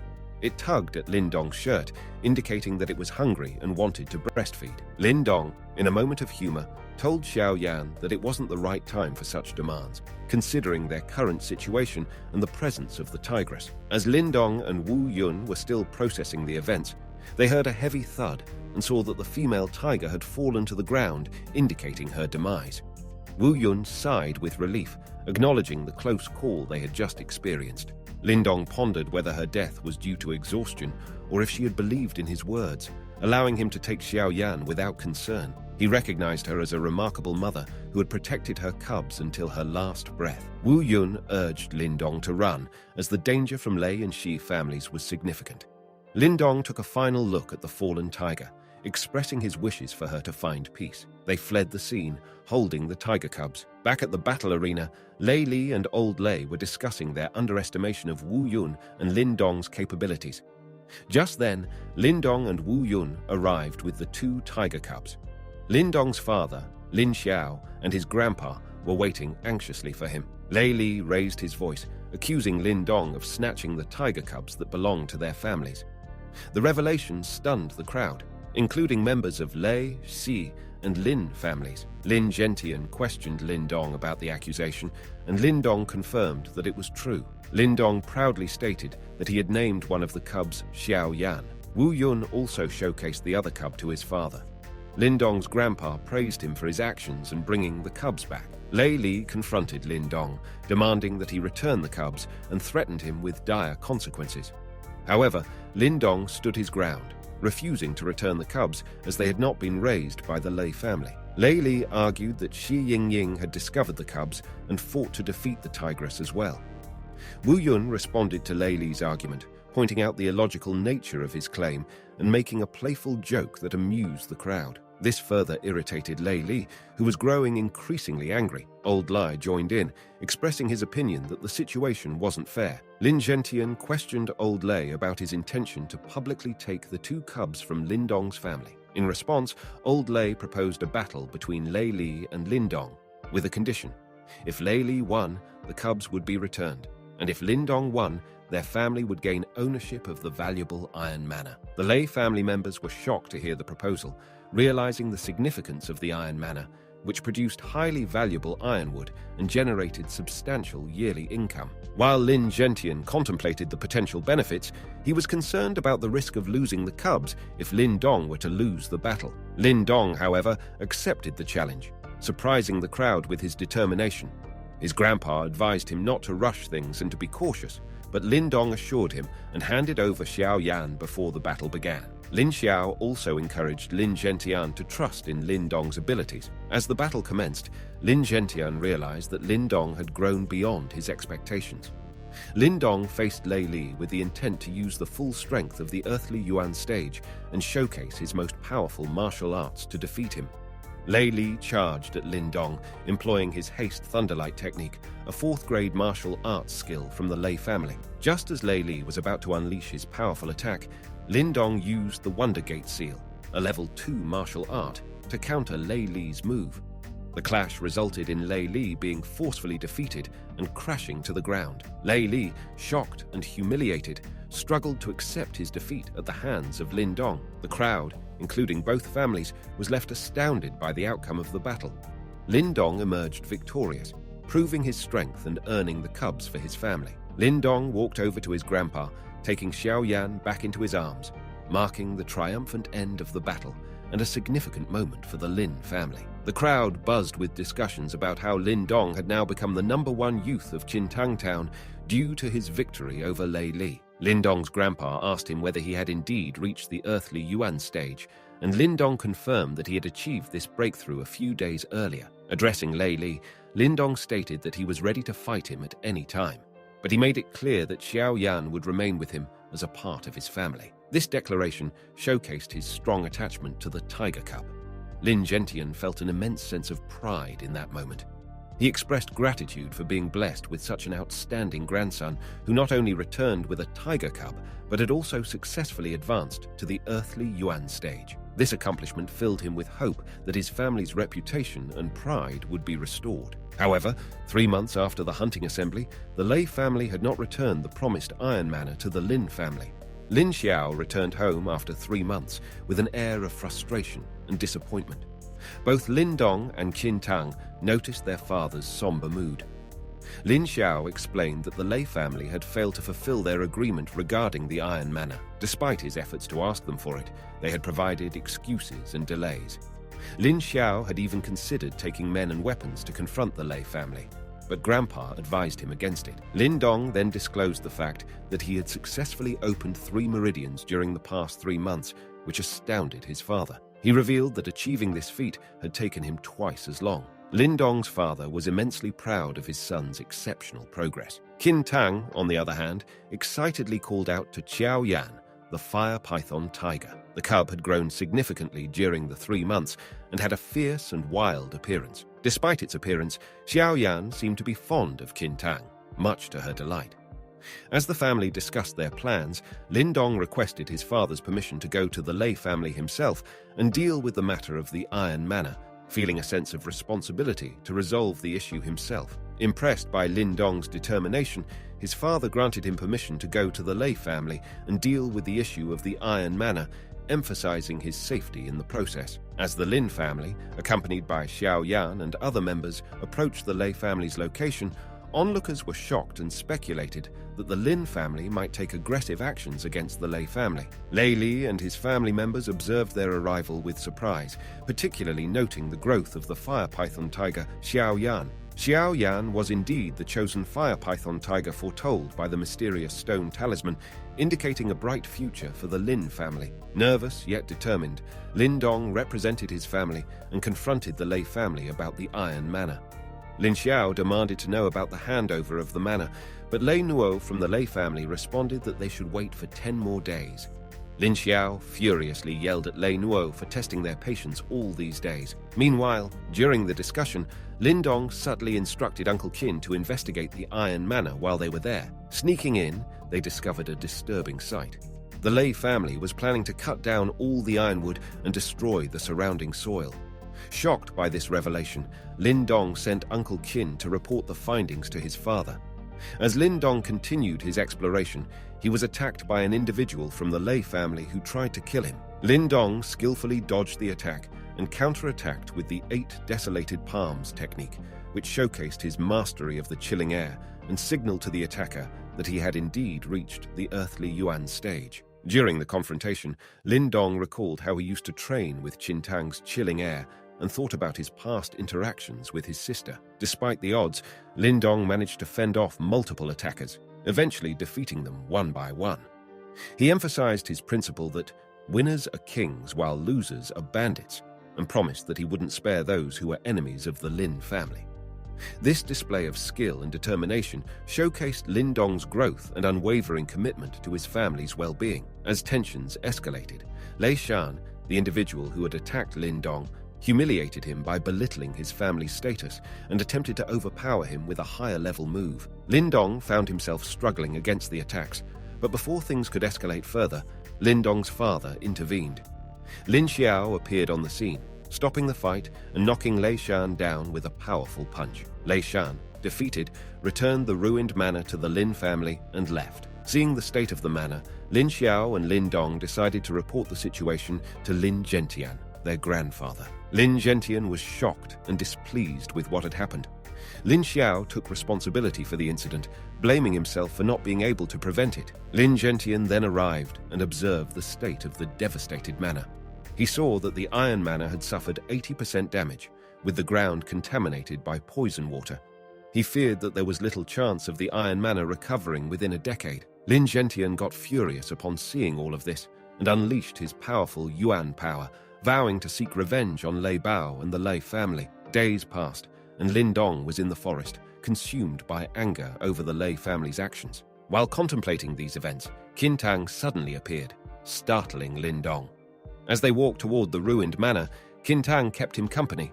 Speaker 1: It tugged at Lin Hong's shirt, indicating that it was hungry and wanted to breastfeed. Lin Hong, in a moment of humor, told Xiao Yan that it wasn't the right time for such demands, considering their current situation and the presence of the tigress. As Lin Hong and Wu Yun were still processing the events, they heard a heavy thud and saw that the female tiger had fallen to the ground, indicating her demise. Wu Yun sighed with relief, acknowledging the close call they had just experienced. Lin Hong pondered whether her death was due to exhaustion or if she had believed in his words, allowing him to take Xiao Yan without concern. He recognized her as a remarkable mother who had protected her cubs until her last breath. Wu Yun urged Lin Hong to run, as the danger from Lei and Shi families was significant. Lin Hong took a final look at the fallen tiger, expressing his wishes for her to find peace. They fled the scene, holding the tiger cubs. Back at the battle arena, Lei Li and Old Lei were discussing their underestimation of Wu Yun and Lin Hong's capabilities. Just then, Lin Hong and Wu Yun arrived with the two tiger cubs. Lin Hong's father, Lin Xiao, and his grandpa were waiting anxiously for him. Lei Li raised his voice, accusing Lin Hong of snatching the tiger cubs that belonged to their families. The revelation stunned the crowd, including members of Lei, Xi, and Lin families. Lin Gentian questioned Lin Hong about the accusation, and Lin Hong confirmed that it was true. Lin Hong proudly stated that he had named one of the cubs Xiao Yan. Wu Yun also showcased the other cub to his father. Lin Hong's grandpa praised him for his actions in bringing the cubs back. Lei Li confronted Lin Hong, demanding that he return the cubs and threatened him with dire consequences. However, Lin Hong stood his ground, refusing to return the cubs as they had not been raised by the Lei family. Lei Li argued that Shi Yingying had discovered the cubs and fought to defeat the tigress as well. Wu Yun responded to Lei Li's argument, pointing out the illogical nature of his claim and making a playful joke that amused the crowd. This further irritated Lei Li, who was growing increasingly angry. Old Lai joined in, expressing his opinion that the situation wasn't fair. Lin Gentian questioned Old Lei about his intention to publicly take the two cubs from Lin Hong's family. In response, Old Lei proposed a battle between Lei Li and Lin Hong, with a condition. If Lei Li won, the cubs would be returned, and if Lin Hong won, their family would gain ownership of the valuable Iron Manor. The Lei family members were shocked to hear the proposal, realizing the significance of the Iron Manor, which produced highly valuable ironwood and generated substantial yearly income. While Lin Gentian contemplated the potential benefits, he was concerned about the risk of losing the cubs if Lin Hong were to lose the battle. Lin Hong, however, accepted the challenge, surprising the crowd with his determination. His grandpa advised him not to rush things and to be cautious, but Lin Hong assured him and handed over Xiao Yan before the battle began. Lin Xiao also encouraged Lin Gentian to trust in Lin Hong's abilities. As the battle commenced, Lin Gentian realized that Lin Hong had grown beyond his expectations. Lin Hong faced Lei Li with the intent to use the full strength of the earthly Yuan stage and showcase his most powerful martial arts to defeat him. Lei Li charged at Lin Dong, employing his haste thunderlight technique, a 4th-grade martial arts skill from the Lei family. Just as Lei Li was about to unleash his powerful attack, Lin Dong used the Wonder Gate seal, a level 2 martial art, to counter Lei Li's move. The clash resulted in Lei Li being forcefully defeated and crashing to the ground. Lei Li, shocked and humiliated, struggled to accept his defeat at the hands of Lin Dong. The crowd, including both families, was left astounded by the outcome of the battle. Lin Dong emerged victorious, proving his strength and earning the cubs for his family. Lin Dong walked over to his grandpa, taking Xiao Yan back into his arms, marking the triumphant end of the battle and a significant moment for the Lin family. The crowd buzzed with discussions about how Lin Dong had now become the #1 youth of Qintang Town due to his victory over Lei Li. Lin Dong's grandpa asked him whether he had indeed reached the earthly Yuan stage, and Lin Dong confirmed that he had achieved this breakthrough a few days earlier. Addressing Lei Li, Lin Dong stated that he was ready to fight him at any time, but he made it clear that Xiao Yan would remain with him as a part of his family. This declaration showcased his strong attachment to the Tiger Cub. Lin Gentian felt an immense sense of pride in that moment. He expressed gratitude for being blessed with such an outstanding grandson who not only returned with a tiger cub, but had also successfully advanced to the earthly Yuan stage. This accomplishment filled him with hope that his family's reputation and pride would be restored. However, 3 months after the hunting assembly, the Lei family had not returned the promised iron manor to the Lin family. Lin Xiao returned home after 3 months with an air of frustration and disappointment. Both Lin Dong and Qin Tang noticed their father's somber mood. Lin Xiao explained that the Lei family had failed to fulfill their agreement regarding the Iron Manor. Despite his efforts to ask them for it, they had provided excuses and delays. Lin Xiao had even considered taking men and weapons to confront the Lei family, but Grandpa advised him against it. Lin Dong then disclosed the fact that he had successfully opened 3 meridians during the past 3 months, which astounded his father. He revealed that achieving this feat had taken him twice as long. Lin Dong's father was immensely proud of his son's exceptional progress. Qin Tang, on the other hand, excitedly called out to Xiao Yan, the fire python tiger. The cub had grown significantly during the 3 months and had a fierce and wild appearance. Despite its appearance, Xiao Yan seemed to be fond of Qin Tang, much to her delight. As the family discussed their plans, Lin Dong requested his father's permission to go to the Lei family himself and deal with the matter of the Iron Manor, feeling a sense of responsibility to resolve the issue himself. Impressed by Lin Dong's determination, his father granted him permission to go to the Lei family and deal with the issue of the Iron Manor, emphasizing his safety in the process. As the Lin family, accompanied by Xiao Yan and other members, approached the Lei family's location, onlookers were shocked and speculated that the Lin family might take aggressive actions against the Lei family. Lei Li and his family members observed their arrival with surprise, particularly noting the growth of the fire python tiger Xiao Yan. Xiao Yan was indeed the chosen fire python tiger foretold by the mysterious stone talisman, indicating a bright future for the Lin family. Nervous yet determined, Lin Dong represented his family and confronted the Lei family about the Iron Manor. Lin Xiao demanded to know about the handover of the manor, but Lei Nuo from the Lei family responded that they should wait for 10 more days. Lin Xiao furiously yelled at Lei Nuo for testing their patience all these days. Meanwhile, during the discussion, Lin Dong subtly instructed Uncle Qin to investigate the Iron Manor while they were there. Sneaking in, they discovered a disturbing sight. The Lei family was planning to cut down all the ironwood and destroy the surrounding soil. Shocked by this revelation, Lin Dong sent Uncle Qin to report the findings to his father. As Lin Dong continued his exploration, he was attacked by an individual from the Lei family who tried to kill him. Lin Dong skillfully dodged the attack and counterattacked with the 8 desolated palms technique, which showcased his mastery of the chilling air and signaled to the attacker that he had indeed reached the earthly Yuan stage. During the confrontation, Lin Dong recalled how he used to train with Qin Tang's chilling air and thought about his past interactions with his sister. Despite the odds, Lin Dong managed to fend off multiple attackers, eventually defeating them one by one. He emphasized his principle that winners are kings while losers are bandits, and promised that he wouldn't spare those who were enemies of the Lin family. This display of skill and determination showcased Lin Dong's growth and unwavering commitment to his family's well-being. As tensions escalated, Lei Shan, the individual who had attacked Lin Dong, humiliated him by belittling his family's status, and attempted to overpower him with a higher-level move. Lin Dong found himself struggling against the attacks, but before things could escalate further, Lin Dong's father intervened. Lin Xiao appeared on the scene, stopping the fight and knocking Lei Shan down with a powerful punch. Lei Shan, defeated, returned the ruined manor to the Lin family and left. Seeing the state of the manor, Lin Xiao and Lin Dong decided to report the situation to Lin Gentian, their grandfather. Lin Gentian was shocked and displeased with what had happened. Lin Xiao took responsibility for the incident, blaming himself for not being able to prevent it. Lin Gentian then arrived and observed the state of the devastated manor. He saw that the Iron Manor had suffered 80% damage, with the ground contaminated by poison water. He feared that there was little chance of the Iron Manor recovering within a decade. Lin Gentian got furious upon seeing all of this and unleashed his powerful Yuan power, vowing to seek revenge on Lei Bao and the Lei family. Days passed, and Lin Dong was in the forest, consumed by anger over the Lei family's actions. While contemplating these events, Qin Tang suddenly appeared, startling Lin Dong. As they walked toward the ruined manor, Qin Tang kept him company.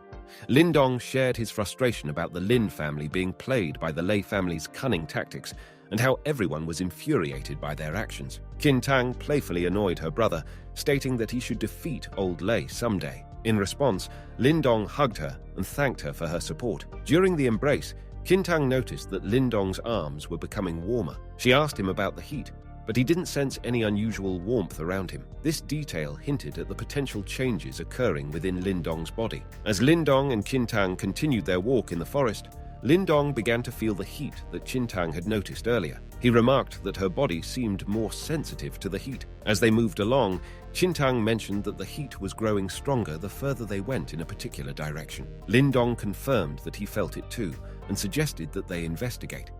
Speaker 1: Lin Dong shared his frustration about the Lin family being played by the Lei family's cunning tactics and how everyone was infuriated by their actions. Qin Tang playfully annoyed her brother, stating that he should defeat old Lei someday. In response, Lin Dong hugged her and thanked her for her support. During the embrace, Qin Tang noticed that Lin Dong's arms were becoming warmer. She asked him about the heat, but he didn't sense any unusual warmth around him. This detail hinted at the potential changes occurring within Lin Dong's body. As Lin Dong and Qin Tang continued their walk in the forest, Lin Dong began to feel the heat that Qin Tang had noticed earlier. He remarked that her body seemed more sensitive to the heat. As they moved along, Qin Tang mentioned that the heat was growing stronger the further they went in a particular direction. Lin Dong confirmed that he felt it too, and suggested that they investigate.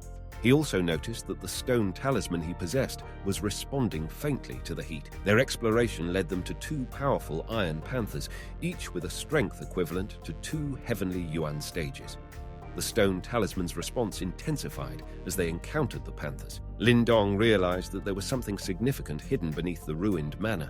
Speaker 1: He also noticed that the stone talisman he possessed was responding faintly to the heat. Their exploration led them to two powerful iron panthers, each with a strength equivalent to 2 heavenly Yuan stages. The stone talisman's response intensified as they encountered the panthers. Lin Dong realized that there was something significant hidden beneath the ruined manor.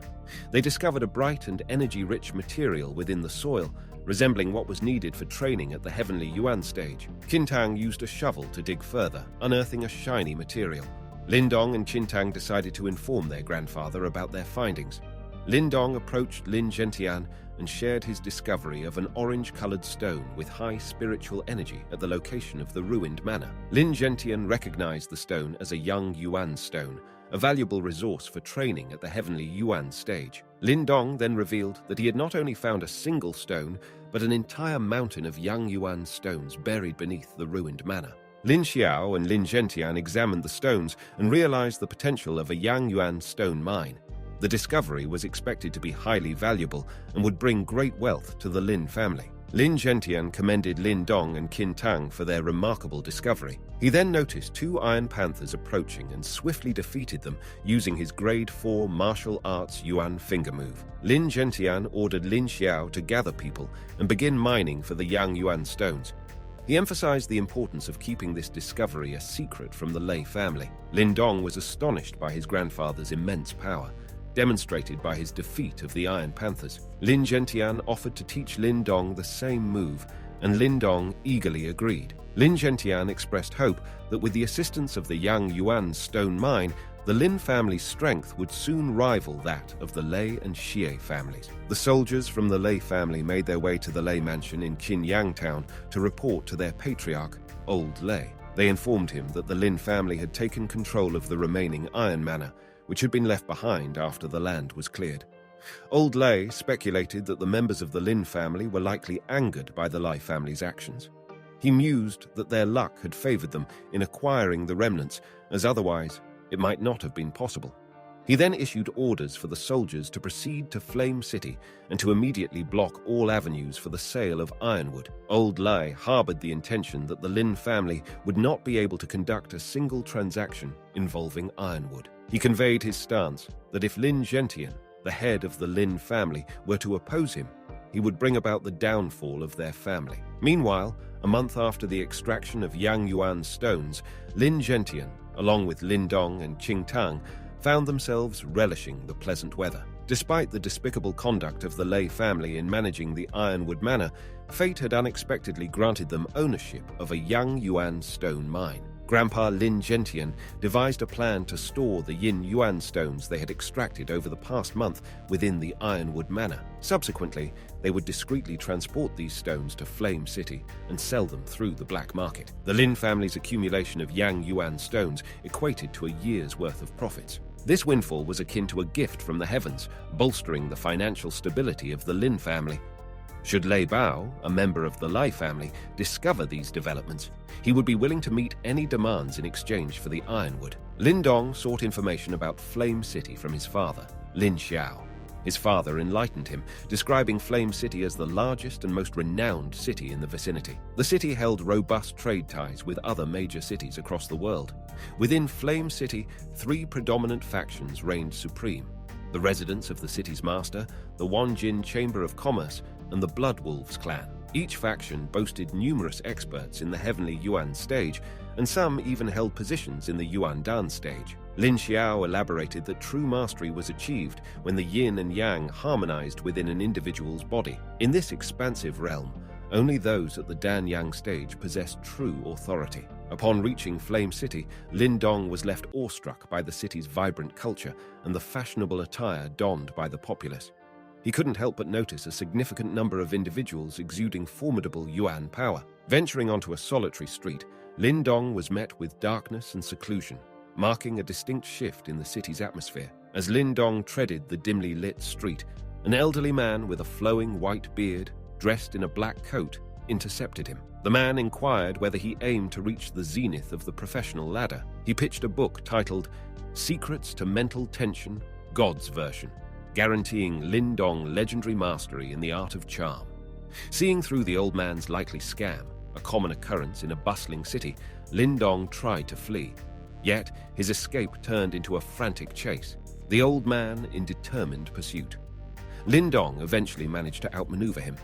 Speaker 1: They discovered a bright and energy-rich material within the soil, resembling what was needed for training at the heavenly Yuan stage. Qin Tang used a shovel to dig further, unearthing a shiny material. Lin Dong and Qin Tang decided to inform their grandfather about their findings. Lin Dong approached Lin Gentian and shared his discovery of an orange-colored stone with high spiritual energy at the location of the ruined manor. Lin Gentian recognized the stone as a Yang Yuan stone, a valuable resource for training at the heavenly Yuan stage. Lin Dong then revealed that he had not only found a single stone, but an entire mountain of Yang Yuan stones buried beneath the ruined manor. Lin Xiao and Lin Gentian examined the stones and realized the potential of a Yang Yuan stone mine. The discovery was expected to be highly valuable and would bring great wealth to the Lin family. Lin Gentian commended Lin Dong and Qin Tang for their remarkable discovery. He then noticed 2 iron panthers approaching and swiftly defeated them using his grade 4 martial arts Yuan finger move. Lin Gentian ordered Lin Xiao to gather people and begin mining for the Yang Yuan stones. He emphasized the importance of keeping this discovery a secret from the Lei family. Lin Dong was astonished by his grandfather's immense power, demonstrated by his defeat of the Iron Panthers. Lin Gentian offered to teach Lin Dong the same move, and Lin Dong eagerly agreed. Lin Gentian expressed hope that with the assistance of the Yang Yuan stone mine, the Lin family's strength would soon rival that of the Lei and Xie families. The soldiers from the Lei family made their way to the Lei mansion in Qinyang town to report to their patriarch, Old Lei. They informed him that the Lin family had taken control of the remaining Iron Manor, which had been left behind after the land was cleared. Old Lei speculated that the members of the Lin family were likely angered by the Lei family's actions. He mused that their luck had favored them in acquiring the remnants, as otherwise it might not have been possible. He then issued orders for the soldiers to proceed to Flame City and to immediately block all avenues for the sale of ironwood. Old Lei harbored the intention that the Lin family would not be able to conduct a single transaction involving ironwood. He conveyed his stance that if Lin Gentian, the head of the Lin family, were to oppose him, he would bring about the downfall of their family. Meanwhile, a month after the extraction of Yang Yuan stones, Lin Gentian, along with Lin Dong and Qin Tang, found themselves relishing the pleasant weather. Despite the despicable conduct of the Lei family in managing the Ironwood Manor, fate had unexpectedly granted them ownership of a Yang Yuan stone mine. Grandpa Lin Gentian devised a plan to store the Yin Yuan stones they had extracted over the past month within the Ironwood Manor. Subsequently, they would discreetly transport these stones to Flame City and sell them through the black market. The Lin family's accumulation of Yang Yuan stones equated to a year's worth of profits. This windfall was akin to a gift from the heavens, bolstering the financial stability of the Lin family. Should Lei Bao, a member of the Lai family, discover these developments, he would be willing to meet any demands in exchange for the ironwood. Lin Dong sought information about Flame City from his father, Lin Xiao. His father enlightened him, describing Flame City as the largest and most renowned city in the vicinity. The city held robust trade ties with other major cities across the world. Within Flame City, 3 predominant factions reigned supreme: the residents of the city's master, the Wanjin Chamber of Commerce, and the Blood Wolves clan. Each faction boasted numerous experts in the Heavenly Yuan stage, and some even held positions in the Yuan Dan stage. Lin Xiao elaborated that true mastery was achieved when the yin and yang harmonized within an individual's body. In this expansive realm, only those at the Dan Yang stage possessed true authority. Upon reaching Flame City, Lin Dong was left awestruck by the city's vibrant culture and the fashionable attire donned by the populace. He couldn't help but notice a significant number of individuals exuding formidable Yuan power. Venturing onto a solitary street, Lin Dong was met with darkness and seclusion, marking a distinct shift in the city's atmosphere. As Lin Dong treaded the dimly lit street, an elderly man with a flowing white beard, dressed in a black coat, intercepted him. The man inquired whether he aimed to reach the zenith of the professional ladder. He pitched a book titled Secrets to Mental Tension, God's Version, guaranteeing Lin Dong legendary mastery in the art of charm. Seeing through the old man's likely scam, a common occurrence in a bustling city, Lin Dong tried to flee. Yet, his escape turned into a frantic chase, the old man in determined pursuit. Lin Dong eventually managed to outmaneuver him.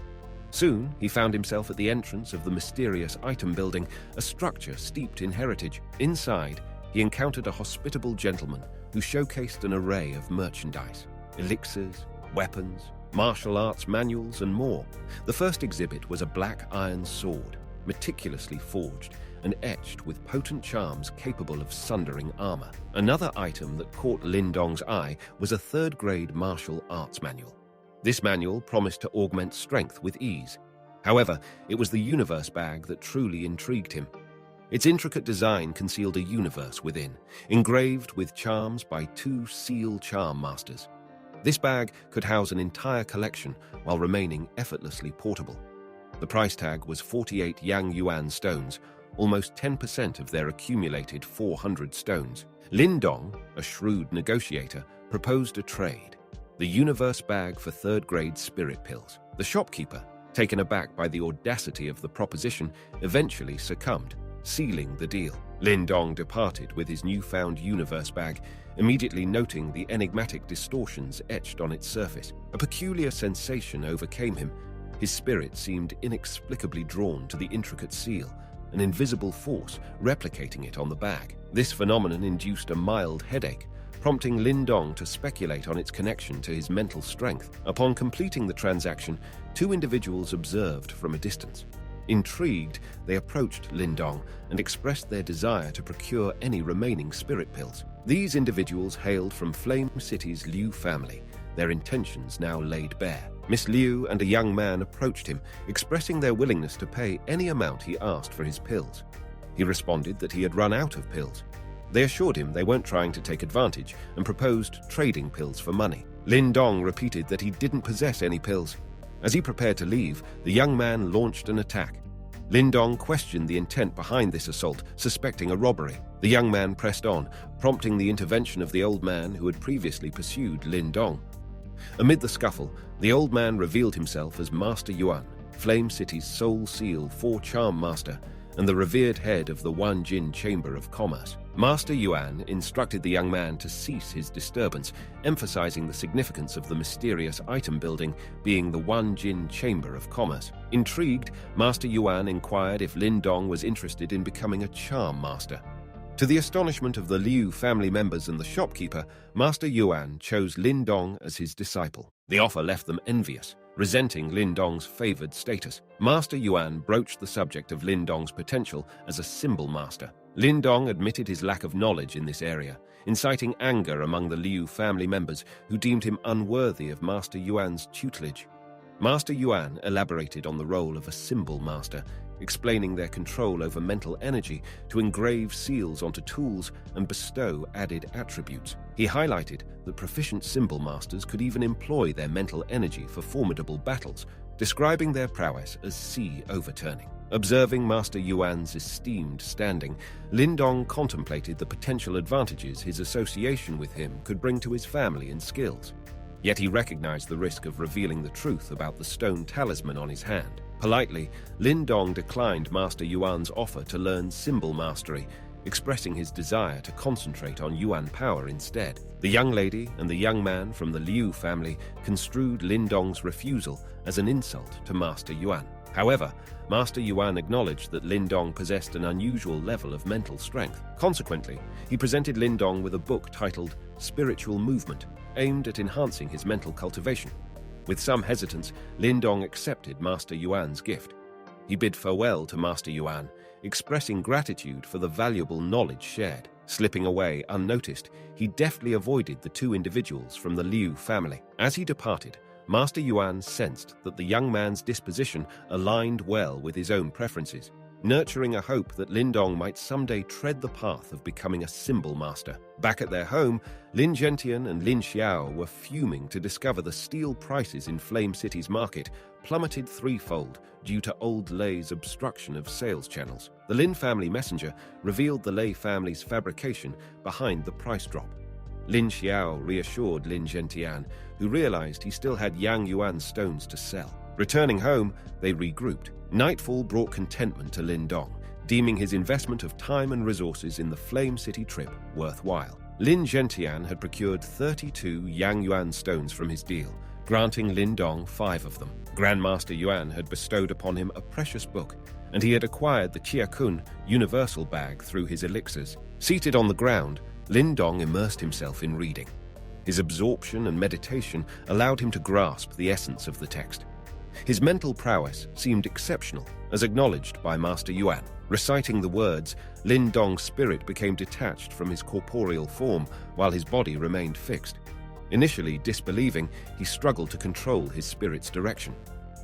Speaker 1: Soon, he found himself at the entrance of the mysterious item building, a structure steeped in heritage. Inside, he encountered a hospitable gentleman who showcased an array of merchandise: elixirs, weapons, martial arts manuals, and more. The first exhibit was a black iron sword, meticulously forged and etched with potent charms capable of sundering armor. Another item that caught Lin Dong's eye was a third-grade martial arts manual. This manual promised to augment strength with ease. However, it was the universe bag that truly intrigued him. Its intricate design concealed a universe within, engraved with charms by 2 seal charm masters. This bag could house an entire collection while remaining effortlessly portable. The price tag was 48 Yang Yuan stones, almost 10% of their accumulated 400 stones. Lin Dong, a shrewd negotiator, proposed a trade: the universe bag for third-grade spirit pills. The shopkeeper, taken aback by the audacity of the proposition, eventually succumbed, sealing the deal. Lin Dong departed with his newfound universe bag, immediately noting the enigmatic distortions etched on its surface. A peculiar sensation overcame him. His spirit seemed inexplicably drawn to the intricate seal, an invisible force replicating it on the bag. This phenomenon induced a mild headache, prompting Lin Dong to speculate on its connection to his mental strength. Upon completing the transaction, 2 individuals observed from a distance. Intrigued, they approached Lin Dong and expressed their desire to procure any remaining spirit pills. These individuals hailed from Flame City's Liu family, their intentions now laid bare. Miss Liu and a young man approached him, expressing their willingness to pay any amount he asked for his pills. He responded that he had run out of pills. They assured him they weren't trying to take advantage and proposed trading pills for money. Lin Dong repeated that he didn't possess any pills. As he prepared to leave, the young man launched an attack. Lin Dong questioned the intent behind this assault, suspecting a robbery. The young man pressed on, prompting the intervention of the old man who had previously pursued Lin Dong. Amid the scuffle, the old man revealed himself as Master Yuan, Flame City's Soul Seal 4 Charm Master, and the revered head of the Wanjin Chamber of Commerce. Master Yuan instructed the young man to cease his disturbance, emphasizing the significance of the mysterious item building being the Wanjin Chamber of Commerce. Intrigued, Master Yuan inquired if Lin Dong was interested in becoming a charm master. To the astonishment of the Liu family members and the shopkeeper, Master Yuan chose Lin Dong as his disciple. The offer left them envious, resenting Lin Dong's favored status. Master Yuan broached the subject of Lin Dong's potential as a symbol master. Lin Dong admitted his lack of knowledge in this area, inciting anger among the Liu family members who deemed him unworthy of Master Yuan's tutelage. Master Yuan elaborated on the role of a symbol master, explaining their control over mental energy to engrave seals onto tools and bestow added attributes. He highlighted that proficient symbol masters could even employ their mental energy for formidable battles, describing their prowess as sea overturning. Observing Master Yuan's esteemed standing, Lin Dong contemplated the potential advantages his association with him could bring to his family and skills. Yet he recognized the risk of revealing the truth about the stone talisman on his hand. Politely, Lin Dong declined Master Yuan's offer to learn symbol mastery, expressing his desire to concentrate on Yuan power instead. The young lady and the young man from the Liu family construed Lin Dong's refusal as an insult to Master Yuan. However, Master Yuan acknowledged that Lin Dong possessed an unusual level of mental strength. Consequently, he presented Lin Dong with a book titled Spiritual Movement, aimed at enhancing his mental cultivation. With some hesitance, Lin Dong accepted Master Yuan's gift. He bid farewell to Master Yuan, expressing gratitude for the valuable knowledge shared. Slipping away unnoticed, he deftly avoided the two individuals from the Liu family. As he departed, Master Yuan sensed that the young man's disposition aligned well with his own preferences, nurturing a hope that Lin Dong might someday tread the path of becoming a symbol master. Back at their home, Lin Gentian and Lin Xiao were fuming to discover the steel prices in Flame City's market plummeted threefold due to old Lei's obstruction of sales channels. The Lin family messenger revealed the Lei family's fabrication behind the price drop. Lin Xiao reassured Lin Gentian, who realized he still had Yang Yuan stones to sell. Returning home, they regrouped. Nightfall brought contentment to Lin Dong, deeming his investment of time and resources in the Flame City trip worthwhile. Lin Gentian had procured 32 Yang Yuan stones from his deal, granting Lin Dong 5 of them. Grandmaster Yuan had bestowed upon him a precious book, and he had acquired the Qiakun universal bag through his elixirs. Seated on the ground, Lin Dong immersed himself in reading. His absorption and meditation allowed him to grasp the essence of the text. His mental prowess seemed exceptional, as acknowledged by Master Yuan. Reciting the words, Lin Dong's spirit became detached from his corporeal form while his body remained fixed. Initially disbelieving, he struggled to control his spirit's direction.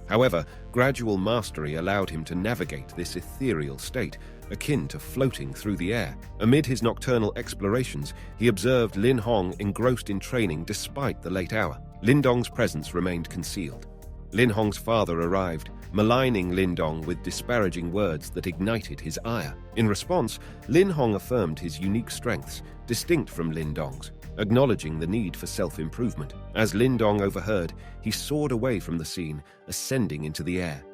Speaker 1: However, gradual mastery allowed him to navigate this ethereal state, akin to floating through the air. Amid his nocturnal explorations, he observed Lin Hong engrossed in training despite the late hour. Lin Dong's presence remained concealed. Lin Hong's father arrived, maligning Lin Dong with disparaging words that ignited his ire. In response, Lin Hong affirmed his unique strengths, distinct from Lin Dong's, acknowledging the need for self-improvement. As Lin Dong overheard, he soared away from the scene, ascending into the air.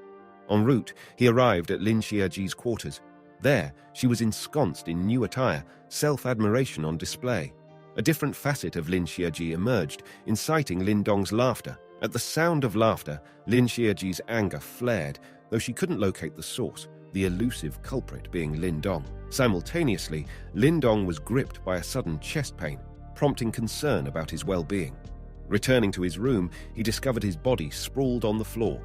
Speaker 1: En route, he arrived at Lin Xiaji's quarters. There, she was ensconced in new attire, self-admiration on display. A different facet of Lin Xiaji emerged, inciting Lin Dong's laughter. At the sound of laughter, Lin Xiaji's anger flared, though she couldn't locate the source, the elusive culprit being Lin Dong. Simultaneously, Lin Dong was gripped by a sudden chest pain, prompting concern about his well-being. Returning to his room, he discovered his body sprawled on the floor.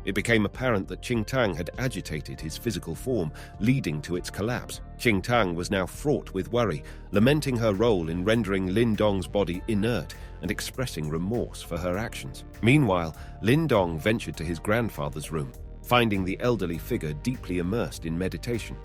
Speaker 1: It became apparent that Qing Tang had agitated his physical form, leading to its collapse. Qing Tang was now fraught with worry, lamenting her role in rendering Lin Dong's body inert and expressing remorse for her actions. Meanwhile, Lin Dong ventured to his grandfather's room, finding the elderly figure deeply immersed in meditation.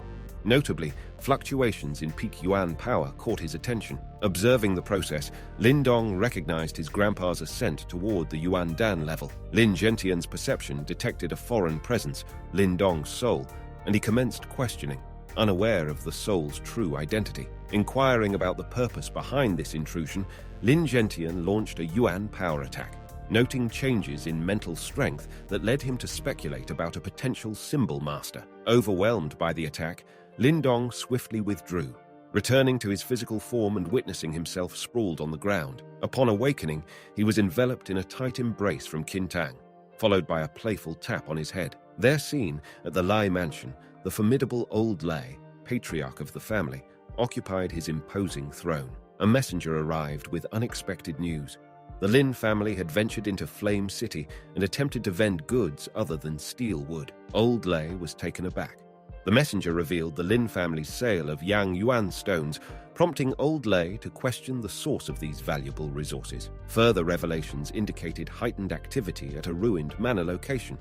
Speaker 1: Notably, fluctuations in peak Yuan power caught his attention. Observing the process, Lin Dong recognized his grandpa's ascent toward the Yuan Dan level. Lin Gentian's perception detected a foreign presence, Lin Dong's soul, and he commenced questioning, unaware of the soul's true identity. Inquiring about the purpose behind this intrusion, Lin Gentian launched a Yuan power attack, noting changes in mental strength that led him to speculate about a potential symbol master. Overwhelmed by the attack, Lin Dong swiftly withdrew, returning to his physical form and witnessing himself sprawled on the ground. Upon awakening, he was enveloped in a tight embrace from Qin Tang, followed by a playful tap on his head. There seen, at the Lai mansion, the formidable old Lai, patriarch of the family, occupied his imposing throne. A messenger arrived with unexpected news. The Lin family had ventured into Flame City and attempted to vend goods other than steel wood. Old Lei was taken aback. The messenger revealed the Lin family's sale of Yang Yuan stones, prompting Old Lei to question the source of these valuable resources. Further revelations indicated heightened activity at a ruined manor location.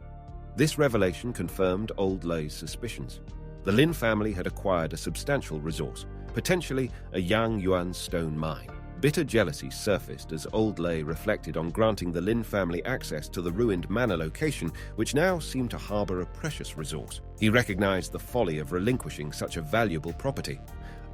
Speaker 1: This revelation confirmed Old Lei's suspicions. The Lin family had acquired a substantial resource, potentially a Yang Yuan stone mine. Bitter jealousy surfaced as Old Lei reflected on granting the Lin family access to the ruined manor location, which now seemed to harbor a precious resource. He recognized the folly of relinquishing such a valuable property.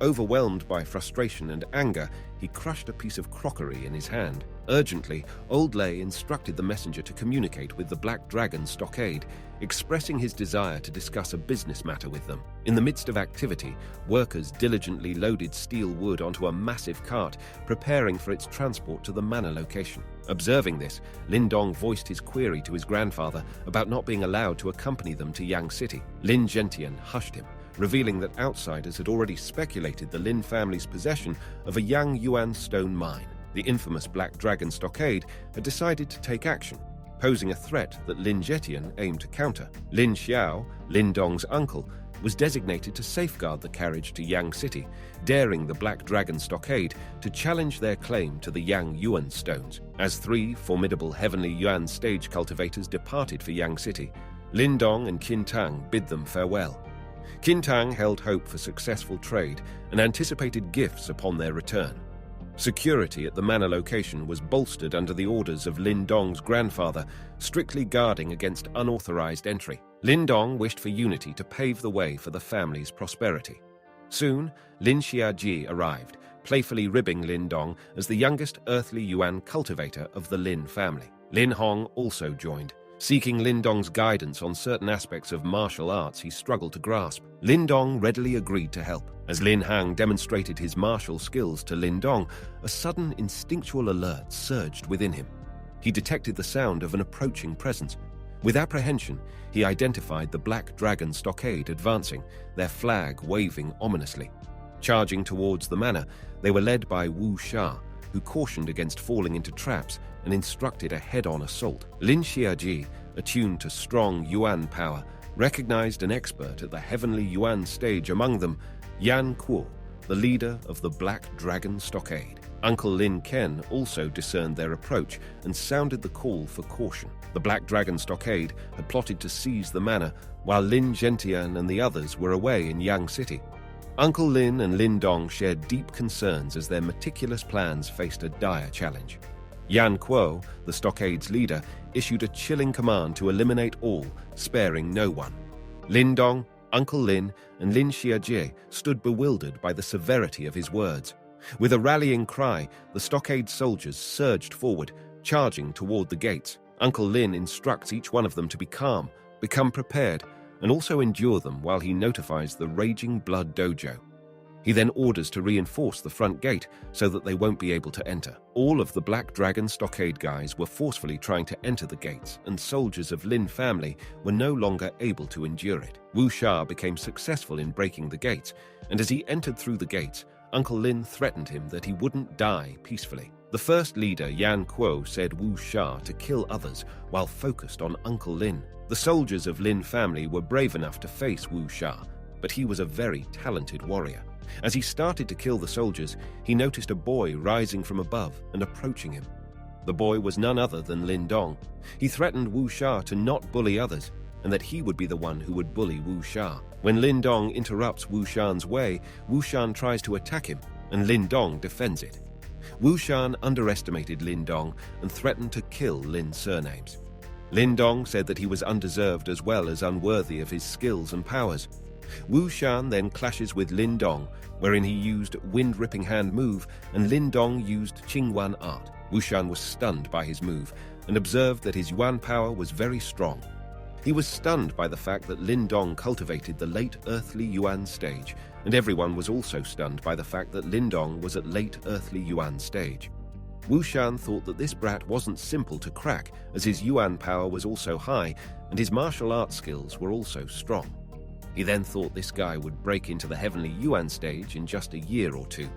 Speaker 1: Overwhelmed by frustration and anger, he crushed a piece of crockery in his hand. Urgently, Old Lei instructed the messenger to communicate with the Black Dragon Stockade, expressing his desire to discuss a business matter with them. In the midst of activity, workers diligently loaded steel wood onto a massive cart, preparing for its transport to the manor location. Observing this, Lin Dong voiced his query to his grandfather about not being allowed to accompany them to Yang City. Lin Gentian hushed him, revealing that outsiders had already speculated the Lin family's possession of a Yang Yuan stone mine. The infamous Black Dragon Stockade had decided to take action, posing a threat that Lin Zetian aimed to counter. Lin Xiao, Lin Dong's uncle, was designated to safeguard the carriage to Yang City, daring the Black Dragon Stockade to challenge their claim to the Yang Yuan stones. As three formidable Heavenly Yuan stage cultivators departed for Yang City, Lin Dong and Qin Tang bid them farewell. Qin Tang held hope for successful trade and anticipated gifts upon their return. Security at the manor location was bolstered under the orders of Lin Dong's grandfather, strictly guarding against unauthorized entry. Lin Dong wished for unity to pave the way for the family's prosperity. Soon, Lin Xiaji arrived, playfully ribbing Lin Dong as the youngest earthly Yuan cultivator of the Lin family. Lin Hong also joined, seeking Lin Dong's guidance on certain aspects of martial arts he struggled to grasp. Lin Dong readily agreed to help. As Lin Hong demonstrated his martial skills to Lin Dong, a sudden instinctual alert surged within him. He detected the sound of an approaching presence. With apprehension, he identified the Black Dragon Stockade advancing, their flag waving ominously. Charging towards the manor, they were led by Wu Sha, who cautioned against falling into traps and instructed a head-on assault. Lin Xiaji, attuned to strong Yuan power, recognized an expert at the Heavenly Yuan stage among them, Yan Kuo, the leader of the Black Dragon Stockade. Uncle Lin Ken also discerned their approach and sounded the call for caution. The Black Dragon Stockade had plotted to seize the manor, while Lin Gentian and the others were away in Yang City. Uncle Lin and Lin Dong shared deep concerns as their meticulous plans faced a dire challenge. Yan Kuo, the stockade's leader, issued a chilling command to eliminate all, sparing no one. Lin Dong, Uncle Lin, and Lin Xiajie stood bewildered by the severity of his words. With a rallying cry, the stockade soldiers surged forward, charging toward the gates. Uncle Lin instructs each one of them to be calm, become prepared, and also endure them while he notifies the Raging Blood Dojo. He then orders to reinforce the front gate so that they won't be able to enter. All of the Black Dragon Stockade guys were forcefully trying to enter the gates, and soldiers of Lin family were no longer able to endure it. Wu Sha became successful in breaking the gates, and as he entered through the gates, Uncle Lin threatened him that he wouldn't die peacefully. The first leader, Yan Kuo, said Wu Sha to kill others while focused on Uncle Lin. The soldiers of Lin family were brave enough to face Wu Sha, but he was a very talented warrior. As he started to kill the soldiers, he noticed a boy rising from above and approaching him. The boy was none other than Lin Dong. He threatened Wu Sha to not bully others, and that he would be the one who would bully Wu Sha. When Lin Dong interrupts Wu Shan's way, Wu Shan tries to attack him, and Lin Dong defends it. Wu Shan underestimated Lin Dong and threatened to kill Lin's surnames. Lin Dong said that he was undeserved as well as unworthy of his skills and powers. Wu Shan then clashes with Lin Dong, wherein he used Wind-Ripping Hand move, and Lin Dong used Qingwan art. Wu Shan was stunned by his move and observed that his Yuan power was very strong. He was stunned by the fact that Lin Dong cultivated the late earthly Yuan stage, and everyone was also stunned by the fact that Lin Dong was at late earthly Yuan stage. Wu Shan thought that this brat wasn't simple to crack, as his Yuan power was also high, and his martial arts skills were also strong. He then thought this guy would break into the Heavenly Yuan stage in just a year or two.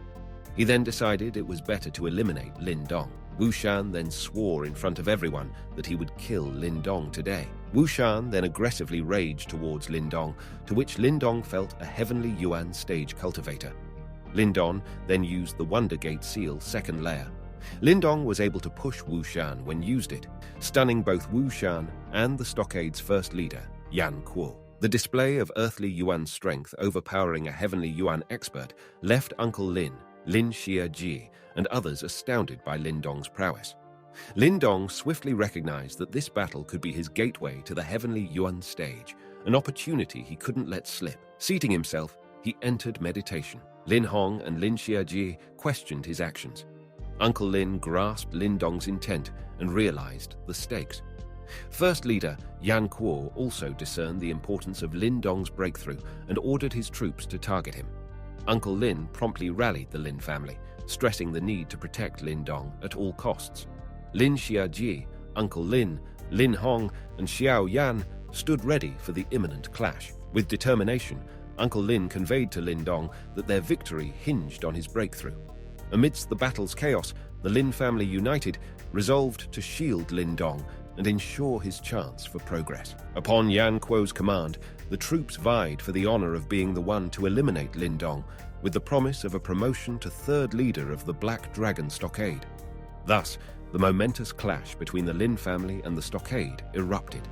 Speaker 1: He then decided it was better to eliminate Lin Dong. Wu Shan then swore in front of everyone that he would kill Lin Dong today. Wu Shan then aggressively raged towards Lin Dong, to which Lin Dong felt a Heavenly Yuan stage cultivator. Lin Dong then used the Wonder Gate Seal second layer. Lin Dong was able to push Wu Shan when used it, stunning both Wu Shan and the stockade's first leader, Yan Kuo. The display of earthly Yuan strength overpowering a Heavenly Yuan expert left Uncle Lin, Lin Xiaji, and others astounded by Lin Dong's prowess. Lin Dong swiftly recognized that this battle could be his gateway to the Heavenly Yuan stage, an opportunity he couldn't let slip. Seating himself, he entered meditation. Lin Hong and Lin Xiaji questioned his actions. Uncle Lin grasped Lin Dong's intent and realized the stakes. First leader Yan Kuo also discerned the importance of Lin Dong's breakthrough and ordered his troops to target him. Uncle Lin promptly rallied the Lin family, stressing the need to protect Lin Dong at all costs. Lin Xiaji, Uncle Lin, Lin Hong, and Xiao Yan stood ready for the imminent clash. With determination, Uncle Lin conveyed to Lin Dong that their victory hinged on his breakthrough. Amidst the battle's chaos, the Lin family united, resolved to shield Lin Dong and ensure his chance for progress. Upon Yan Kuo's command, the troops vied for the honor of being the one to eliminate Lin Dong, with the promise of a promotion to third leader of the Black Dragon Stockade. Thus, the momentous clash between the Lin family and the Stockade erupted.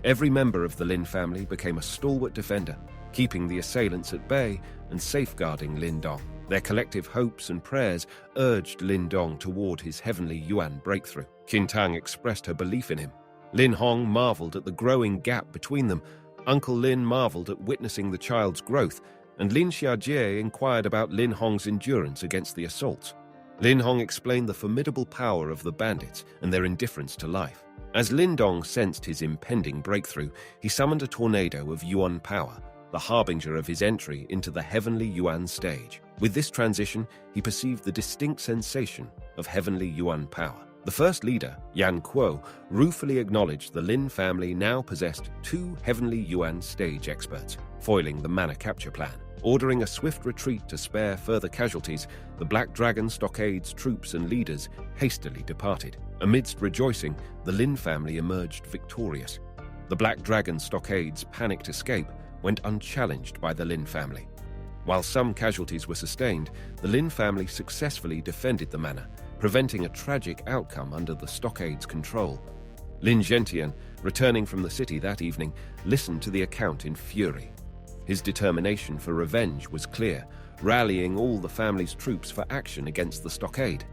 Speaker 1: Every member of the Lin family became a stalwart defender, keeping the assailants at bay and safeguarding Lin Dong. Their collective hopes and prayers urged Lin Dong toward his Heavenly Yuan breakthrough. Qin Tang expressed her belief in him. Lin Hong marveled at the growing gap between them. Uncle Lin marveled at witnessing the child's growth, and Lin Xiajie inquired about Lin Hong's endurance against the assaults. Lin Hong explained the formidable power of the bandits and their indifference to life. As Lin Dong sensed his impending breakthrough, he summoned a tornado of Yuan power, the harbinger of his entry into the Heavenly Yuan stage. With this transition, he perceived the distinct sensation of Heavenly Yuan power. The first leader, Yan Kuo, ruefully acknowledged the Lin family now possessed 2 Heavenly Yuan stage experts, foiling the manor capture plan. Ordering a swift retreat to spare further casualties, the Black Dragon Stockade's troops and leaders hastily departed. Amidst rejoicing, the Lin family emerged victorious. The Black Dragon Stockade's panicked escape went unchallenged by the Lin family. While some casualties were sustained, the Lin family successfully defended the manor, preventing a tragic outcome under the Stockade's control. Lin Gentian, returning from the city that evening, listened to the account in fury. His determination for revenge was clear, rallying all the family's troops for action against the Stockade.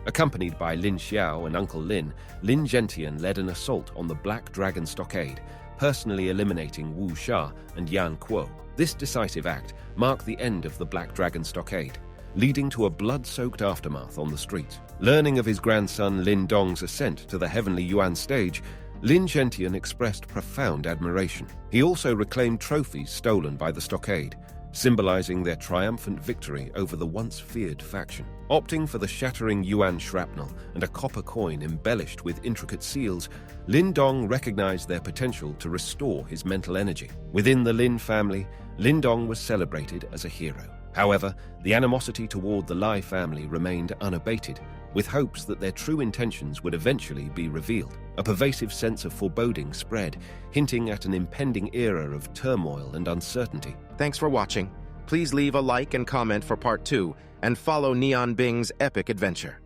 Speaker 1: Accompanied by Lin Xiao and Uncle Lin, Lin Gentian led an assault on the Black Dragon Stockade, personally eliminating Wu Sha and Yan Kuo. This decisive act marked the end of the Black Dragon Stockade, leading to a blood-soaked aftermath on the streets. Learning of his grandson Lin Dong's ascent to the Heavenly Yuan stage, Lin Gentian expressed profound admiration. He also reclaimed trophies stolen by the Stockade, symbolizing their triumphant victory over the once-feared faction. Opting for the shattering Yuan shrapnel and a copper coin embellished with intricate seals, Lin Dong recognized their potential to restore his mental energy. Within the Lin family, Lin Dong was celebrated as a hero. However, the animosity toward the Lai family remained unabated, with hopes that their true intentions would eventually be revealed. A pervasive sense of foreboding spread, hinting at an impending era of turmoil and uncertainty.
Speaker 2: Thanks for watching. Please leave a like and comment for part 2, and follow Neon Bing's epic adventure.